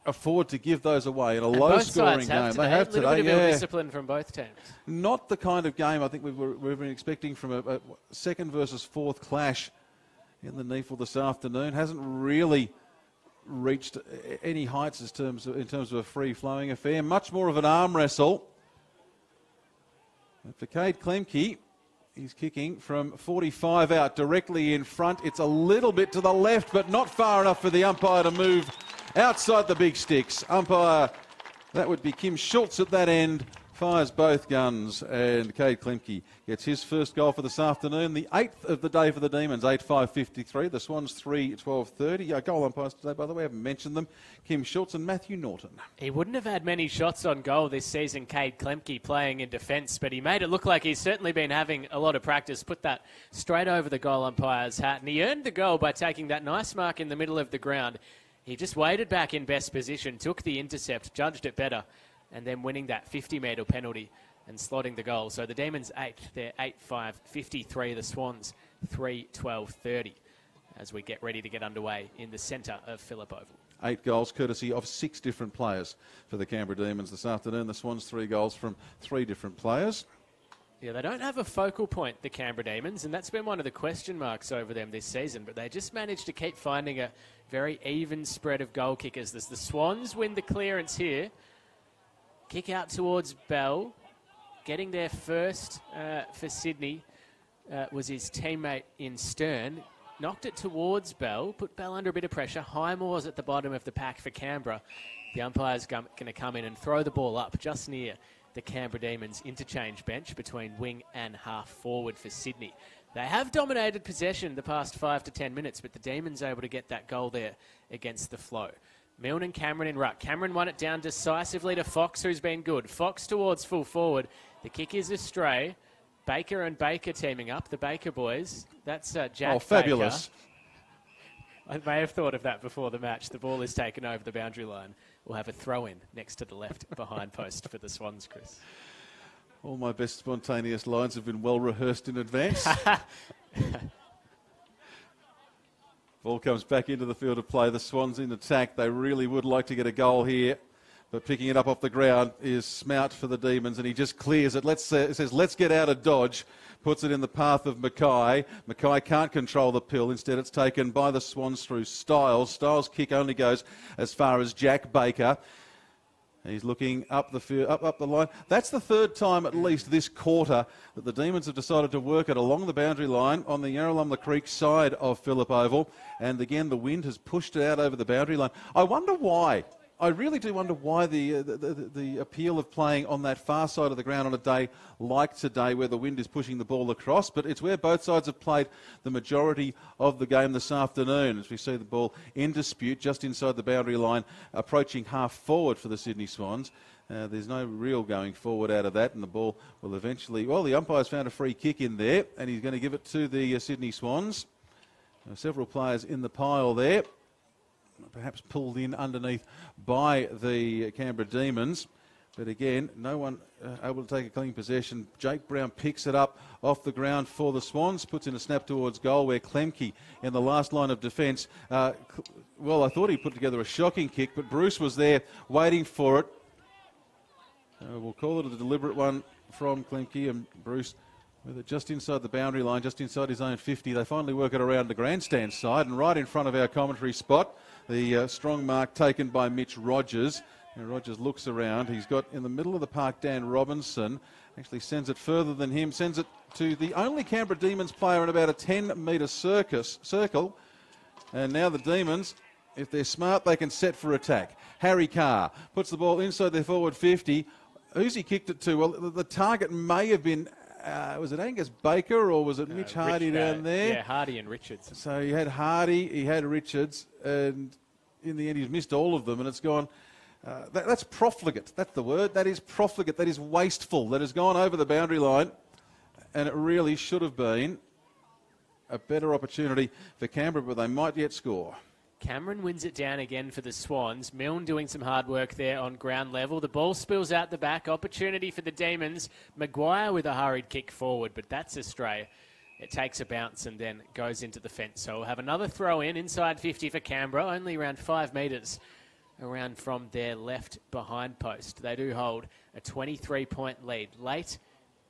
afford to give those away in a And low-scoring game. They have today. A little bit of yeah. discipline from both teams. Not the kind of game I think we've been expecting from a second versus fourth clash in the NEAFL this afternoon. Hasn't really reached any heights in terms of a free-flowing affair. Much more of an arm wrestle. And for Cade Klemke, he's kicking from 45 out directly in front. It's a little bit to the left, but not far enough for the umpire to move outside the big sticks. Umpire, that would be Kim Schultz at that end, fires both guns, and Cade Klemke gets his first goal for this afternoon, the 8th of the day for the Demons, 8-5-53. The Swans 3-12-30. Goal umpires today, by the way, I haven't mentioned them, Kim Schultz and Matthew Norton. He wouldn't have had many shots on goal this season, Cade Klemke, playing in defence, but he made it look like he's certainly been having a lot of practice, put that straight over the goal umpire's hat, and he earned the goal by taking that nice mark in the middle of the ground. He just waited back in best position, took the intercept, judged it better, and then winning that 50-metre penalty and slotting the goal. So the Demons 8th, they're 8-5-53. The Swans 3-12-30 as we get ready to get underway in the centre of Phillip Oval. 8 goals courtesy of 6 different players for the Canberra Demons this afternoon. The Swans 3 goals from 3 different players. Yeah, they don't have a focal point, the Canberra Demons, and that's been one of the question marks over them this season, but they just managed to keep finding a very even spread of goal kickers. The Swans win the clearance here. Kick out towards Bell. Getting there first for Sydney was his teammate in Stern. Knocked it towards Bell, put Bell under a bit of pressure. Highmore's at the bottom of the pack for Canberra. The umpire's going to come in and throw the ball up just near the Canberra Demons interchange bench between wing and half forward for Sydney. They have dominated possession the past 5 to 10 minutes, but the Demons able to get that goal there against the flow. Milne and Cameron in ruck. Cameron won it down decisively to Fox, who's been good. Fox towards full forward. The kick is astray. Baker and Baker teaming up, the Baker boys. That's Jack fabulous. Baker. I may have thought of that before the match. The ball is taken over the boundary line. We'll have a throw-in next to the left behind post for the Swans, Chris. All my best spontaneous lines have been well rehearsed in advance. Ball comes back into the field of play. The Swans in attack. They really would like to get a goal here. But picking it up off the ground is Smout for the Demons, and he just clears it. It says, let's get out of dodge. Puts it in the path of Mackay. Mackay can't control the pill. Instead, it's taken by the Swans through Styles. Styles' kick only goes as far as Jack Baker. He's looking up the field, up the line. That's the third time, at least this quarter, that the Demons have decided to work it along the boundary line on the Yarralumla Creek side of Phillip Oval. And again, the wind has pushed it out over the boundary line. I wonder why. I really do wonder why the appeal of playing on that far side of the ground on a day like today where the wind is pushing the ball across, but it's where both sides have played the majority of the game this afternoon as we see the ball in dispute just inside the boundary line approaching half forward for the Sydney Swans. There's no real going forward out of that, and the ball will eventually... Well, the umpire's found a free kick in there, and he's going to give it to the Sydney Swans. Several players in the pile there. Perhaps pulled in underneath by the Canberra Demons. But again, no one able to take a clean possession. Jake Brown picks it up off the ground for the Swans, puts in a snap towards goal where Klemke in the last line of defence. Well, I thought he put together a shocking kick, but Bruce was there waiting for it. We'll call it a deliberate one from Klemke, and Bruce with it just inside the boundary line, just inside his own 50. They finally work it around the grandstand side and right in front of our commentary spot. The strong mark taken by Mitch Rogers. And Rogers looks around. He's got in the middle of the park Dan Robinson. Actually sends it further than him. Sends it to the only Canberra Demons player in about a 10-metre circle. And now the Demons, if they're smart, they can set for attack. Harry Carr puts the ball inside their forward 50. Who's he kicked it to? Well, the target may have been... was it Angus Baker or was it Mitch Hardy down there? Yeah, Hardy and Richards. So he had Hardy, he had Richards, and in the end he's missed all of them, and it's gone... that's profligate. That's the word. That is profligate. That is wasteful. That has gone over the boundary line, and it really should have been a better opportunity for Canberra, but they might yet score. Cameron wins it down again for the Swans. Milne doing some hard work there on ground level. The ball spills out the back. Opportunity for the Demons. Maguire with a hurried kick forward, but that's astray. It takes a bounce and then goes into the fence. So we'll have another throw in inside 50 for Canberra, only around 5 metres around from their left behind post. They do hold a 23-point lead. Late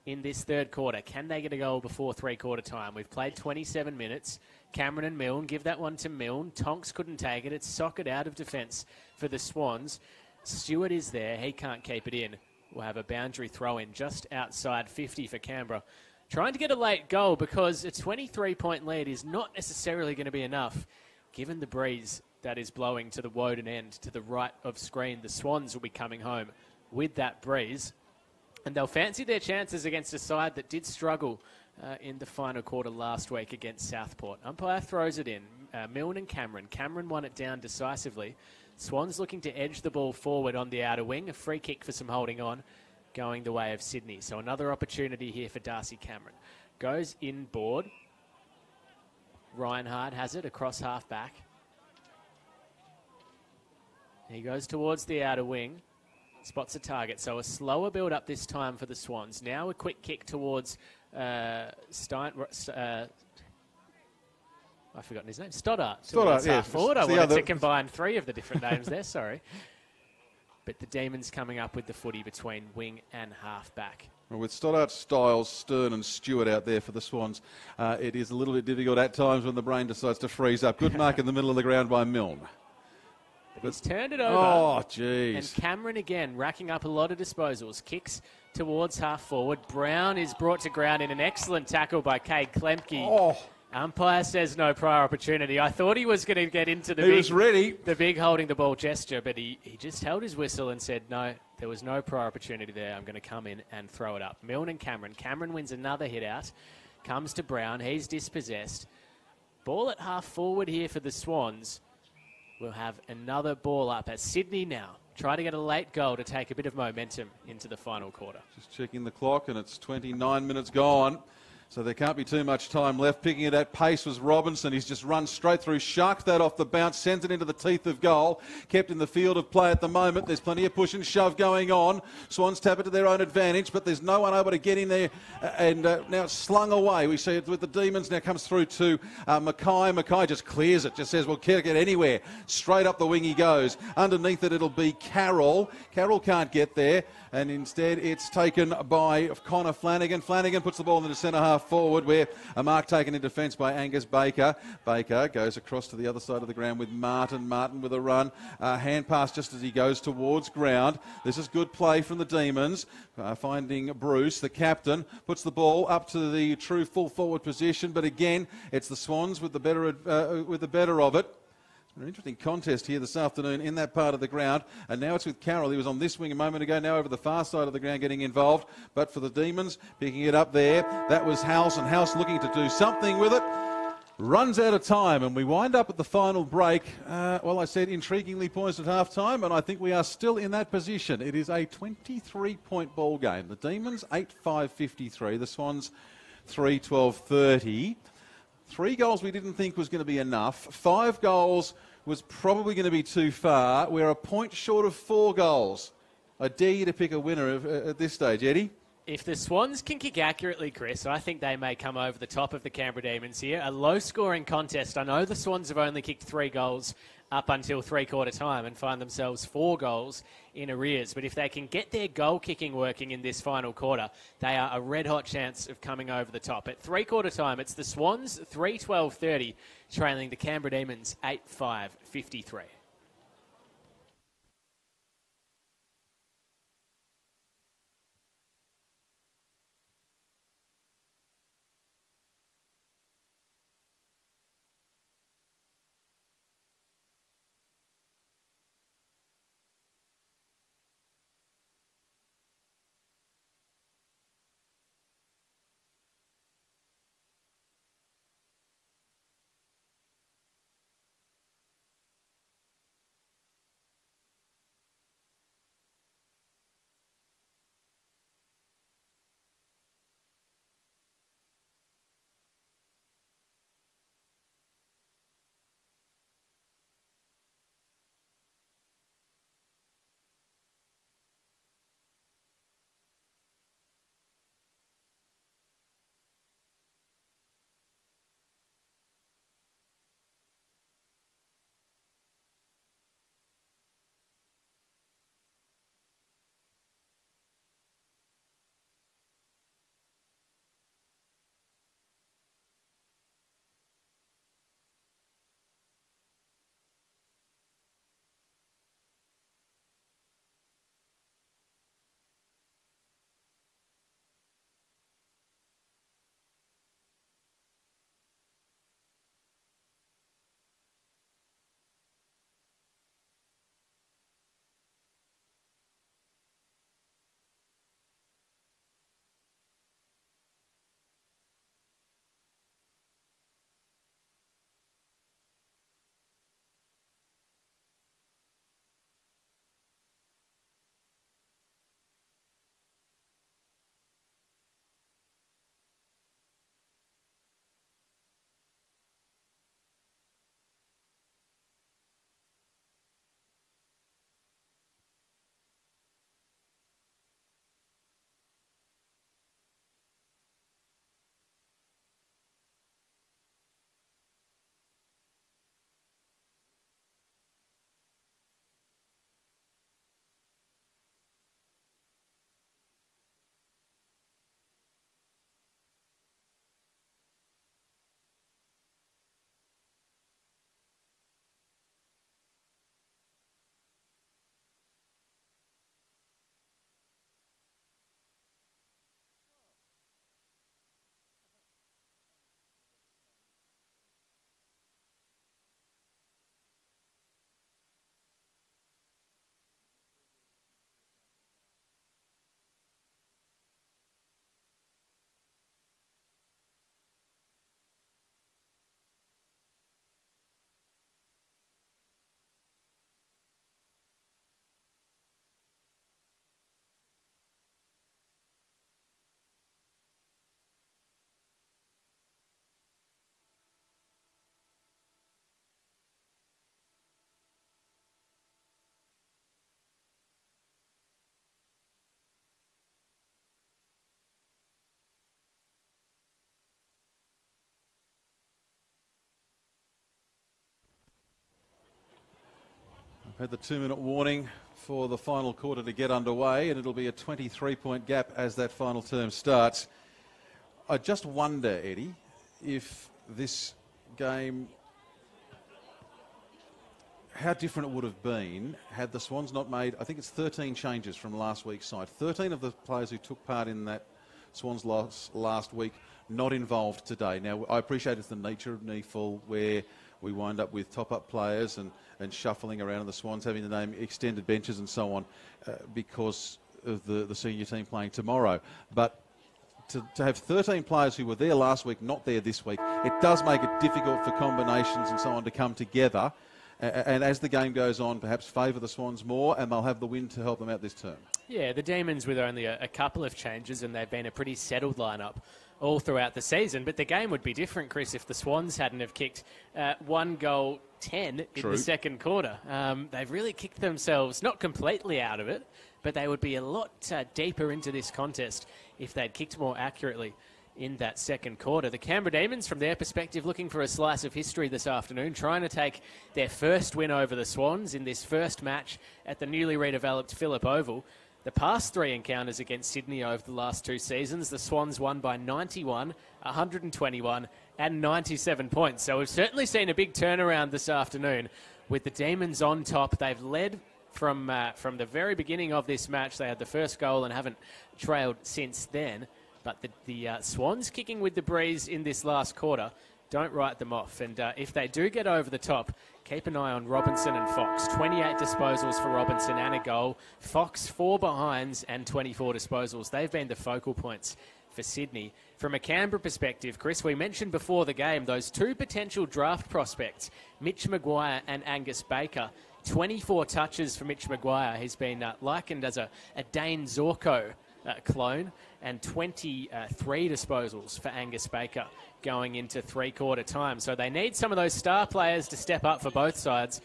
in this third quarter, can they get a goal before three-quarter time? We've played 27 minutes. Cameron and Milne, give that one to Milne. Tonks couldn't take it. It's socket out of defence for the Swans. Stewart is there. He can't keep it in. We'll have a boundary throw-in just outside 50 for Canberra. Trying to get a late goal because a 23-point lead is not necessarily going to be enough. Given the breeze that is blowing to the Woden end, to the right of screen, the Swans will be coming home with that breeze. And they'll fancy their chances against a side that did struggle in the final quarter last week against Southport. Umpire throws it in. Milne and Cameron. Cameron won it down decisively. Swans looking to edge the ball forward on the outer wing. A free kick for some holding on, going the way of Sydney. So another opportunity here for Darcy Cameron. Goes inboard. Reinhard has it across half back. He goes towards the outer wing. Spots a target. So a slower build up this time for the Swans. Now a quick kick towards Stein. I've forgotten his name. Stoddart. Stoddart, yeah. Forward. I wanted to combine three of the different names there, sorry. But the Demons coming up with the footy between wing and half-back. Well, with Stoddart, Styles, Stern and Stewart out there for the Swans, it is a little bit difficult at times when the brain decides to freeze up. Good mark in the middle of the ground by Milne. But he's turned it over. Oh, jeez. And Cameron again racking up a lot of disposals. Kicks towards half-forward. Brown is brought to ground in an excellent tackle by Cade Klemke. Oh. Umpire says no prior opportunity. I thought he was going to get into the big holding the ball gesture, but he just held his whistle and said, no, there was no prior opportunity there. I'm going to come in and throw it up. Milne and Cameron. Cameron wins another hit out. Comes to Brown. He's dispossessed. Ball at half forward here for the Swans. We'll have another ball up as Sydney now try to get a late goal to take a bit of momentum into the final quarter. Just checking the clock, and it's 29 minutes gone. So there can't be too much time left. Picking it at pace was Robinson. He's just run straight through, sharked that off the bounce, sends it into the teeth of goal. Kept in the field of play at the moment. There's plenty of push and shove going on. Swans tap it to their own advantage, but there's no one able to get in there. And now it's slung away. We see it with the Demons. Now comes through to Mackay. Mackay just clears it. Just says, well, can't get anywhere. Straight up the wing he goes. Underneath it, it'll be Carroll. Carroll can't get there. And instead, it's taken by Connor Flanagan. Flanagan puts the ball into the centre half forward, where a mark taken in defence by Angus Baker. Baker goes across to the other side of the ground with Martin. Martin with a run. Hand pass just as he goes towards ground. This is good play from the Demons. Finding Bruce, the captain, puts the ball up to the true full forward position. But again, it's the Swans with the better of it. An interesting contest here this afternoon in that part of the ground. And now it's with Carroll. He was on this wing a moment ago, now over the far side of the ground getting involved. But for the Demons, picking it up there, that was House, and House looking to do something with it. Runs out of time, and we wind up at the final break. Well, I said intriguingly poised at half-time, and I think we are still in that position. It is a 23-point ball game. The Demons, 8-5-53. The Swans, 3-12-30. 3 goals we didn't think was going to be enough. 5 goals was probably going to be too far. We're a point short of 4 goals. I dare you to pick a winner at this stage, Eddie. If the Swans can kick accurately, Chris, I think they may come over the top of the Canberra Demons here. A low-scoring contest. I know the Swans have only kicked 3 goals up until three-quarter time and find themselves 4 goals in arrears. But if they can get their goal-kicking working in this final quarter, they are a red-hot chance of coming over the top. At three-quarter time, it's the Swans 3-12-30, trailing the Canberra Demons 8-5-53. Had the 2-minute warning for the final quarter to get underway, and it'll be a 23-point gap as that final term starts. I just wonder, Eddie, if this game, how different it would have been had the Swans not made, I think it's 13 changes from last week's side. 13 of the players who took part in that Swans loss last week not involved today. Now, I appreciate it's the nature of NEFL where we wind up with top-up players and shuffling around, and the Swans having to name extended benches and so on because of the senior team playing tomorrow. But to have 13 players who were there last week not there this week, it does make it difficult for combinations and so on to come together. And as the game goes on, perhaps favour the Swans more, and they'll have the win to help them out this term. Yeah, the Demons with only a couple of changes, and they've been a pretty settled lineup all throughout the season. But the game would be different, Chris, if the Swans hadn't have kicked 1 goal 10 in the second quarter. They've really kicked themselves, not completely out of it, but they would be a lot deeper into this contest if they'd kicked more accurately in that second quarter. The Canberra Demons, from their perspective, looking for a slice of history this afternoon, trying to take their first win over the Swans in this first match at the newly redeveloped Phillip Oval. The past 3 encounters against Sydney over the last 2 seasons, the Swans won by 91, 121 and 97 points. So we've certainly seen a big turnaround this afternoon with the Demons on top. They've led from the very beginning of this match. They had the first goal and haven't trailed since then. But the Swans kicking with the breeze in this last quarter, don't write them off. And if they do get over the top, keep an eye on Robinson and Fox. 28 disposals for Robinson and a goal. Fox 4 behinds and 24 disposals. They've been the focal points for Sydney. From a Canberra perspective, Chris, we mentioned before the game those 2 potential draft prospects, Mitch Maguire and Angus Baker. 24 touches for Mitch Maguire. He's been likened as a Dane Zorko clone, and 23 disposals for Angus Baker going into 3-quarter time. So they need some of those star players to step up for both sides.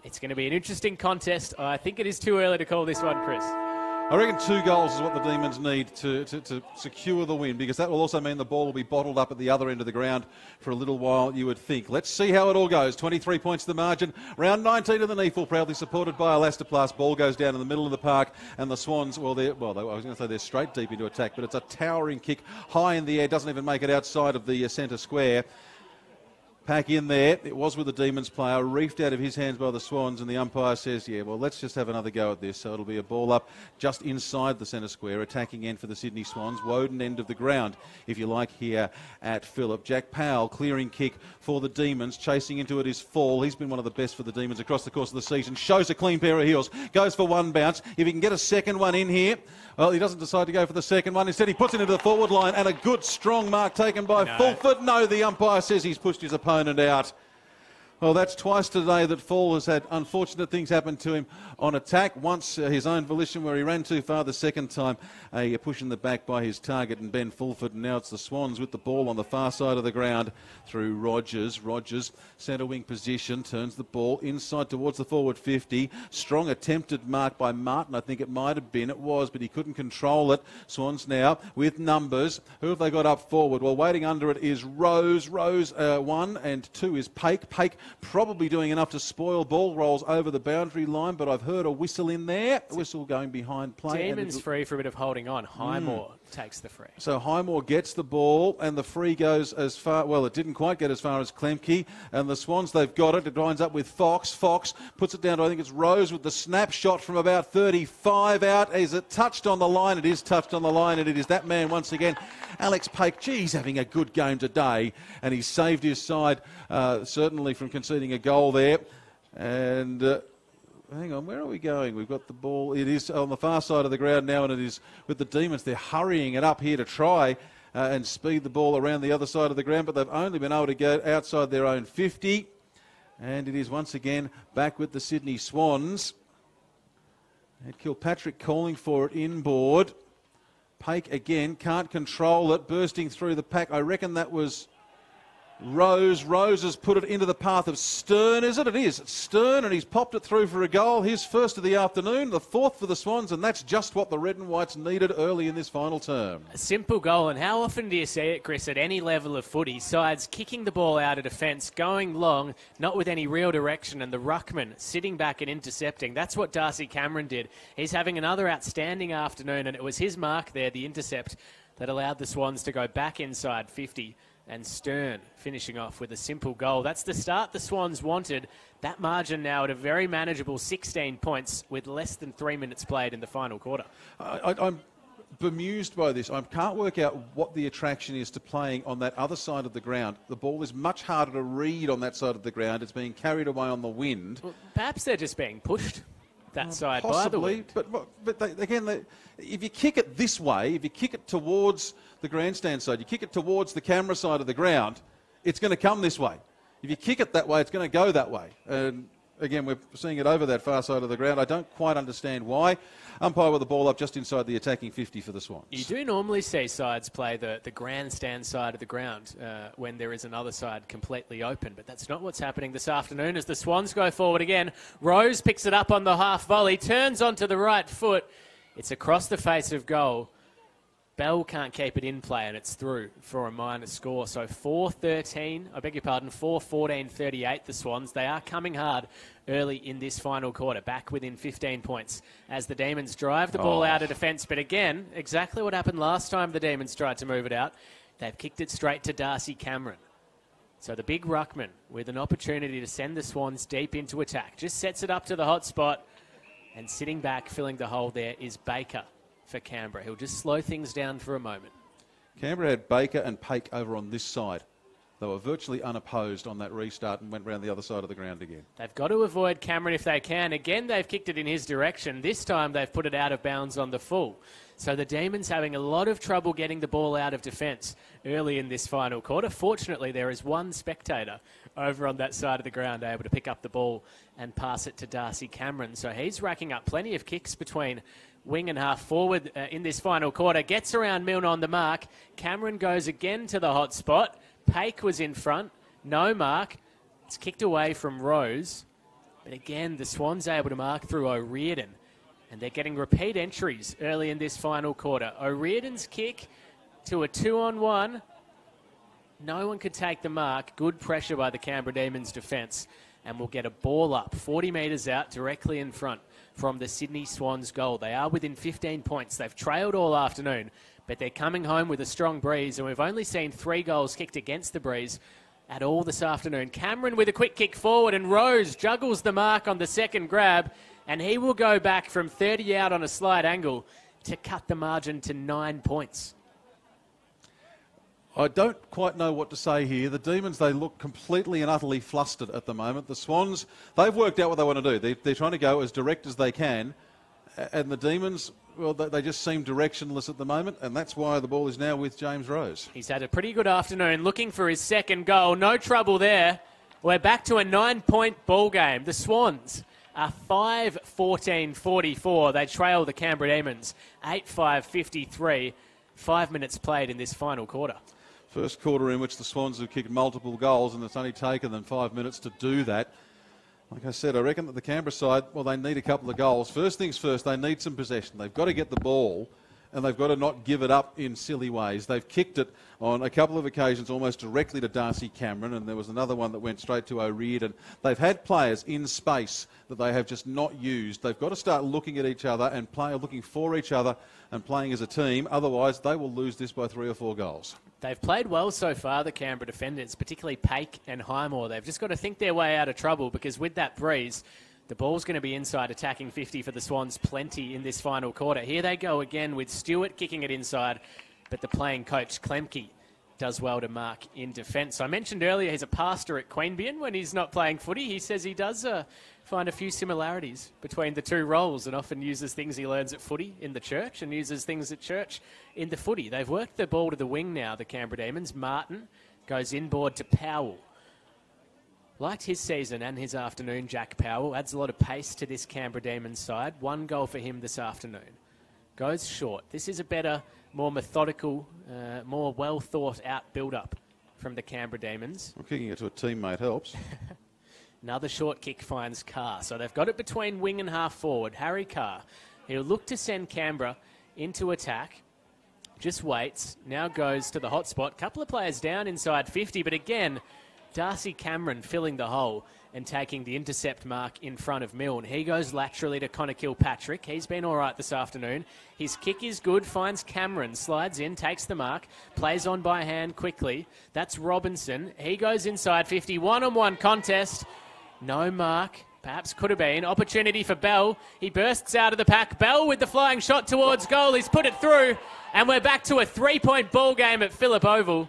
It's going to be an interesting contest. I think it is too early to call this one, Chris. I reckon 2 goals is what the Demons need to secure the win, because that will also mean the ball will be bottled up at the other end of the ground for a little while, you would think. Let's see how it all goes. 23 points the margin. Round 19 of the NEFL, proudly supported by Elastoplast. Ball goes down in the middle of the park, and the Swans, I was going to say they're straight deep into attack, but it's a towering kick high in the air, doesn't even make it outside of the centre square. Pack in there. It was with the Demons player, reefed out of his hands by the Swans, and the umpire says, yeah, well, let's just have another go at this. So it'll be a ball up just inside the centre square, attacking end for the Sydney Swans, Woden end of the ground, if you like, here at Phillip. Jack Powell, clearing kick for the Demons, chasing into it is Fall. He's been one of the best for the Demons across the course of the season, shows a clean pair of heels, goes for 1 bounce. If he can get a second one in here, well, he doesn't decide to go for the second one. Instead, he puts it into the forward line, and a good, strong mark taken by Fulford. No, the umpire says he's pushed his opponent out. Well, that's twice today that Fall has had unfortunate things happen to him on attack. Once his own volition where he ran too far, the second time a push in the back by his target and Ben Fulford. And now it's the Swans with the ball on the far side of the ground through Rogers. Rogers, centre wing position, turns the ball inside towards the forward 50. Strong attempted mark by Martin, I think it might have been. It was, but he couldn't control it. Swans now with numbers. Who have they got up forward? Well, waiting under it is Rose. Rose 1 and 2 is Pake. Pake probably doing enough to spoil ball rolls over the boundary line, but I've heard a whistle in there. A whistle going behind play. Demons free for a bit of holding on. Highmore takes the free. So Highmore gets the ball, and the free goes as far, well, it didn't quite get as far as Klemke, and the Swans, they've got it. It winds up with Fox. Fox puts it down to, I think it's Rose with the snapshot from about 35 out. Is it touched on the line? It is touched on the line, and it is that man once again, Alex Pake. He's having a good game today, and he's saved his side certainly from conceding a goal there. And hang on, where are we going? We've got the ball. It is on the far side of the ground now, and it is with the Demons. They're hurrying it up here to try and speed the ball around the other side of the ground, but they've only been able to go outside their own 50. And it is once again back with the Sydney Swans. And Kilpatrick calling for it inboard. Pake again, can't control it, bursting through the pack. I reckon that was Rose has put it into the path of Stern, is it? It is. It's Stern, and he's popped it through for a goal. His first of the afternoon, the fourth for the Swans, and that's just what the red and whites needed early in this final term. A simple goal, and how often do you see it, Chris, at any level of footy? Sides kicking the ball out of defence, going long, not with any real direction, and the ruckman sitting back and intercepting. That's what Darcy Cameron did. He's having another outstanding afternoon, and it was his mark there, the intercept, that allowed the Swans to go back inside 50. And Stern finishing off with a simple goal. That's the start the Swans wanted. That margin now at a very manageable 16 points with less than 3 minutes played in the final quarter. I'm bemused by this. I can't work out what the attraction is to playing on that other side of the ground. The ball is much harder to read on that side of the ground. It's being carried away on the wind. Well, perhaps they're just being pushed that side possibly, by the wind. But if you kick it this way, if you kick it towards the grandstand side, you kick it towards the camera side of the ground, it's going to come this way. If you kick it that way, it's going to go that way. And again, we're seeing it over that far side of the ground. I don't quite understand why. Umpire with the ball up just inside the attacking 50 for the Swans. You do normally see sides play the grandstand side of the ground when there is another side completely open, but that's not what's happening this afternoon as the Swans go forward again. Rose picks it up on the half volley, turns onto the right foot. It's across the face of goal. Bell can't keep it in play, and it's through for a minor score. So 4-13, 4-14-38, the Swans. They are coming hard early in this final quarter, back within 15 points as the Demons drive the ball out of defence. But again, exactly what happened last time the Demons tried to move it out. They've kicked it straight to Darcy Cameron. So the big ruckman with an opportunity to send the Swans deep into attack. Just sets it up to the hot spot, and sitting back, filling the hole there is Baker for Canberra. He'll just slow things down for a moment. Canberra had Baker and Paik over on this side. They were virtually unopposed on that restart and went round the other side of the ground again. They've got to avoid Cameron if they can. Again, they've kicked it in his direction. This time they've put it out of bounds on the full. So the Demons having a lot of trouble getting the ball out of defence early in this final quarter. Fortunately, there is one spectator over on that side of the ground able to pick up the ball and pass it to Darcy Cameron. So he's racking up plenty of kicks between wing and half forward in this final quarter. Gets around Milne on the mark. Cameron goes again to the hot spot. Paik was in front. No mark. It's kicked away from Rose. But again, the Swans able to mark through O'Riordan. And they're getting repeat entries early in this final quarter. O'Riordan's kick to a 2-on-1. No one could take the mark. Good pressure by the Canberra Demons defence. And we'll get a ball up 40 metres out directly in front from the Sydney Swans goal. They are within 15 points. They've trailed all afternoon, but they're coming home with a strong breeze, and we've only seen 3 goals kicked against the breeze at all this afternoon. Cameron with a quick kick forward, and Rose juggles the mark on the second grab, and he will go back from 30 out on a slight angle to cut the margin to 9 points. I don't quite know what to say here. The Demons, they look completely and utterly flustered at the moment. The Swans, they've worked out what they want to do. They're trying to go as direct as they can. And the Demons, well, they just seem directionless at the moment, and that's why the ball is now with James Rose. He's had a pretty good afternoon looking for his second goal. No trouble there. We're back to a 9-point ball game. The Swans are 5-14-44. They trail the Canberra Demons 8-5-53. 5 minutes played in this final quarter. First quarter in which the Swans have kicked multiple goals, and it's only taken them 5 minutes to do that. Like I said, I reckon that the Canberra side, well, they need a couple of goals. First things first, they need some possession. They've got to get the ball, and they've got to not give it up in silly ways. They've kicked it on a couple of occasions almost directly to Darcy Cameron, and there was another one that went straight to O'Riordan. They've had players in space that they have just not used. They've got to start looking at each other and looking for each other and playing as a team. Otherwise, they will lose this by 3 or 4 goals. They've played well so far, the Canberra defenders, particularly Paik and Highmore. They've just got to think their way out of trouble, because with that breeze, the ball's going to be inside attacking 50 for the Swans plenty in this final quarter. Here they go again with Stewart kicking it inside, but the playing coach, Klemke, does well to mark in defence. I mentioned earlier he's a pastor at Queanbeyan when he's not playing footy. He says he does find a few similarities between the two roles, and often uses things he learns at footy in the church and uses things at church in the footy. They've worked the ball to the wing now, the Canberra Demons. Martin goes inboard to Powell. Liked his season and his afternoon, Jack Powell. Adds a lot of pace to this Canberra Demons side. 1 goal for him this afternoon. Goes short. This is a better, more methodical, more well-thought-out build-up from the Canberra Demons. Well, kicking it to a teammate helps. Another short kick finds Carr. So they've got it between wing and half forward. Harry Carr. He'll look to send Canberra into attack. Just waits. Now goes to the hot spot. Couple of players down inside 50. But again, Darcy Cameron filling the hole and taking the intercept mark in front of Milne. He goes laterally to Connor Kilpatrick. He's been all right this afternoon. His kick is good, finds Cameron, slides in, takes the mark, plays on by hand quickly. That's Robinson. He goes inside 50. One-on-one contest. No mark. Perhaps could have been. Opportunity for Bell. He bursts out of the pack. Bell with the flying shot towards goal. He's put it through. And we're back to a 3-point ball game at Phillip Oval.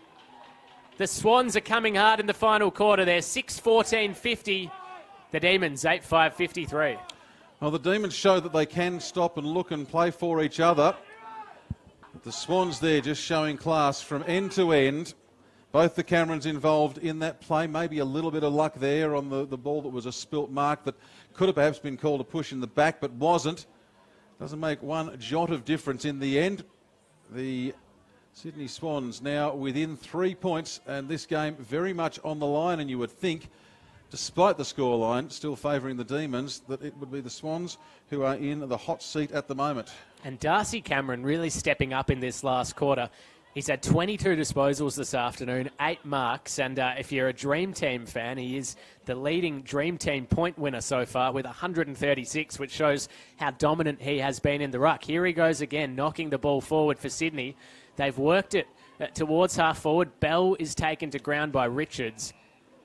The Swans are coming hard in the final quarter. They're 6-14-50. The Demons 8-5-53. Well, the Demons show that they can stop and look and play for each other. The Swans there just showing class from end to end. Both the Camerons involved in that play. Maybe a little bit of luck there on the ball that was a spilt mark that could have perhaps been called a push in the back but wasn't. Doesn't make one jot of difference in the end. The Sydney Swans now within 3 points, and this game very much on the line, and you would think, despite the scoreline still favouring the Demons, that it would be the Swans who are in the hot seat at the moment. And Darcy Cameron really stepping up in this last quarter. He's had 22 disposals this afternoon, 8 marks, and if you're a Dream Team fan, he is the leading Dream Team point winner so far with 136, which shows how dominant he has been in the ruck. Here he goes again, knocking the ball forward for Sydney. They've worked it towards half forward. Bell is taken to ground by Richards.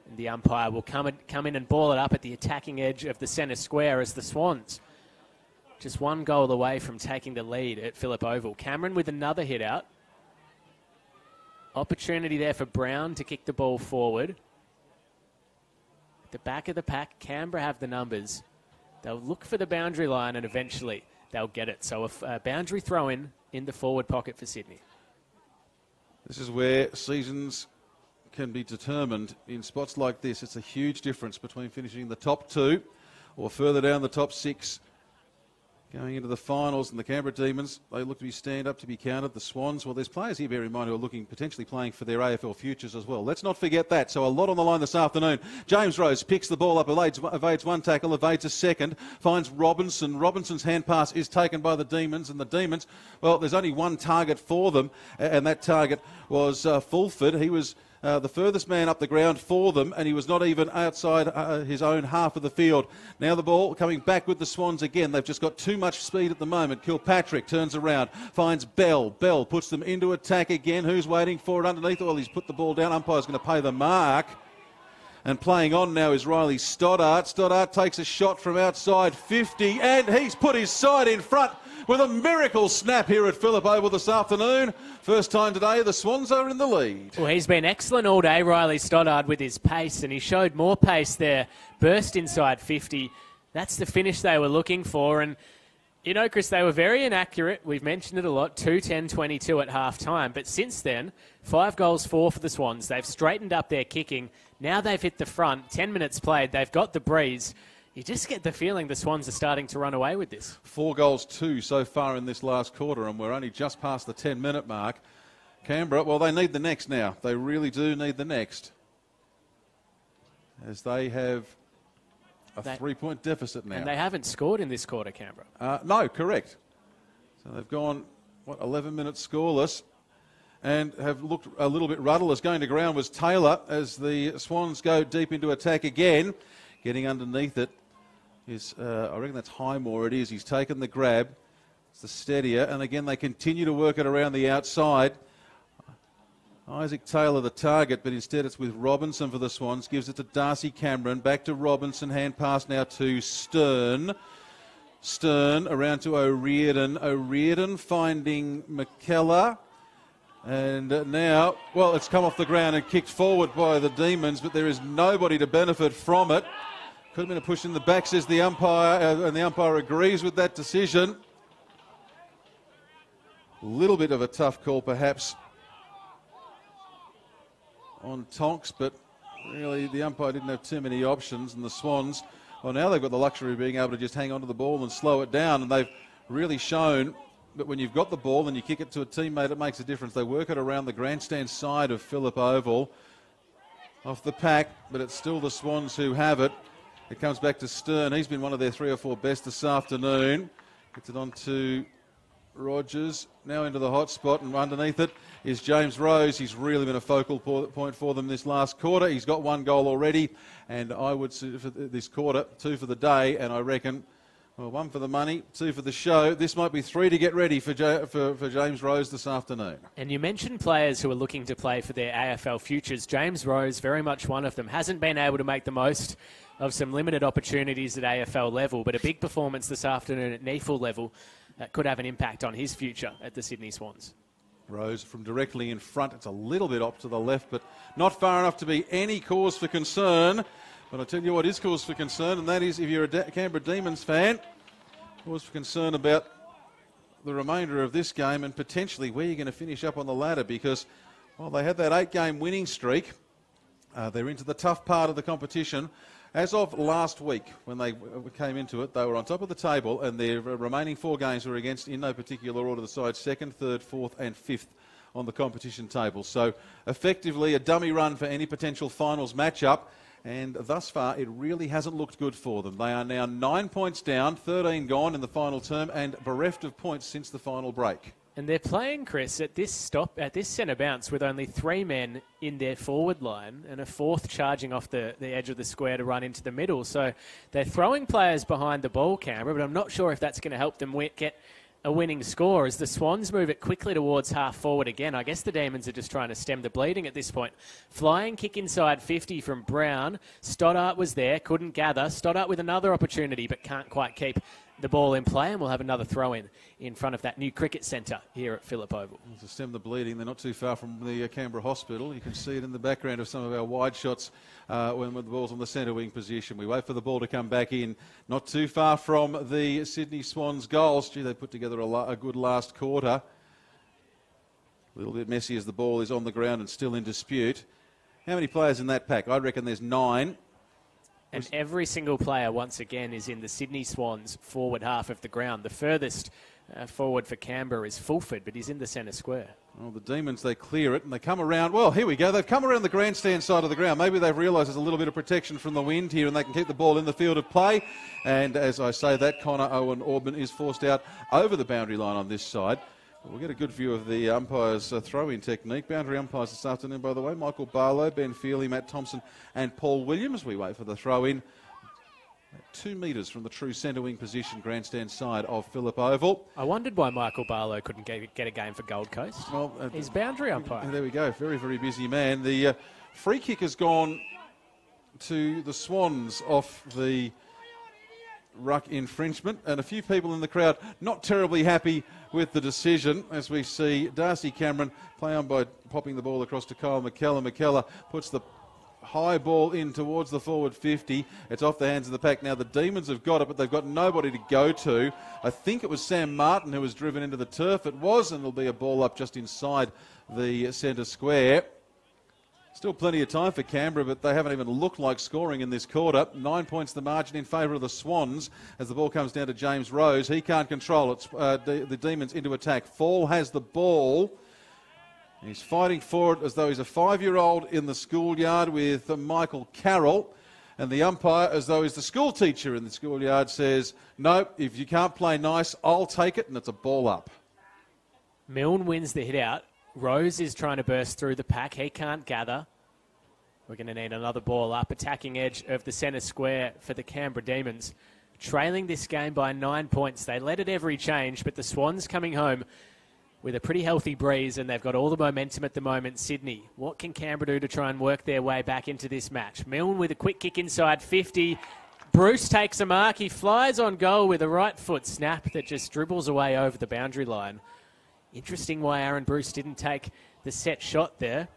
And the umpire will come in and ball it up at the attacking edge of the centre square as the Swans just one goal away from taking the lead at Phillip Oval. Cameron with another hit out. Opportunity there for Brown to kick the ball forward. At the back of the pack, Canberra have the numbers. They'll look for the boundary line and eventually they'll get it. So a boundary throw in the forward pocket for Sydney. This is where seasons can be determined in spots like this. It's a huge difference between finishing the top 2 or further down the top 6. Going into the finals, and the Canberra Demons, they look to be stand up to be counted. The Swans, well, there's players here, bear in mind, who are looking, potentially playing for their AFL futures as well. Let's not forget that. So a lot on the line this afternoon. James Rose picks the ball up, evades one tackle, evades a second, finds Robinson. Robinson's hand pass is taken by the Demons, and the Demons, well, there's only one target for them, and that target was Fulford. He was the furthest man up the ground for them, and he was not even outside his own half of the field. Now the ball coming back with the Swans again. They've just got too much speed at the moment. Kilpatrick turns around, finds Bell. Bell puts them into attack again. Who's waiting for it underneath? Well, he's put the ball down. Umpire's going to pay the mark. And playing on now is Riley Stoddart. Stoddart takes a shot from outside 50, and he's put his side in front with a miracle snap here at Phillip Oval this afternoon. First time today, the Swans are in the lead. Well, he's been excellent all day, Riley Stoddart, with his pace, and he showed more pace there. Burst inside 50. That's the finish they were looking for, and you know, Chris, they were very inaccurate. We've mentioned it a lot, 2-10-22 at half-time. But since then, 5 goals, 4 for the Swans. They've straightened up their kicking. Now they've hit the front. 10 minutes played. They've got the breeze. You just get the feeling the Swans are starting to run away with this. 4 goals, 2 so far in this last quarter, and we're only just past the 10-minute mark. Canberra, well, they need the next now. They really do need the next, as they have a 3-point deficit now. And they haven't scored in this quarter, Canberra. No, correct. So they've gone, 11 minutes scoreless and have looked a little bit rudderless. Going to ground was Taylor as the Swans go deep into attack again. Getting underneath it is, I reckon that's Highmore it is. He's taken the grab. It's the steadier. And again, they continue to work it around the outside. Isaac Taylor the target, but instead it's with Robinson for the Swans. Gives it to Darcy Cameron. Back to Robinson. Hand pass now to Stern. Stern around to O'Riordan. O'Riordan finding McKellar. And now, well, it's come off the ground and kicked forward by the Demons, but there is nobody to benefit from it. Could have been a push in the back, says the umpire, and the umpire agrees with that decision. A little bit of a tough call, perhaps, on Tonks, but really the umpire didn't have too many options, and the Swans, well, now they've got the luxury of being able to just hang on to the ball and slow it down, and they've really shown that when you've got the ball and you kick it to a teammate, it makes a difference. They work it around the grandstand side of Phillip Oval. off the pack, but it's still the Swans who have it. It comes back to Stern. He's been one of their 3 or 4 best this afternoon. Gets it on to Rogers, now into the hot spot, and underneath it is James Rose. He's really been a focal point for them this last quarter. He's got 1 goal already, and I would say for this quarter, 2 for the day, and I reckon, well, 1 for the money, 2 for the show. This might be 3 to get ready for James Rose this afternoon. And you mentioned players who are looking to play for their AFL futures. James Rose, very much one of them, hasn't been able to make the most of some limited opportunities at AFL level, but a big performance this afternoon at NEFL level that could have an impact on his future at the Sydney Swans. Rose from directly in front. It's a little bit off to the left, but not far enough to be any cause for concern. But I'll tell you what is cause for concern, and that is if you're a Canberra Demons fan, cause for concern about the remainder of this game and potentially where you're going to finish up on the ladder, because, well, they had that 8-game winning streak. They're into the tough part of the competition. As of last week, when they came into it, they were on top of the table, and their remaining 4 games were against, in no particular order, the sides 2nd, 3rd, 4th and 5th on the competition table. So effectively a dummy run for any potential finals matchup, and thus far it really hasn't looked good for them. They are now 9 points down, 13 gone in the final term, and bereft of points since the final break. And they're playing, Chris, at this centre bounce with only 3 men in their forward line and a 4th charging off the edge of the square to run into the middle. So they're throwing players behind the ball, Canberra, but I'm not sure if that's going to help them get a winning score as the Swans move it quickly towards half forward again. I guess the Demons are just trying to stem the bleeding at this point. Flying kick inside 50 from Brown. Stoddart was there, couldn't gather. Stoddart with another opportunity, but can't quite keep the ball in play, and we'll have another throw-in in front of that new cricket centre here at Phillip Oval. To stem the bleeding, they're not too far from the Canberra Hospital. You can see it in the background of some of our wide shots when the ball's on the centre wing position. We wait for the ball to come back in. Not too far from the Sydney Swans goals. Gee, they put together a good last quarter. A little bit messy as the ball is on the ground and still in dispute. How many players in that pack? I reckon there's 9. And every single player, once again, is in the Sydney Swans forward half of the ground. The furthest forward for Canberra is Fulford, but he's in the centre square. Well, the Demons, they clear it and they come around. Well, here we go. They've come around the grandstand side of the ground. Maybe they've realised there's a little bit of protection from the wind here and they can keep the ball in the field of play. And as I say that, Connor Owen Orban is forced out over the boundary line on this side. We'll get a good view of the umpires' throw-in technique. Boundary umpires this afternoon, by the way, Michael Barlow, Ben Feely, Matt Thompson and Paul Williams. We wait for the throw-in. 2 metres from the true centre wing position, grandstand side of Phillip Oval. I wondered why Michael Barlow couldn't get a game for Gold Coast. Well, he's boundary umpire. There we go. Very, very busy man. The free kick has gone to the Swans off the ruck infringement, and a few people in the crowd not terribly happy with the decision, as we see Darcy Cameron play on by popping the ball across to Kyle McKellar. McKellar puts the high ball in towards the forward 50. It's off the hands of the pack. Now the Demons have got it, but they've got nobody to go to. I think it was Sam Martin who was driven into the turf. It was, and it'll be a ball up just inside the centre square. Still plenty of time for Canberra, but they haven't even looked like scoring in this quarter. 9 points the margin in favour of the Swans as the ball comes down to James Rose. He can't control it. The Demons into attack. Fall has the ball. He's fighting for it as though he's a 5-year-old in the schoolyard with Michael Carroll. And the umpire, as though he's the school teacher in the schoolyard, says, no, if you can't play nice, I'll take it, and it's a ball up. Milne wins the hit out. Rose is trying to burst through the pack. He can't gather. We're going to need another ball up. Attacking edge of the centre square for the Canberra Demons. Trailing this game by 9 points. They led at every change, but the Swans coming home with a pretty healthy breeze, and they've got all the momentum at the moment. Sydney, what can Canberra do to try and work their way back into this match? Milne with a quick kick inside 50. Bruce takes a mark. He flies on goal with a right foot snap that just dribbles away over the boundary line. Interesting why Aaron Bruce didn't take the set shot there.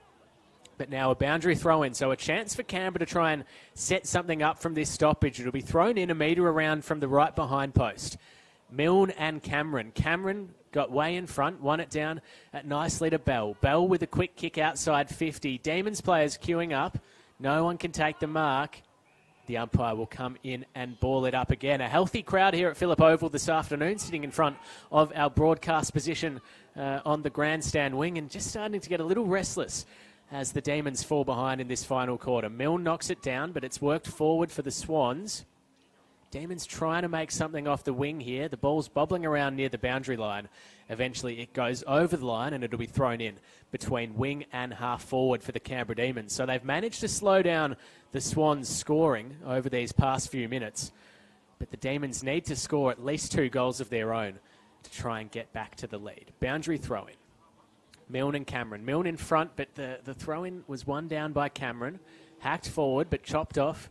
But now a boundary throw-in, so a chance for Canberra to try and set something up from this stoppage. It'll be thrown in a metre around from the right behind post. Milne and Cameron. Cameron got way in front, won it down nicely to Bell. Bell with a quick kick outside 50. Demons players queuing up. No one can take the mark. The umpire will come in and ball it up again. A healthy crowd here at Phillip Oval this afternoon, sitting in front of our broadcast position on the grandstand wing and just starting to get a little restless as the Demons fall behind in this final quarter. Milne knocks it down, but it's worked forward for the Swans. Demons trying to make something off the wing here. The ball's bobbling around near the boundary line. Eventually it goes over the line and it'll be thrown in between wing and half forward for the Canberra Demons. So they've managed to slow down the Swans scoring over these past few minutes. But the Demons need to score at least 2 goals of their own to try and get back to the lead. Boundary throw-in. Milne and Cameron. Milne in front, but the throw-in was won down by Cameron. Hacked forward, but chopped off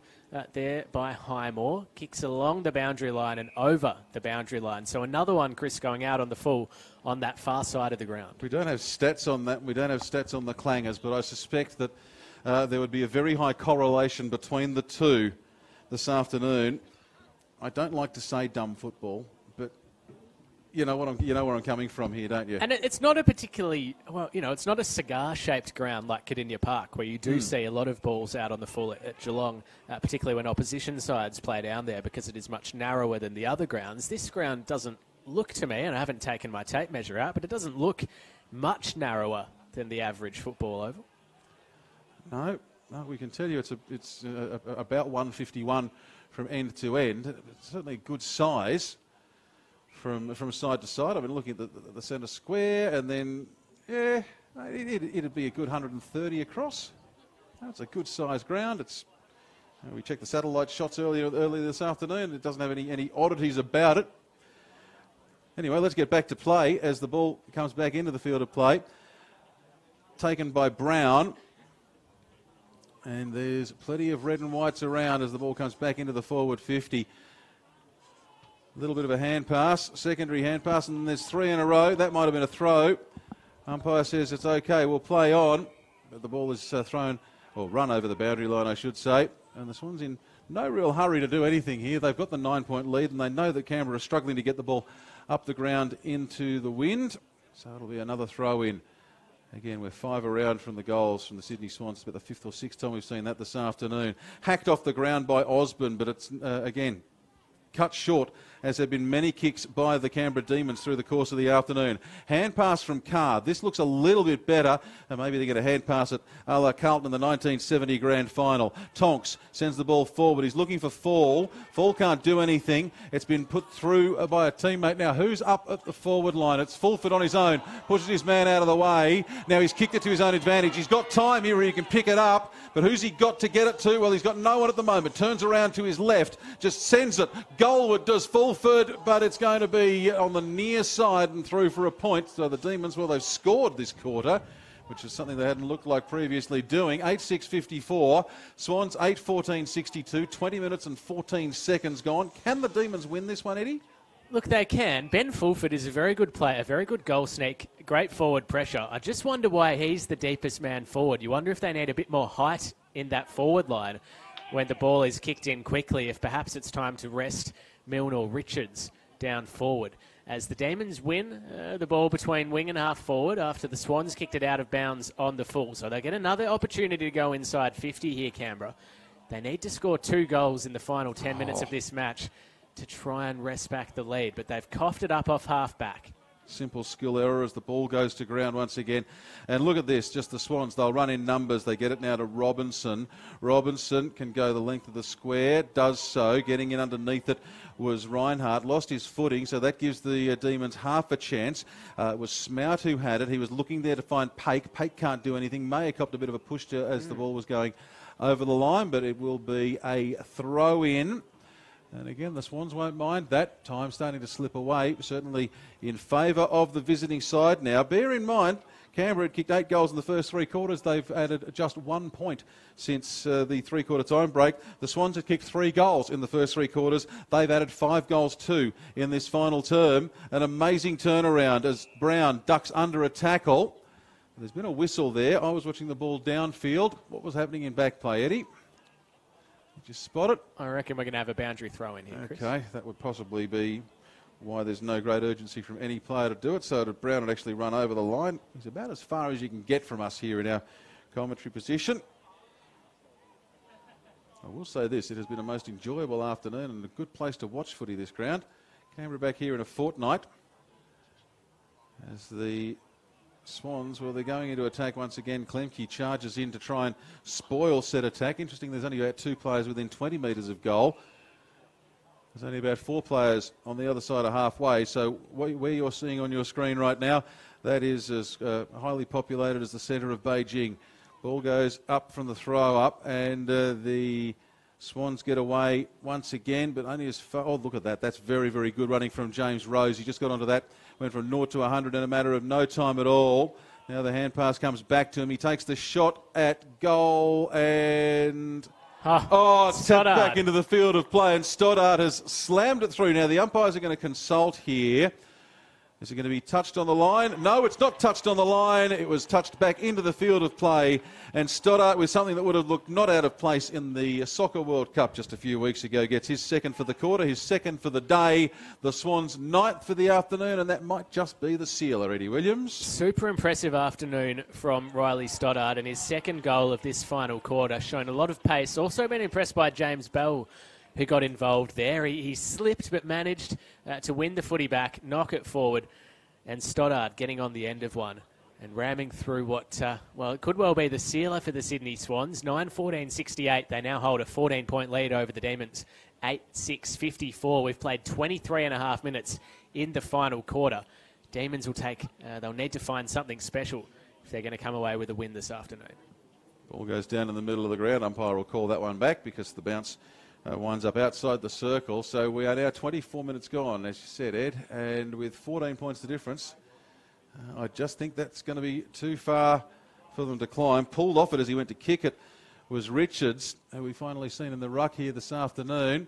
there by Highmore. Kicks along the boundary line and over the boundary line. So another one, Chris, going out on the full on that far side of the ground. We don't have stats on that. We don't have stats on the clangers, but I suspect that there would be a very high correlation between the two this afternoon. I don't like to say dumb football, but you know where I'm coming from here, don't you? And it's not a particularly, well, it's not a cigar-shaped ground like Cardinia Park, where you do see a lot of balls out on the full at Geelong, particularly when opposition sides play down there, because it is much narrower than the other grounds. This ground doesn't look to me, and I haven't taken my tape measure out, but it doesn't look much narrower than the average football oval. No, we can tell you it's about 151 from end to end. It's certainly good size from side to side. I've been looking at the centre square, and then, yeah, it'd be a good 130 across. It's a good size ground. We checked the satellite shots earlier this afternoon. It doesn't have any oddities about it. Anyway, let's get back to play as the ball comes back into the field of play. Taken by Brown. And there's plenty of red and whites around as the ball comes back into the forward 50. A little bit of a hand pass, secondary hand pass, and there's 3 in a row. That might have been a throw. Umpire says it's okay, we'll play on. But the ball is thrown, or run over the boundary line, I should say. And the Swans in no real hurry to do anything here. They've got the 9-point lead, and they know that Canberra are struggling to get the ball up the ground into the wind. So it'll be another throw in. Again, we're 5 around from the goals from the Sydney Swans. It's about the 5th or 6th time we've seen that this afternoon. Hacked off the ground by Osborne, but it's, again, cut short, as there have been many kicks by the Canberra Demons through the course of the afternoon. Hand pass from Carr. This looks a little bit better, and maybe they're going to hand pass it a la Carlton in the 1970 grand final. Tonks sends the ball forward. He's looking for Fall. Fall can't do anything. It's been put through by a teammate. Now, who's up at the forward line? It's Fulford on his own. Pushes his man out of the way. Now he's kicked it to his own advantage. He's got time here where he can pick it up, but who's he got to get it to? Well, he's got no one at the moment. Turns around to his left, just sends it. Goalward does Fulford, but it's going to be on the near side and through for a point. So the Demons, well, they've scored this quarter, which is something they hadn't looked like previously doing. 8-6-54. Swans 8-14-62. 20 minutes and 14 seconds gone. Can the Demons win this one, Eddie? Look, they can. Ben Fulford is a very good player, a very good goal sneak, great forward pressure. I just wonder why he's the deepest man forward. You wonder if they need a bit more height in that forward line when the ball is kicked in quickly, if perhaps it's time to rest Milne or Richards down forward. As the Demons win the ball between wing and half forward after the Swans kicked it out of bounds on the full. So they get another opportunity to go inside 50 here, Canberra. They need to score 2 goals in the final 10 minutes of this match to try and wrest back the lead, but they've coughed it up off half-back. Simple skill error as the ball goes to ground once again. And look at this, just the Swans, they'll run in numbers. They get it now to Robinson. Robinson can go the length of the square, does so. Getting in underneath it was Reinhardt, lost his footing, so that gives the Demons half a chance. It was Smout who had it. He was looking there to find Pake. Pake can't do anything. Mayer copped a bit of a push as the ball was going over the line, but it will be a throw-in. And again, the Swans won't mind that. Time starting to slip away, certainly in favour of the visiting side now. Bear in mind, Canberra had kicked 8 goals in the first 3 quarters. They've added just 1 point since the 3-quarter time break. The Swans had kicked 3 goals in the first 3 quarters. They've added 5 goals too in this final term. An amazing turnaround as Brown ducks under a tackle. There's been a whistle there. I was watching the ball downfield. What was happening in back play, Eddie? Did you spot it? I reckon we're going to have a boundary throw in here, Chris. Okay, that would possibly be why there's no great urgency from any player to do it. So Brown had actually run over the line. He's about as far as you can get from us here in our commentary position. I will say this, it has been a most enjoyable afternoon and a good place to watch footy, this ground. Canberra back here in a fortnight as the Swans, well, they're going into attack once again. Klemke charges in to try and spoil set attack. Interesting, there's only about 2 players within 20 metres of goal. There's only about 4 players on the other side of halfway. So where you're seeing on your screen right now, that is as highly populated as the centre of Beijing. Ball goes up from the throw up, and the Swans get away once again, but only as far. Oh, look at that. That's very, very good running from James Rose. He just got onto that, went from 0 to 100 in a matter of no time at all. Now the hand pass comes back to him. He takes the shot at goal and... it's tapped back into the field of play, and Stoddart has slammed it through. Now the umpires are going to consult here. Is it going to be touched on the line? No, it's not touched on the line. It was touched back into the field of play. And Stoddart, with something that would have looked not out of place in the Soccer World Cup just a few weeks ago, gets his second for the quarter, his second for the day. The Swans' ninth for the afternoon, and that might just be the sealer, Eddie Williams. Super impressive afternoon from Riley Stoddart, and his second goal of this final quarter, showing a lot of pace. Also been impressed by James Bell, who got involved there. He slipped but managed to win the footy back, knock it forward, and Stoddart getting on the end of one and ramming through what, it could well be the sealer for the Sydney Swans. 9-14-68. They now hold a 14-point lead over the Demons. 8-6-54. We've played 23 and a half minutes in the final quarter. Demons will they'll need to find something special if they're going to come away with a win this afternoon. Ball goes down in the middle of the ground. Umpire will call that one back because the bounce winds up outside the circle. So we are now 24 minutes gone, as you said, Ed, and with 14 points the difference, I just think that's going to be too far for them to climb. Pulled off it as he went to kick it was Richards, who we finally seen in the ruck here this afternoon.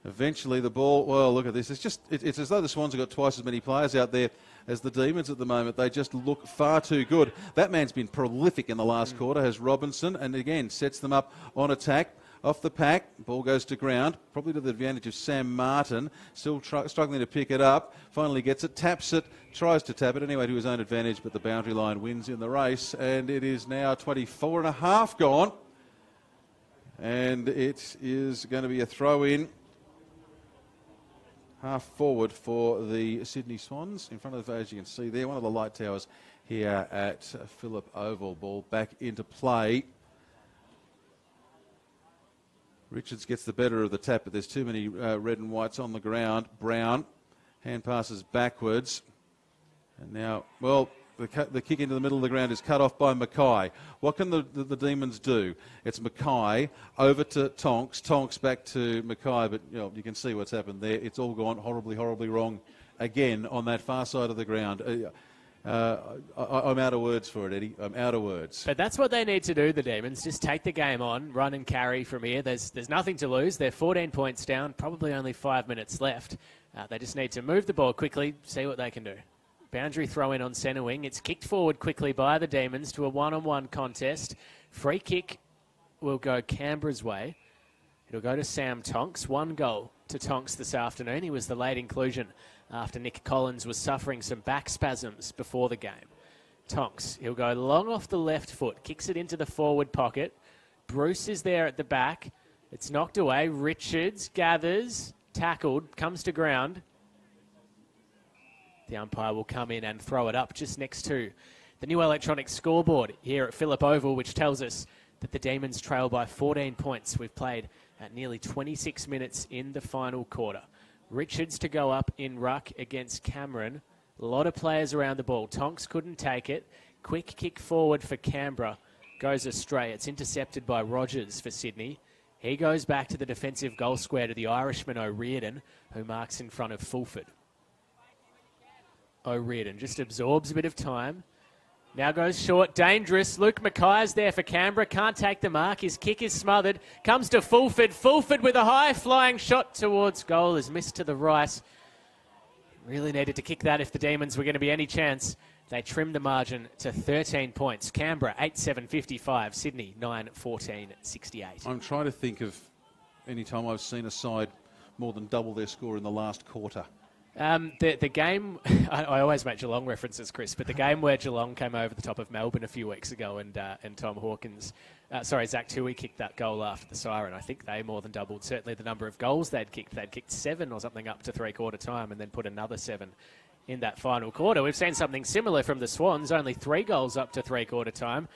Eventually the ball, well, look at this. It's as though the Swans have got twice as many players out there as the Demons at the moment. They just look far too good. That man's been prolific in the last quarter, has Robinson, and again sets them up on attack. Off the pack, ball goes to ground, probably to the advantage of Sam Martin, still struggling to pick it up, finally gets it, taps it, tries to tap it anyway to his own advantage, but the boundary line wins in the race, and it is now 24 and a half gone, and it is going to be a throw-in half forward for the Sydney Swans. In front of, as you can see there, one of the light towers here at Phillip Oval. Ball back into play. Richards gets the better of the tap, but there's too many red and whites on the ground. Brown, hand passes backwards. And now, well, the kick into the middle of the ground is cut off by Mackay. What can the Demons do? It's Mackay over to Tonks. Tonks back to Mackay, but you can see what's happened there. It's all gone horribly, horribly wrong again on that far side of the ground. I'm out of words for it, Eddie. I'm out of words. But that's what they need to do, the Demons. Just take the game on, run and carry from here. There's nothing to lose. They're 14 points down, probably only 5 minutes left. They just need to move the ball quickly, see what they can do. Boundary throw in on centre wing. It's kicked forward quickly by the Demons to a one-on-one contest. Free kick will go Canberra's way. It'll go to Sam Tonks. 1 goal to Tonks this afternoon. He was the late inclusion after Nick Collins was suffering some back spasms before the game. Tonks, he'll go long off the left foot, kicks it into the forward pocket. Bruce is there at the back. It's knocked away. Richards gathers, tackled, comes to ground. The umpire will come in and throw it up just next to the new electronic scoreboard here at Phillip Oval, which tells us that the Demons trail by 14 points. We've played at nearly 26 minutes in the final quarter. Richards to go up in ruck against Cameron. A lot of players around the ball. Tonks couldn't take it. Quick kick forward for Canberra. Goes astray. It's intercepted by Rogers for Sydney. He goes back to the defensive goal square to the Irishman O'Riordan, who marks in front of Fulford. O'Riordan just absorbs a bit of time. Now goes short, dangerous. Luke Mackay's there for Canberra. Can't take the mark. His kick is smothered. Comes to Fulford. Fulford with a high-flying shot towards goal is missed to the right. Really needed to kick that if the Demons were going to be any chance. They trimmed the margin to 13 points. Canberra, 8-7-55. Sydney, 9-14-68. I'm trying to think of any time I've seen a side more than double their score in the last quarter. The game, I always make Geelong references, Chris, but the game where Geelong came over the top of Melbourne a few weeks ago and Tom Hawkins, Zach Tui kicked that goal after the siren. I think they more than doubled certainly the number of goals they'd kicked. They'd kicked 7 or something up to three-quarter time and then put another 7 in that final quarter. We've seen something similar from the Swans, only 3 goals up to three-quarter time,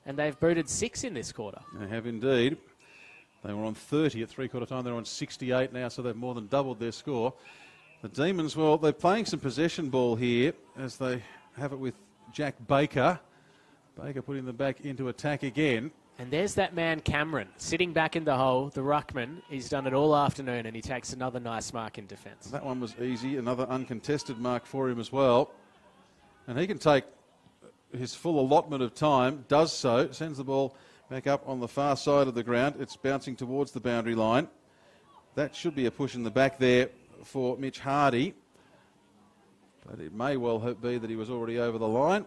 and they've booted 6 in this quarter. They have indeed. They were on 30 at three-quarter time. They're on 68 now, so they've more than doubled their score. The Demons, well, they're playing some possession ball here as they have it with Jack Baker. Baker putting them back into attack again. And there's that man, Cameron, sitting back in the hole, the ruckman. He's done it all afternoon, and he takes another nice mark in defence. That one was easy. Another uncontested mark for him as well. And he can take his full allotment of time, does so, sends the ball back up on the far side of the ground. It's bouncing towards the boundary line. That should be a push in the back there for Mitch Hardy. But it may well be that he was already over the line.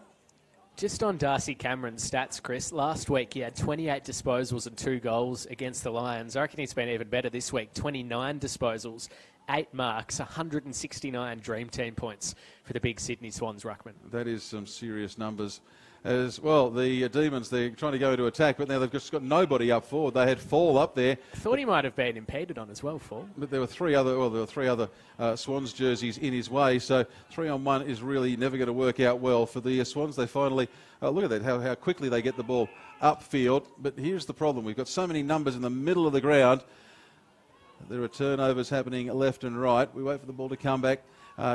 Just on Darcy Cameron's stats, Chris, last week he had 28 disposals and 2 goals against the Lions. I reckon he's been even better this week. 29 disposals, 8 marks, 169 Dream Team points for the big Sydney Swans ruckman. That is some serious numbers as well. The Demons, they're trying to go into attack, but now they've just got nobody up forward. They had Fall up there. I thought he might have been impeded on as well, Fall. But there were three other Swans jerseys in his way, so 3-on-1 is really never going to work out well for the Swans. They finally, look at that, how quickly they get the ball upfield. But here's the problem. We've got so many numbers in the middle of the ground. There are turnovers happening left and right. We wait for the ball to come back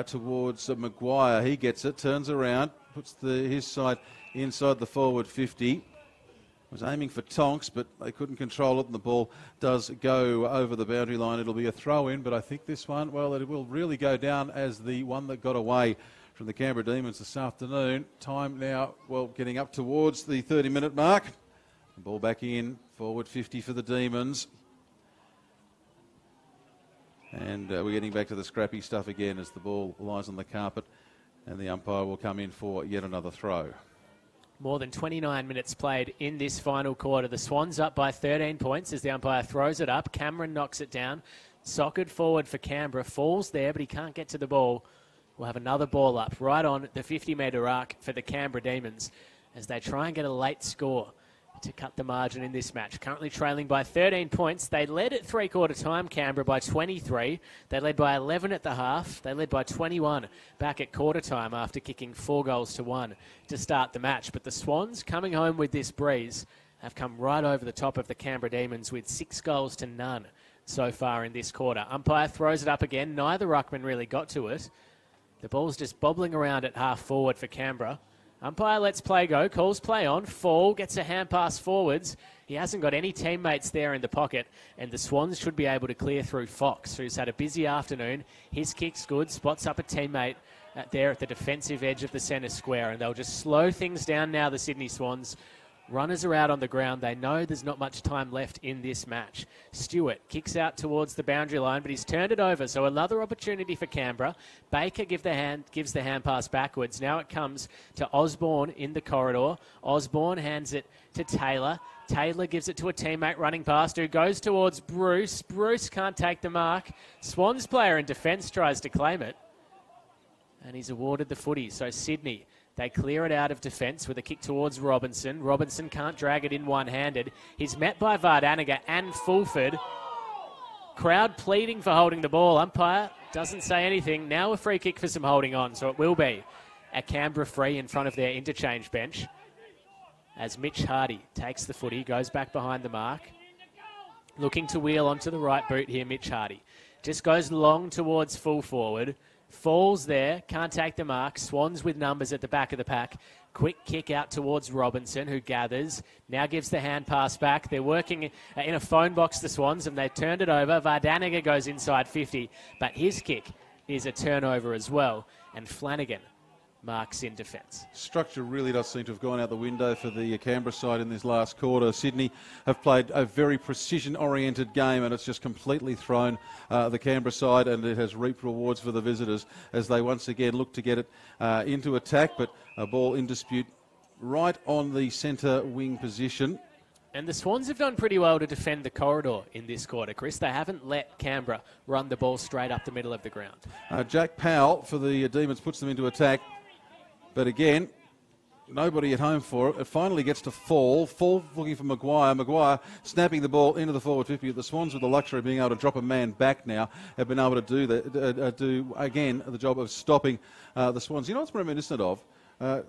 towards Maguire. He gets it, turns around, puts his side inside the forward 50. Was aiming for Tonks, but they couldn't control it, and the ball does go over the boundary line. It'll be a throw-in, but I think this one, well, it will really go down as the one that got away from the Canberra Demons this afternoon. Time now, well, getting up towards the 30-minute mark. The ball back in, forward 50 for the Demons. And we're getting back to the scrappy stuff again as the ball lies on the carpet, and the umpire will come in for yet another throw. More than 29 minutes played in this final quarter. The Swans up by 13 points as the umpire throws it up. Cameron knocks it down. Soccred forward for Canberra. Falls there, but he can't get to the ball. We'll have another ball up right on the 50-metre arc for the Canberra Demons as they try and get a late score to cut the margin in this match. Currently trailing by 13 points. They led at three-quarter time, Canberra, by 23. They led by 11 at the half. They led by 21 back at quarter time after kicking 4 goals to 1 to start the match. But the Swans, coming home with this breeze, have come right over the top of the Canberra Demons with 6 goals to none so far in this quarter. Umpire throws it up again. Neither ruckman really got to it. The ball's just bobbling around at half forward for Canberra. Umpire lets play go, calls play on. Fall gets a hand pass forwards. He hasn't got any teammates there in the pocket, and the Swans should be able to clear through Fox, who's had a busy afternoon. His kick's good, spots up a teammate there at the defensive edge of the centre square, and they'll just slow things down now, the Sydney Swans. Runners are out on the ground. They know there's not much time left in this match. Stewart kicks out towards the boundary line, but he's turned it over, so another opportunity for Canberra. Baker gives the hand pass backwards. Now it comes to Osborne in the corridor. Osborne hands it to Taylor. Taylor gives it to a teammate running past who goes towards Bruce. Bruce can't take the mark. Swans player in defence tries to claim it, and he's awarded the footy. So Sydney, they clear it out of defence with a kick towards Robinson. Robinson can't drag it in one-handed. He's met by Vardaniga and Fulford. Crowd pleading for holding the ball. Umpire doesn't say anything. Now a free kick for some holding on, so it will be a Canberra free in front of their interchange bench as Mitch Hardy takes the footy, goes back behind the mark. Looking to wheel onto the right boot here, Mitch Hardy. Just goes long towards full forward. Falls there, can't take the mark. Swans with numbers at the back of the pack. Quick kick out towards Robinson, who gathers. Now gives the hand pass back. They're working in a phone box, the Swans, and they've turned it over. Vardaniga goes inside 50, but his kick is a turnover as well. And Flanagan marks in defence. Structure really does seem to have gone out the window for the Canberra side in this last quarter. Sydney have played a very precision-oriented game, and it's just completely thrown the Canberra side, and it has reaped rewards for the visitors as they once again look to get it into attack, but a ball in dispute right on the centre wing position. And the Swans have done pretty well to defend the corridor in this quarter, Chris. They haven't let Canberra run the ball straight up the middle of the ground. Jack Powell for the Demons puts them into attack. But again, Nobody at home for it. It finally gets to Fall. Fall looking for Maguire. Maguire snapping the ball into the forward 50. The Swans, with the luxury of being able to drop a man back now, have been able to do that, do again the job of stopping the Swans. You know what's reminiscent of?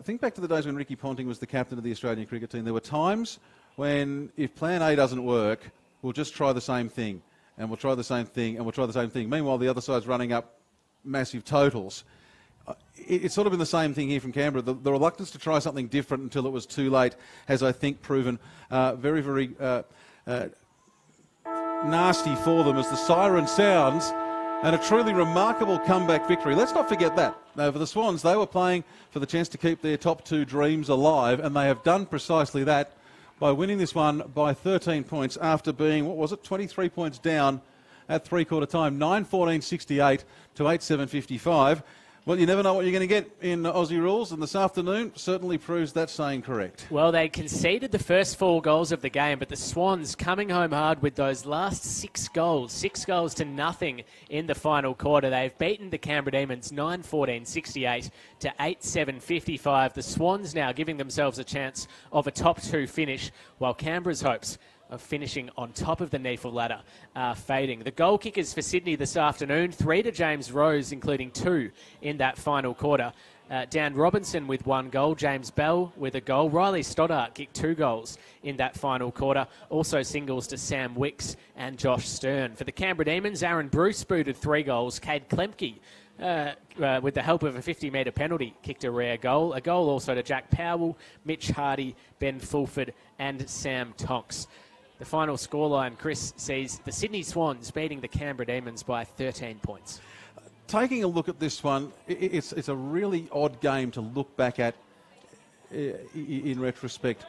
Think back to the days when Ricky Ponting was the captain of the Australian cricket team. There were times when, if Plan A doesn't work, we'll just try the same thing, and we'll try the same thing, and we'll try the same thing. Meanwhile, the other side's running up massive totals. It's sort of been the same thing here from Canberra. The reluctance to try something different until it was too late has, I think, proven very, very nasty for them as the siren sounds, and a truly remarkable comeback victory. Let's not forget that. For the Swans, they were playing for the chance to keep their top two dreams alive, and they have done precisely that by winning this one by 13 points after being, 23 points down at three-quarter time, 9-14-68 to 8-7-55. Well, you never know what you're going to get in Aussie rules, and this afternoon certainly proves that saying correct. Well, they conceded the first 4 goals of the game, but the Swans coming home hard with those last 6 goals, 6-0 in the final quarter. They've beaten the Canberra Demons 9-14-68 to 8-7-55. The Swans now giving themselves a chance of a top 2 finish, while Canberra's hopes of finishing on top of the NEAFL ladder are fading. The goal kickers for Sydney this afternoon, 3 to James Rose, including 2 in that final quarter. Dan Robinson with 1 goal, James Bell with a goal. Riley Stoddart kicked 2 goals in that final quarter. Also singles to Sam Wicks and Josh Stern. For the Canberra Demons, Aaron Bruce booted 3 goals. Cade Klemke, with the help of a 50-metre penalty, kicked a rare goal. A goal also to Jack Powell, Mitch Hardy, Ben Fulford and Sam Tonks. The final scoreline, Chris, sees the Sydney Swans beating the Canberra Demons by 13 points. Taking a look at this one, it's a really odd game to look back at in retrospect.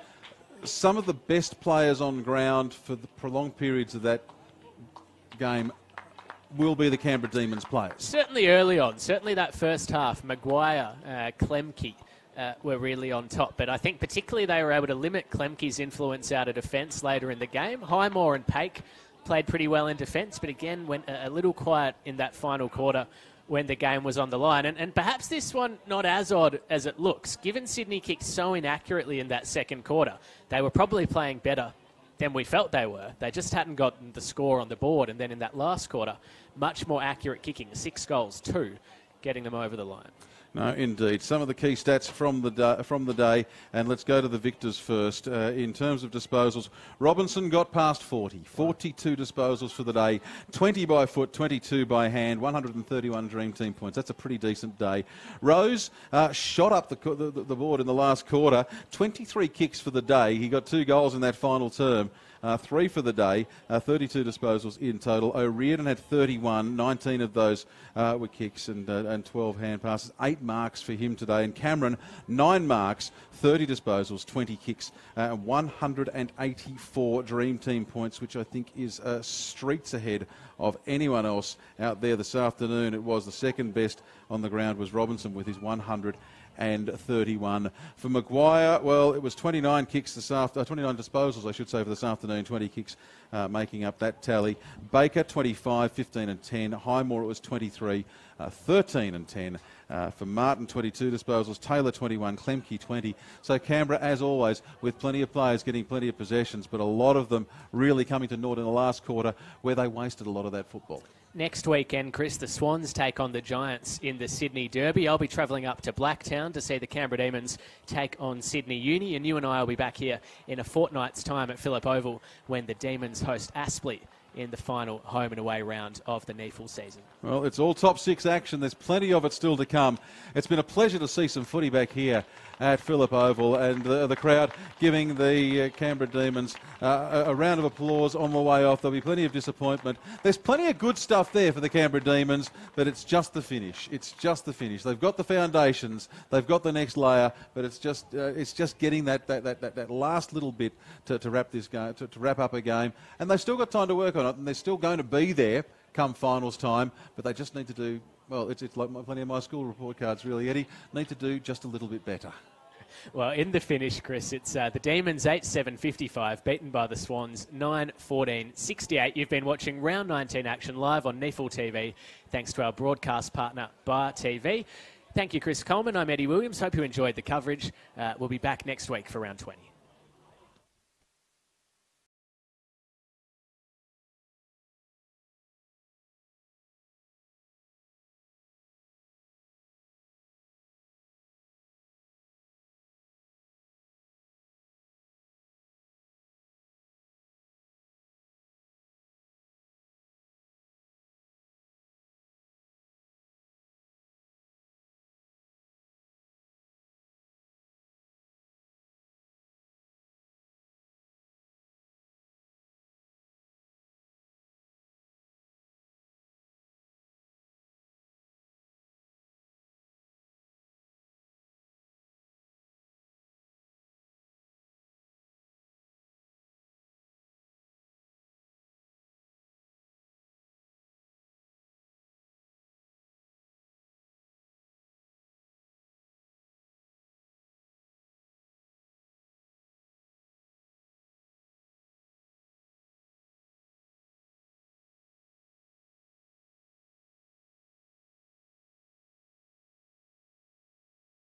Some of the best players on ground for the prolonged periods of that game will be the Canberra Demons players. Certainly early on, certainly that first half, Maguire, Klemke, were really on top. But I think particularly they were able to limit Klemke's influence out of defence later in the game. Highmore and Paik played pretty well in defence, but again went a little quiet in that final quarter when the game was on the line. And perhaps this one not as odd as it looks. Given Sydney kicked so inaccurately in that second quarter, they were probably playing better than we felt they were. They just hadn't gotten the score on the board. And then in that last quarter, much more accurate kicking, 6 goals, 2, getting them over the line. No, indeed. Some of the key stats from the day, and let's go to the victors first. In terms of disposals, Robinson got past 40, 42 disposals for the day, 20 by foot, 22 by hand, 131 Dream Team points. That's a pretty decent day. Rose shot up the board in the last quarter, 23 kicks for the day. He got 2 goals in that final term. 3 for the day, 32 disposals in total. O'Riordan had 31, 19 of those were kicks and 12 hand passes. 8 marks for him today. And Cameron, 9 marks, 30 disposals, 20 kicks, 184 Dream Team points, which I think is streets ahead of anyone else out there this afternoon. It was the second best on the ground was Robinson with his 131. For Maguire, well, it was 29 kicks 29 disposals, I should say, for this afternoon, 20 kicks making up that tally. Baker, 25, 15 and 10. Highmore, it was 23, 13 and 10. For Martin, 22 disposals. Taylor, 21. Klemke, 20. So Canberra, as always, with plenty of players getting plenty of possessions, but a lot of them really coming to naught in the last quarter where they wasted a lot of that football. Next weekend, Chris, the Swans take on the Giants in the Sydney Derby. I'll be travelling up to Blacktown to see the Canberra Demons take on Sydney Uni, and you and I will be back here in a fortnight's time at Phillip Oval when the Demons host Aspley in the final home and away round of the NEAFL season. Well, it's all top 6 action. There's plenty of it still to come. It's been a pleasure to see some footy back here at Phillip Oval, and the crowd giving the Canberra Demons a round of applause on the way off. There'll be plenty of disappointment. There's plenty of good stuff there for the Canberra Demons, but it's just the finish. It's just the finish. They've got the foundations, they've got the next layer, but it's just getting that last little bit to wrap this game, to wrap up a game, and they've still got time to work on it, and they're still going to be there come finals time, but they just need to do. Well, it's like plenty of my school report cards, really, Eddie. Need to do just a little bit better. Well, in the finish, Chris, it's the Demons 8-7-55, beaten by the Swans 9-14-68. You've been watching Round 19 action live on NEAFL TV, thanks to our broadcast partner, Bar TV. Thank you, Chris Coleman. I'm Eddie Williams. Hope you enjoyed the coverage. We'll be back next week for round 20.